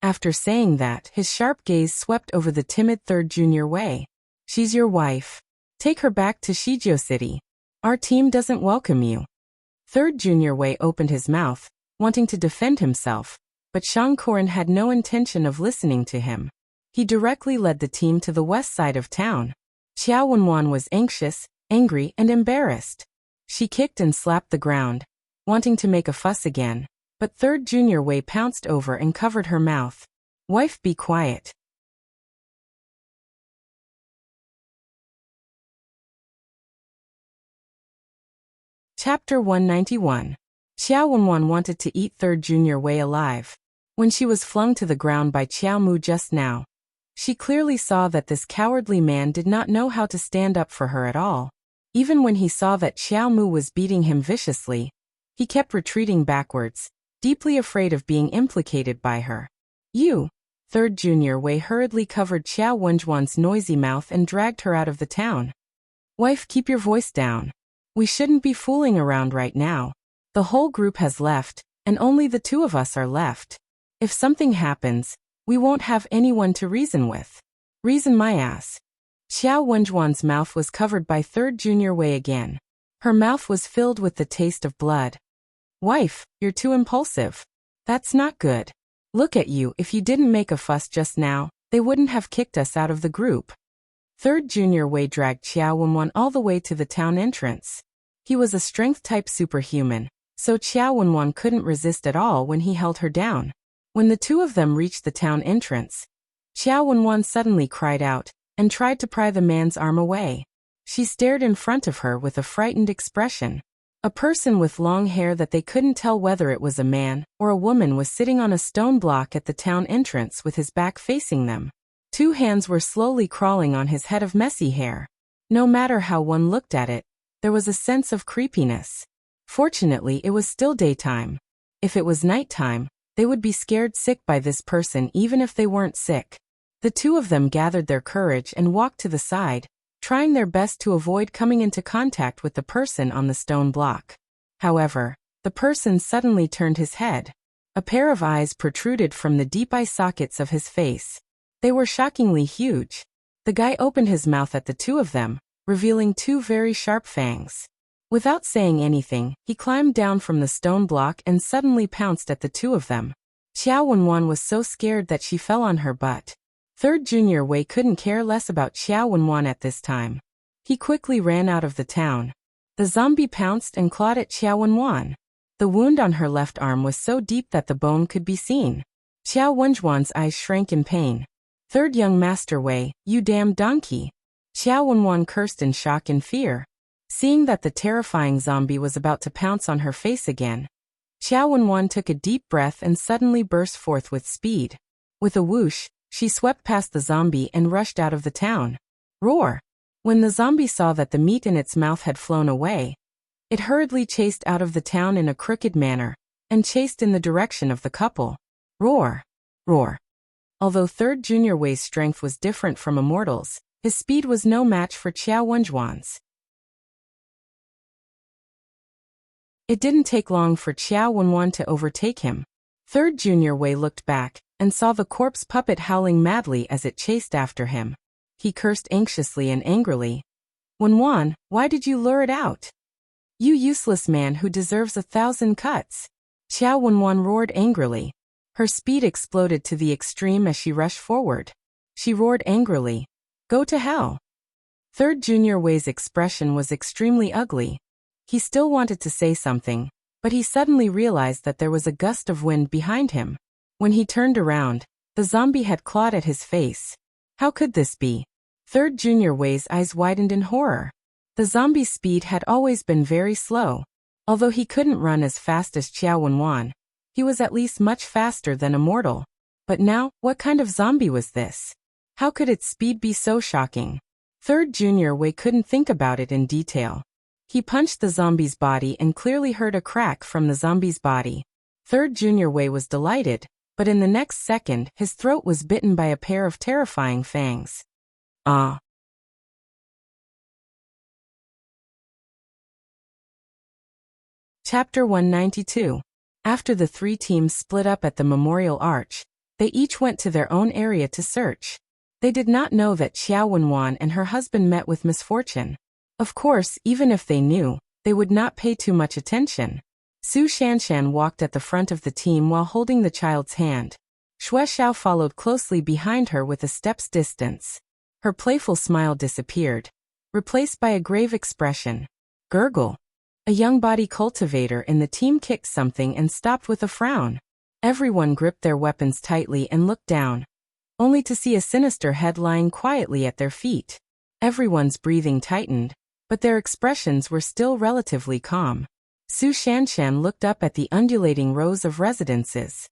After saying that, his sharp gaze swept over the timid third junior Wei. "She's your wife. Take her back to Shijiao City. Our team doesn't welcome you." Third junior Wei opened his mouth, wanting to defend himself, but Shang Kuan had no intention of listening to him. He directly led the team to the west side of town. Qiao Wenwan was anxious, angry, and embarrassed. She kicked and slapped the ground, wanting to make a fuss again, but third junior Wei pounced over and covered her mouth. "Wife, be quiet." Chapter 191. Qiao Wenwan wanted to eat third junior Wei alive. When she was flung to the ground by Qiao Mu just now, she clearly saw that this cowardly man did not know how to stand up for her at all. Even when he saw that Qiao Mu was beating him viciously, he kept retreating backwards, deeply afraid of being implicated by her. "You!" Third junior Wei hurriedly covered Qiao Wenjuan's noisy mouth and dragged her out of the town. "Wife, keep your voice down. We shouldn't be fooling around right now. The whole group has left, and only the two of us are left. If something happens, we won't have anyone to reason with." "Reason my ass." Qiao Wenjuan's mouth was covered by third junior Wei again. Her mouth was filled with the taste of blood. "Wife, you're too impulsive. That's not good. Look at you, if you didn't make a fuss just now, they wouldn't have kicked us out of the group." Third junior Wei dragged Qiao Wenwan all the way to the town entrance. He was a strength-type superhuman, so Qiao Wenwan couldn't resist at all when he held her down. When the two of them reached the town entrance, Qiao Wenwan suddenly cried out and tried to pry the man's arm away. She stared in front of her with a frightened expression. A person with long hair that they couldn't tell whether it was a man or a woman was sitting on a stone block at the town entrance with his back facing them. Two hands were slowly crawling on his head of messy hair. No matter how one looked at it, there was a sense of creepiness. Fortunately, it was still daytime. If it was nighttime, they would be scared sick by this person even if they weren't sick. The two of them gathered their courage and walked to the side, trying their best to avoid coming into contact with the person on the stone block. However, the person suddenly turned his head. A pair of eyes protruded from the deep eye sockets of his face. They were shockingly huge. The guy opened his mouth at the two of them, revealing two very sharp fangs. Without saying anything, he climbed down from the stone block and suddenly pounced at the two of them. Qiao Wenwan was so scared that she fell on her butt. Third junior Wei couldn't care less about Qiao Wenwan at this time. He quickly ran out of the town. The zombie pounced and clawed at Qiao Wenwan. The wound on her left arm was so deep that the bone could be seen. Qiao Wenjuan's eyes shrank in pain. "Third young master Wei, you damn donkey." Qiao Wenwan cursed in shock and fear. Seeing that the terrifying zombie was about to pounce on her face again, Qiao Wenwan took a deep breath and suddenly burst forth with speed. With a whoosh, she swept past the zombie and rushed out of the town. Roar! When the zombie saw that the meat in its mouth had flown away, it hurriedly chased out of the town in a crooked manner, and chased in the direction of the couple. Roar! Roar! Although third junior Wei's strength was different from a mortal's, his speed was no match for Qiao Wenjuan's. It didn't take long for Qiao Wenwan to overtake him. Third junior Wei looked back and saw the corpse puppet howling madly as it chased after him. He cursed anxiously and angrily. "Wenwan, why did you lure it out? You useless man who deserves 1,000 cuts." Qiao Wenwan roared angrily. Her speed exploded to the extreme as she rushed forward. She roared angrily, "Go to hell." Third junior Wei's expression was extremely ugly. He still wanted to say something, but he suddenly realized that there was a gust of wind behind him. When he turned around, the zombie had clawed at his face. How could this be? Third junior Wei's eyes widened in horror. The zombie's speed had always been very slow. Although he couldn't run as fast as Qiao Wenwan, He was at least much faster than a mortal. But now, what kind of zombie was this? How could its speed be so shocking? Third Junior Wei couldn't think about it in detail. He punched the zombie's body and clearly heard a crack from the zombie's body. Third Junior Wei was delighted, but in the next second, his throat was bitten by a pair of terrifying fangs. Ah! Chapter 192. After the three teams split up at the Memorial Arch, they each went to their own area to search. They did not know that Xiao Wenwan and her husband met with misfortune. Of course, even if they knew, they would not pay too much attention. Su Shanshan walked at the front of the team while holding the child's hand. Xue Xiao followed closely behind her with a step's distance. Her playful smile disappeared, replaced by a grave expression. Gurgle. A young body cultivator in the team kicked something and stopped with a frown. Everyone gripped their weapons tightly and looked down, only to see a sinister head lying quietly at their feet. Everyone's breathing tightened, but their expressions were still relatively calm. Su Shanshan looked up at the undulating rows of residences.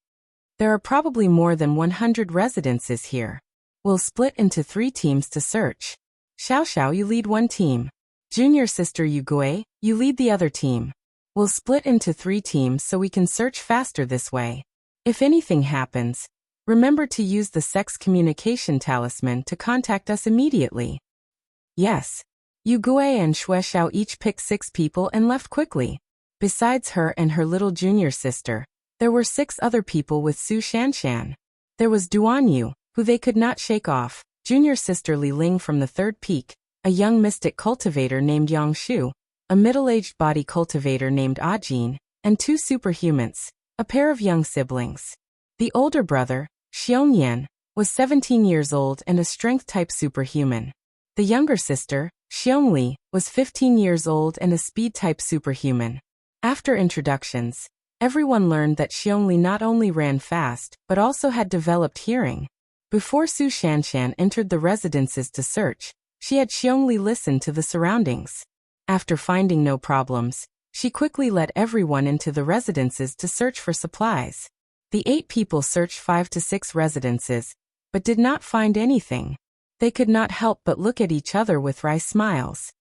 There are probably more than 100 residences here. We'll split into 3 teams to search. Xiao Xiao, you lead one team. Junior sister Yu Gui, you lead the other team. We'll split into 3 teams so we can search faster this way. If anything happens, remember to use the sex communication talisman to contact us immediately. Yes. Yu Gui and Xue Xiao each picked 6 people and left quickly. Besides her and her little junior sister, there were 6 other people with Su Shanshan. There was Duan Yu, who they could not shake off, junior sister Li Ling from the 3rd peak, a young mystic cultivator named Yang Shu, a middle-aged body cultivator named Ajin, and 2 superhumans, a pair of young siblings. The older brother, Xiongyan, was 17 years old and a strength-type superhuman. The younger sister, Xiongli, was 15 years old and a speed-type superhuman. After introductions, everyone learned that Xiongli not only ran fast but also had developed hearing. Before Su Shanshan entered the residences to search, she had Xiongli listen to the surroundings. After finding no problems, she quickly led everyone into the residences to search for supplies. The 8 people searched 5 to 6 residences, but did not find anything. They could not help but look at each other with wry smiles.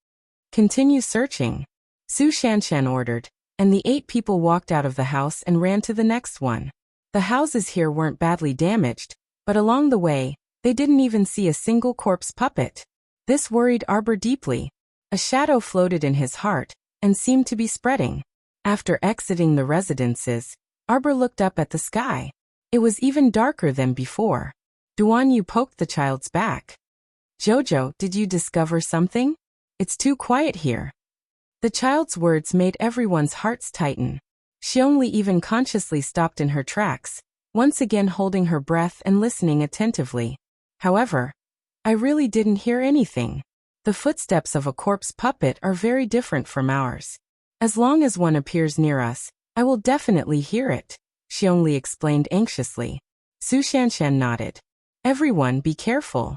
Continue searching, Su Shanshan ordered, and the 8 people walked out of the house and ran to the next one. The houses here weren't badly damaged, but along the way, they didn't even see a single corpse puppet. This worried Arbor deeply. A shadow floated in his heart, and seemed to be spreading. After exiting the residences, Arbor looked up at the sky. It was even darker than before. Duan Yu poked the child's back. Jojo, did you discover something? It's too quiet here. The child's words made everyone's hearts tighten. Xiongli even consciously stopped in her tracks, once again holding her breath and listening attentively. However, I really didn't hear anything. The footsteps of a corpse puppet are very different from ours. As long as one appears near us, I will definitely hear it, Xiongli explained anxiously. Su Shanshan nodded. Everyone be careful.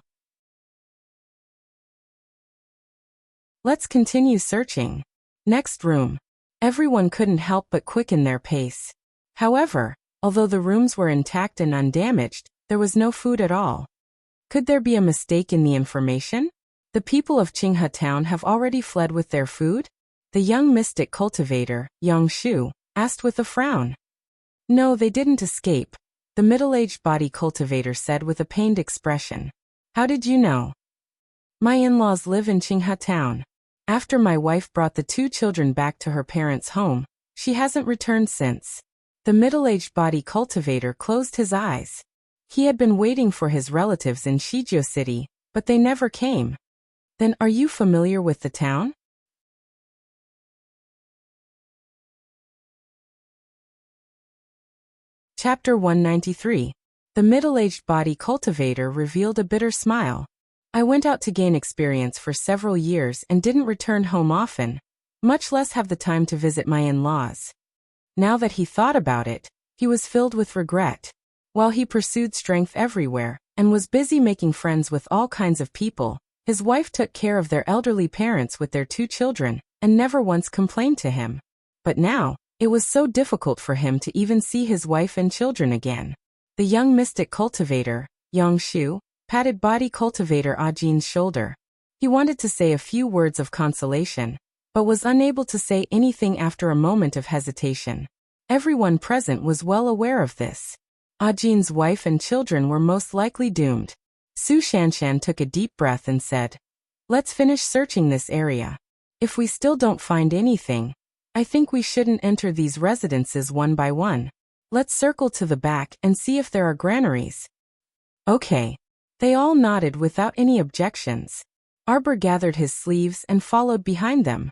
Let's continue searching. Next room. Everyone couldn't help but quicken their pace. However, although the rooms were intact and undamaged, there was no food at all. Could there be a mistake in the information? The people of Qinghe town have already fled with their food? The young mystic cultivator, Yang Shu, asked with a frown. No, they didn't escape, the middle-aged body cultivator said with a pained expression. How did you know? My in-laws live in Qinghe town. After my wife brought the 2 children back to her parents' home, she hasn't returned since. The middle-aged body cultivator closed his eyes. He had been waiting for his relatives in Shijiao City, but they never came. Then are you familiar with the town? Chapter 193. The middle-aged body cultivator revealed a bitter smile. I went out to gain experience for several years and didn't return home often, much less have the time to visit my in-laws. Now that he thought about it, he was filled with regret. While he pursued strength everywhere and was busy making friends with all kinds of people, his wife took care of their elderly parents with their 2 children and never once complained to him. But now, It was so difficult for him to even see his wife and children again. The young mystic cultivator, Yang Shu, patted body cultivator Ajin's shoulder. He wanted to say a few words of consolation, but was unable to say anything after a moment of hesitation. Everyone present was well aware of this. Ajin's wife and children were most likely doomed. Su Shanshan took a deep breath and said, "Let's finish searching this area. If we still don't find anything, I think we shouldn't enter these residences one by one. Let's circle to the back and see if there are granaries." Okay. They all nodded without any objections. Arbor gathered his sleeves and followed behind them.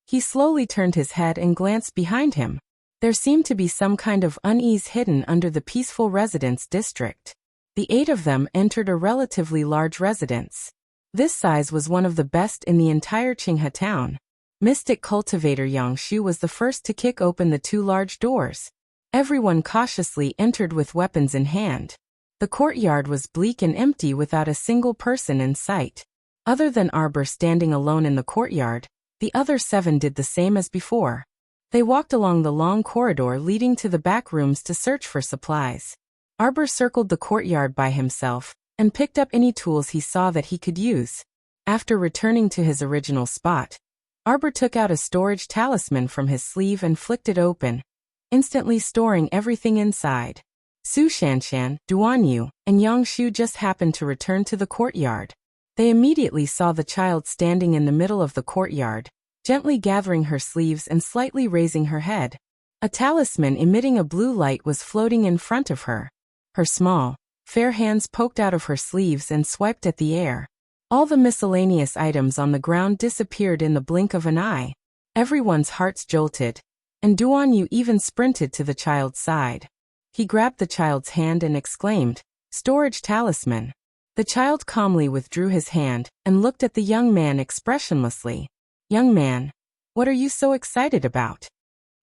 He slowly turned his head and glanced behind him. There seemed to be some kind of unease hidden under the peaceful residence district. The 8 of them entered a relatively large residence. This size was one of the best in the entire Qinghe town. Mystic cultivator Yang Shu was the first to kick open the 2 large doors. Everyone cautiously entered with weapons in hand. The courtyard was bleak and empty without a single person in sight. Other than Arbor standing alone in the courtyard, the other 7 did the same as before. They walked along the long corridor leading to the back rooms to search for supplies. Arbor circled the courtyard by himself and picked up any tools he saw that he could use. After returning to his original spot, Arbor took out a storage talisman from his sleeve and flicked it open, instantly storing everything inside. Su Shanshan, Duanyu, and Yang Shu just happened to return to the courtyard. They immediately saw the child standing in the middle of the courtyard, gently gathering her sleeves and slightly raising her head. A talisman emitting a blue light was floating in front of her. Her small, fair hands poked out of her sleeves and swiped at the air. All the miscellaneous items on the ground disappeared in the blink of an eye. Everyone's hearts jolted, and Duanyu even sprinted to the child's side. He grabbed the child's hand and exclaimed, "Storage talisman." The child calmly withdrew his hand and looked at the young man expressionlessly. "Young man, what are you so excited about?"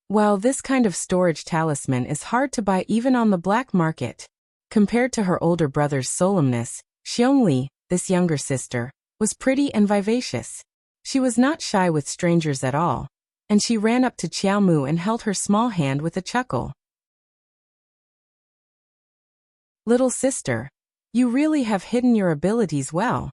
"Well, this kind of storage talisman is hard to buy even on the black market." Compared to her older brother's solemnness, Xiongli, this younger sister, was pretty and vivacious. She was not shy with strangers at all, and she ran up to Qiaomu and held her small hand with a chuckle. "Little sister, you really have hidden your abilities well."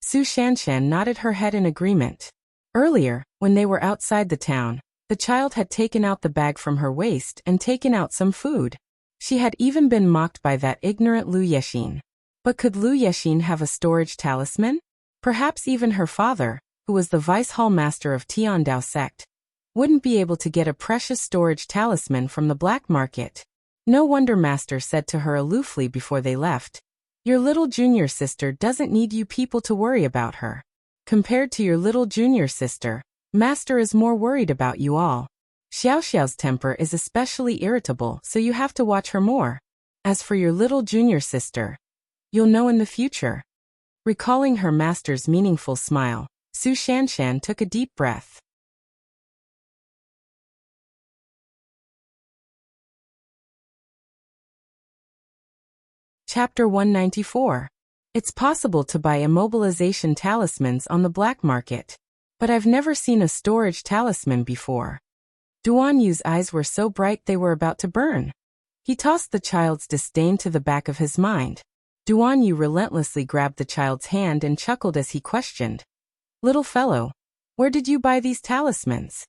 Su Shanshan nodded her head in agreement. Earlier, when they were outside the town, the child had taken out the bag from her waist and taken out some food. She had even been mocked by that ignorant Lu Yexin. But could Lu Yexin have a storage talisman? Perhaps even her father, who was the vice hall master of Tiandao sect, wouldn't be able to get a precious storage talisman from the black market. No wonder Master said to her aloofly before they left, "Your little junior sister doesn't need you people to worry about her. Compared to your little junior sister, Master is more worried about you all. Xiaoxiao's temper is especially irritable, so you have to watch her more. As for your little junior sister, you'll know in the future." Recalling her master's meaningful smile, Su Shanshan took a deep breath. Chapter 194. It's possible to buy immobilization talismans on the black market, but I've never seen a storage talisman before. Duanyu's eyes were so bright they were about to burn. He tossed the child's disdain to the back of his mind. Duanyu relentlessly grabbed the child's hand and chuckled as he questioned, "Little fellow, where did you buy these talismans?"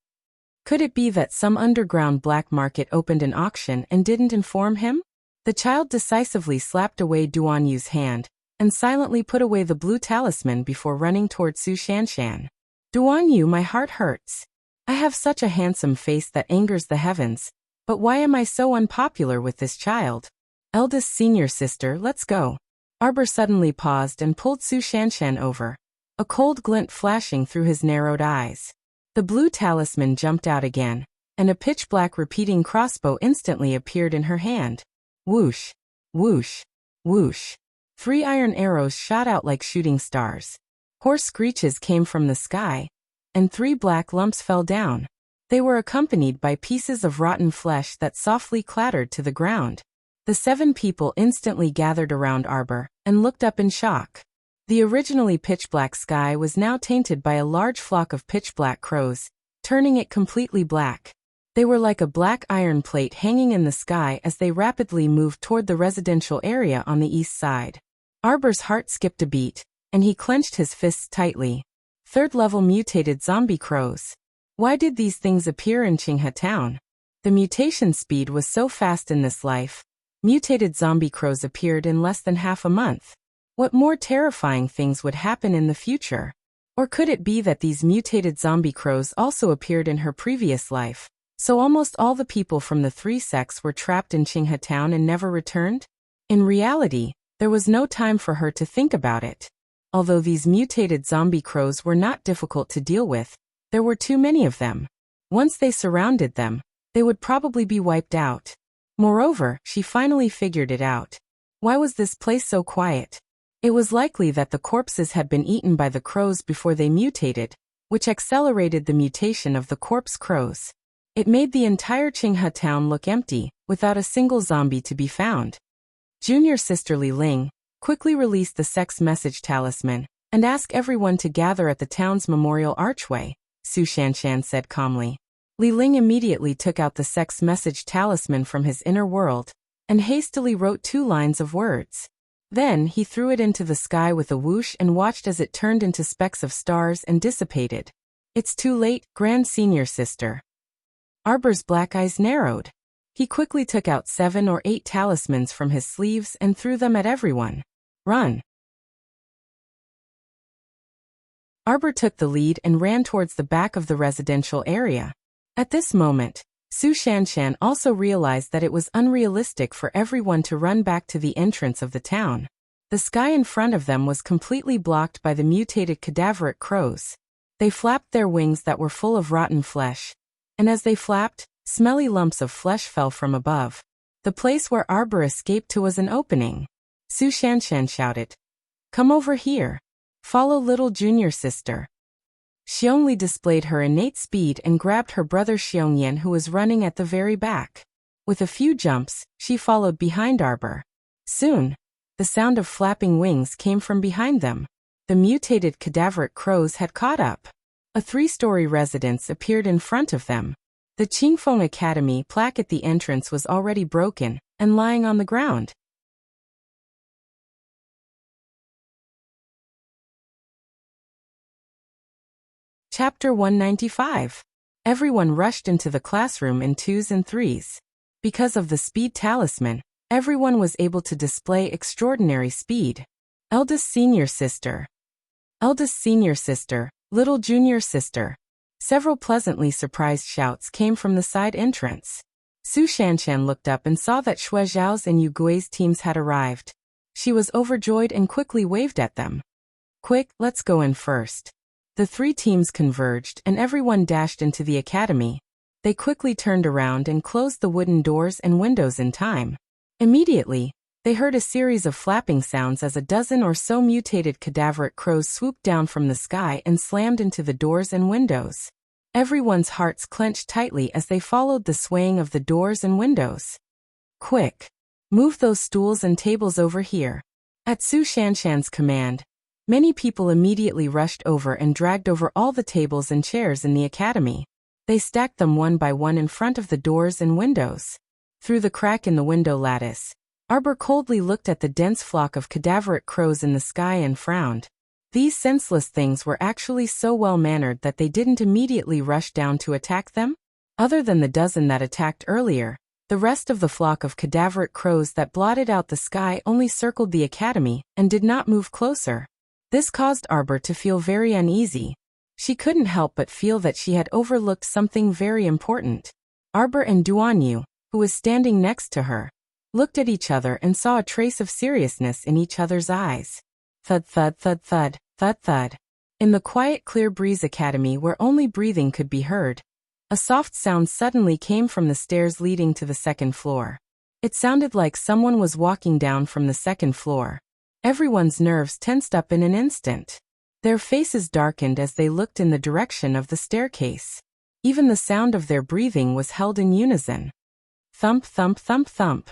Could it be that some underground black market opened an auction and didn't inform him? The child decisively slapped away Duanyu's hand and silently put away the blue talisman before running toward Su Shanshan. "Duanyu, my heart hurts. I have such a handsome face that angers the heavens, but why am I so unpopular with this child? Eldest senior sister, let's go." Arbor suddenly paused and pulled Su Shanshan over, a cold glint flashing through his narrowed eyes. The blue talisman jumped out again, and a pitch-black repeating crossbow instantly appeared in her hand. Whoosh, whoosh, whoosh. 3 iron arrows shot out like shooting stars. Hoarse screeches came from the sky, and 3 black lumps fell down. They were accompanied by pieces of rotten flesh that softly clattered to the ground. The 7 people instantly gathered around Arbor and looked up in shock. The originally pitch-black sky was now tainted by a large flock of pitch-black crows, turning it completely black. They were like a black iron plate hanging in the sky as they rapidly moved toward the residential area on the east side. Arbor's heart skipped a beat, and he clenched his fists tightly. Third-level mutated zombie crows. Why did these things appear in Qinghe Town? The mutation speed was so fast in this life. Mutated zombie crows appeared in less than half a month. What more terrifying things would happen in the future? Or could it be that these mutated zombie crows also appeared in her previous life, so almost all the people from the three sects were trapped in Qinghe Town and never returned? In reality, there was no time for her to think about it. Although these mutated zombie crows were not difficult to deal with, there were too many of them. Once they surrounded them, they would probably be wiped out. Moreover, she finally figured it out. Why was this place so quiet? It was likely that the corpses had been eaten by the crows before they mutated, which accelerated the mutation of the corpse crows. It made the entire Qinghe Town look empty, without a single zombie to be found. Junior sister Li Ling quickly released the sex message talisman and asked everyone to gather at the town's memorial archway, Su Shanshan said calmly. Li Ling immediately took out the sex message talisman from his inner world and hastily wrote 2 lines of words. Then he threw it into the sky with a whoosh and watched as it turned into specks of stars and dissipated. It's too late, Grand Senior Sister. Arbor's black eyes narrowed. He quickly took out 7 or 8 talismans from his sleeves and threw them at everyone. Run! Arbor took the lead and ran towards the back of the residential area. At this moment, Su Shanshan also realized that it was unrealistic for everyone to run back to the entrance of the town. The sky in front of them was completely blocked by the mutated cadaveric crows. They flapped their wings that were full of rotten flesh. And as they flapped, smelly lumps of flesh fell from above. The place where Arbor escaped to was an opening. Su Shanshan shouted, "Come over here. Follow little junior sister." Xiongli displayed her innate speed and grabbed her brother Xiongyan, who was running at the very back. With a few jumps, she followed behind Arbor. Soon, the sound of flapping wings came from behind them. The mutated cadaveric crows had caught up. A 3-story residence appeared in front of them. The Qingfeng Academy plaque at the entrance was already broken and lying on the ground. Chapter 195. Everyone rushed into the classroom in 2s and 3s. Because of the speed talisman, everyone was able to display extraordinary speed. Eldest senior sister. Eldest senior sister, little junior sister. Several pleasantly surprised shouts came from the side entrance. Su Shanshan looked up and saw that Xue Zhao's and Yu Gui's teams had arrived. She was overjoyed and quickly waved at them. Quick, let's go in first. The 3 teams converged and everyone dashed into the academy. They quickly turned around and closed the wooden doors and windows in time. Immediately, they heard a series of flapping sounds as a dozen or so mutated cadaveric crows swooped down from the sky and slammed into the doors and windows. Everyone's hearts clenched tightly as they followed the swaying of the doors and windows. Quick! Move those stools and tables over here. At Su Shanshan's command, many people immediately rushed over and dragged over all the tables and chairs in the academy. They stacked them one by one in front of the doors and windows. Through the crack in the window lattice, Arbor coldly looked at the dense flock of cadaveric crows in the sky and frowned. These senseless things were actually so well-mannered that they didn't immediately rush down to attack them? Other than the dozen that attacked earlier, the rest of the flock of cadaveric crows that blotted out the sky only circled the academy and did not move closer. This caused Arbor to feel very uneasy. She couldn't help but feel that she had overlooked something very important. Arbor and Duanyu, who was standing next to her, looked at each other and saw a trace of seriousness in each other's eyes. Thud thud thud thud, thud thud. In the quiet Clear Breeze Academy where only breathing could be heard, a soft sound suddenly came from the stairs leading to the 2nd floor. It sounded like someone was walking down from the 2nd floor. Everyone's nerves tensed up in an instant. Their faces darkened as they looked in the direction of the staircase. Even the sound of their breathing was held in unison. Thump, thump, thump, thump.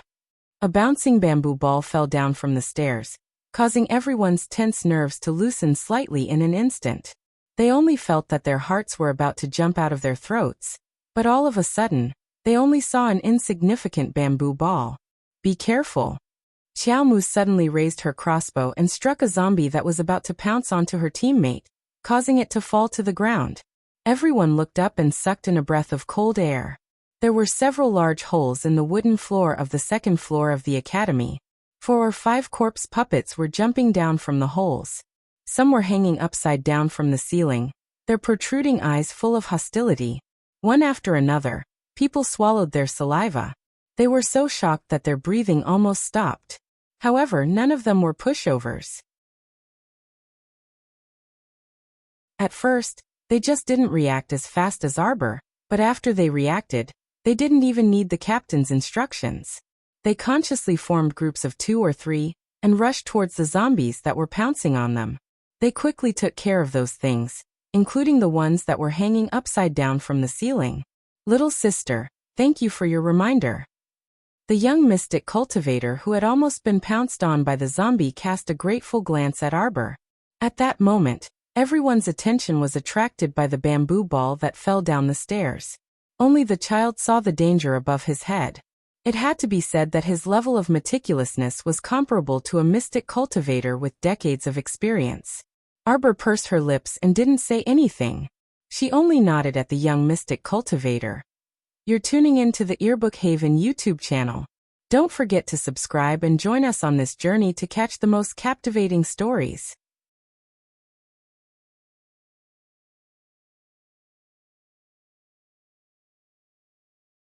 A bouncing bamboo ball fell down from the stairs, causing everyone's tense nerves to loosen slightly in an instant. They only felt that their hearts were about to jump out of their throats. But all of a sudden, they only saw an insignificant bamboo ball. Be careful. Xiaomu suddenly raised her crossbow and struck a zombie that was about to pounce onto her teammate, causing it to fall to the ground. Everyone looked up and sucked in a breath of cold air. There were several large holes in the wooden floor of the second floor of the academy. 4 or 5 corpse puppets were jumping down from the holes. Some were hanging upside down from the ceiling, their protruding eyes full of hostility. One after another, people swallowed their saliva. They were so shocked that their breathing almost stopped. However, none of them were pushovers. At first, they just didn't react as fast as Arbor, but after they reacted, they didn't even need the captain's instructions. They consciously formed groups of 2 or 3 and rushed towards the zombies that were pouncing on them. They quickly took care of those things, including the ones that were hanging upside down from the ceiling. Little sister, thank you for your reminder. The young mystic cultivator who had almost been pounced on by the zombie cast a grateful glance at Arbor. At that moment, everyone's attention was attracted by the bamboo ball that fell down the stairs. Only the child saw the danger above his head. It had to be said that his level of meticulousness was comparable to a mystic cultivator with decades of experience. Arbor pursed her lips and didn't say anything. She only nodded at the young mystic cultivator. You're tuning in to the Earbook Haven YouTube channel. Don't forget to subscribe and join us on this journey to catch the most captivating stories.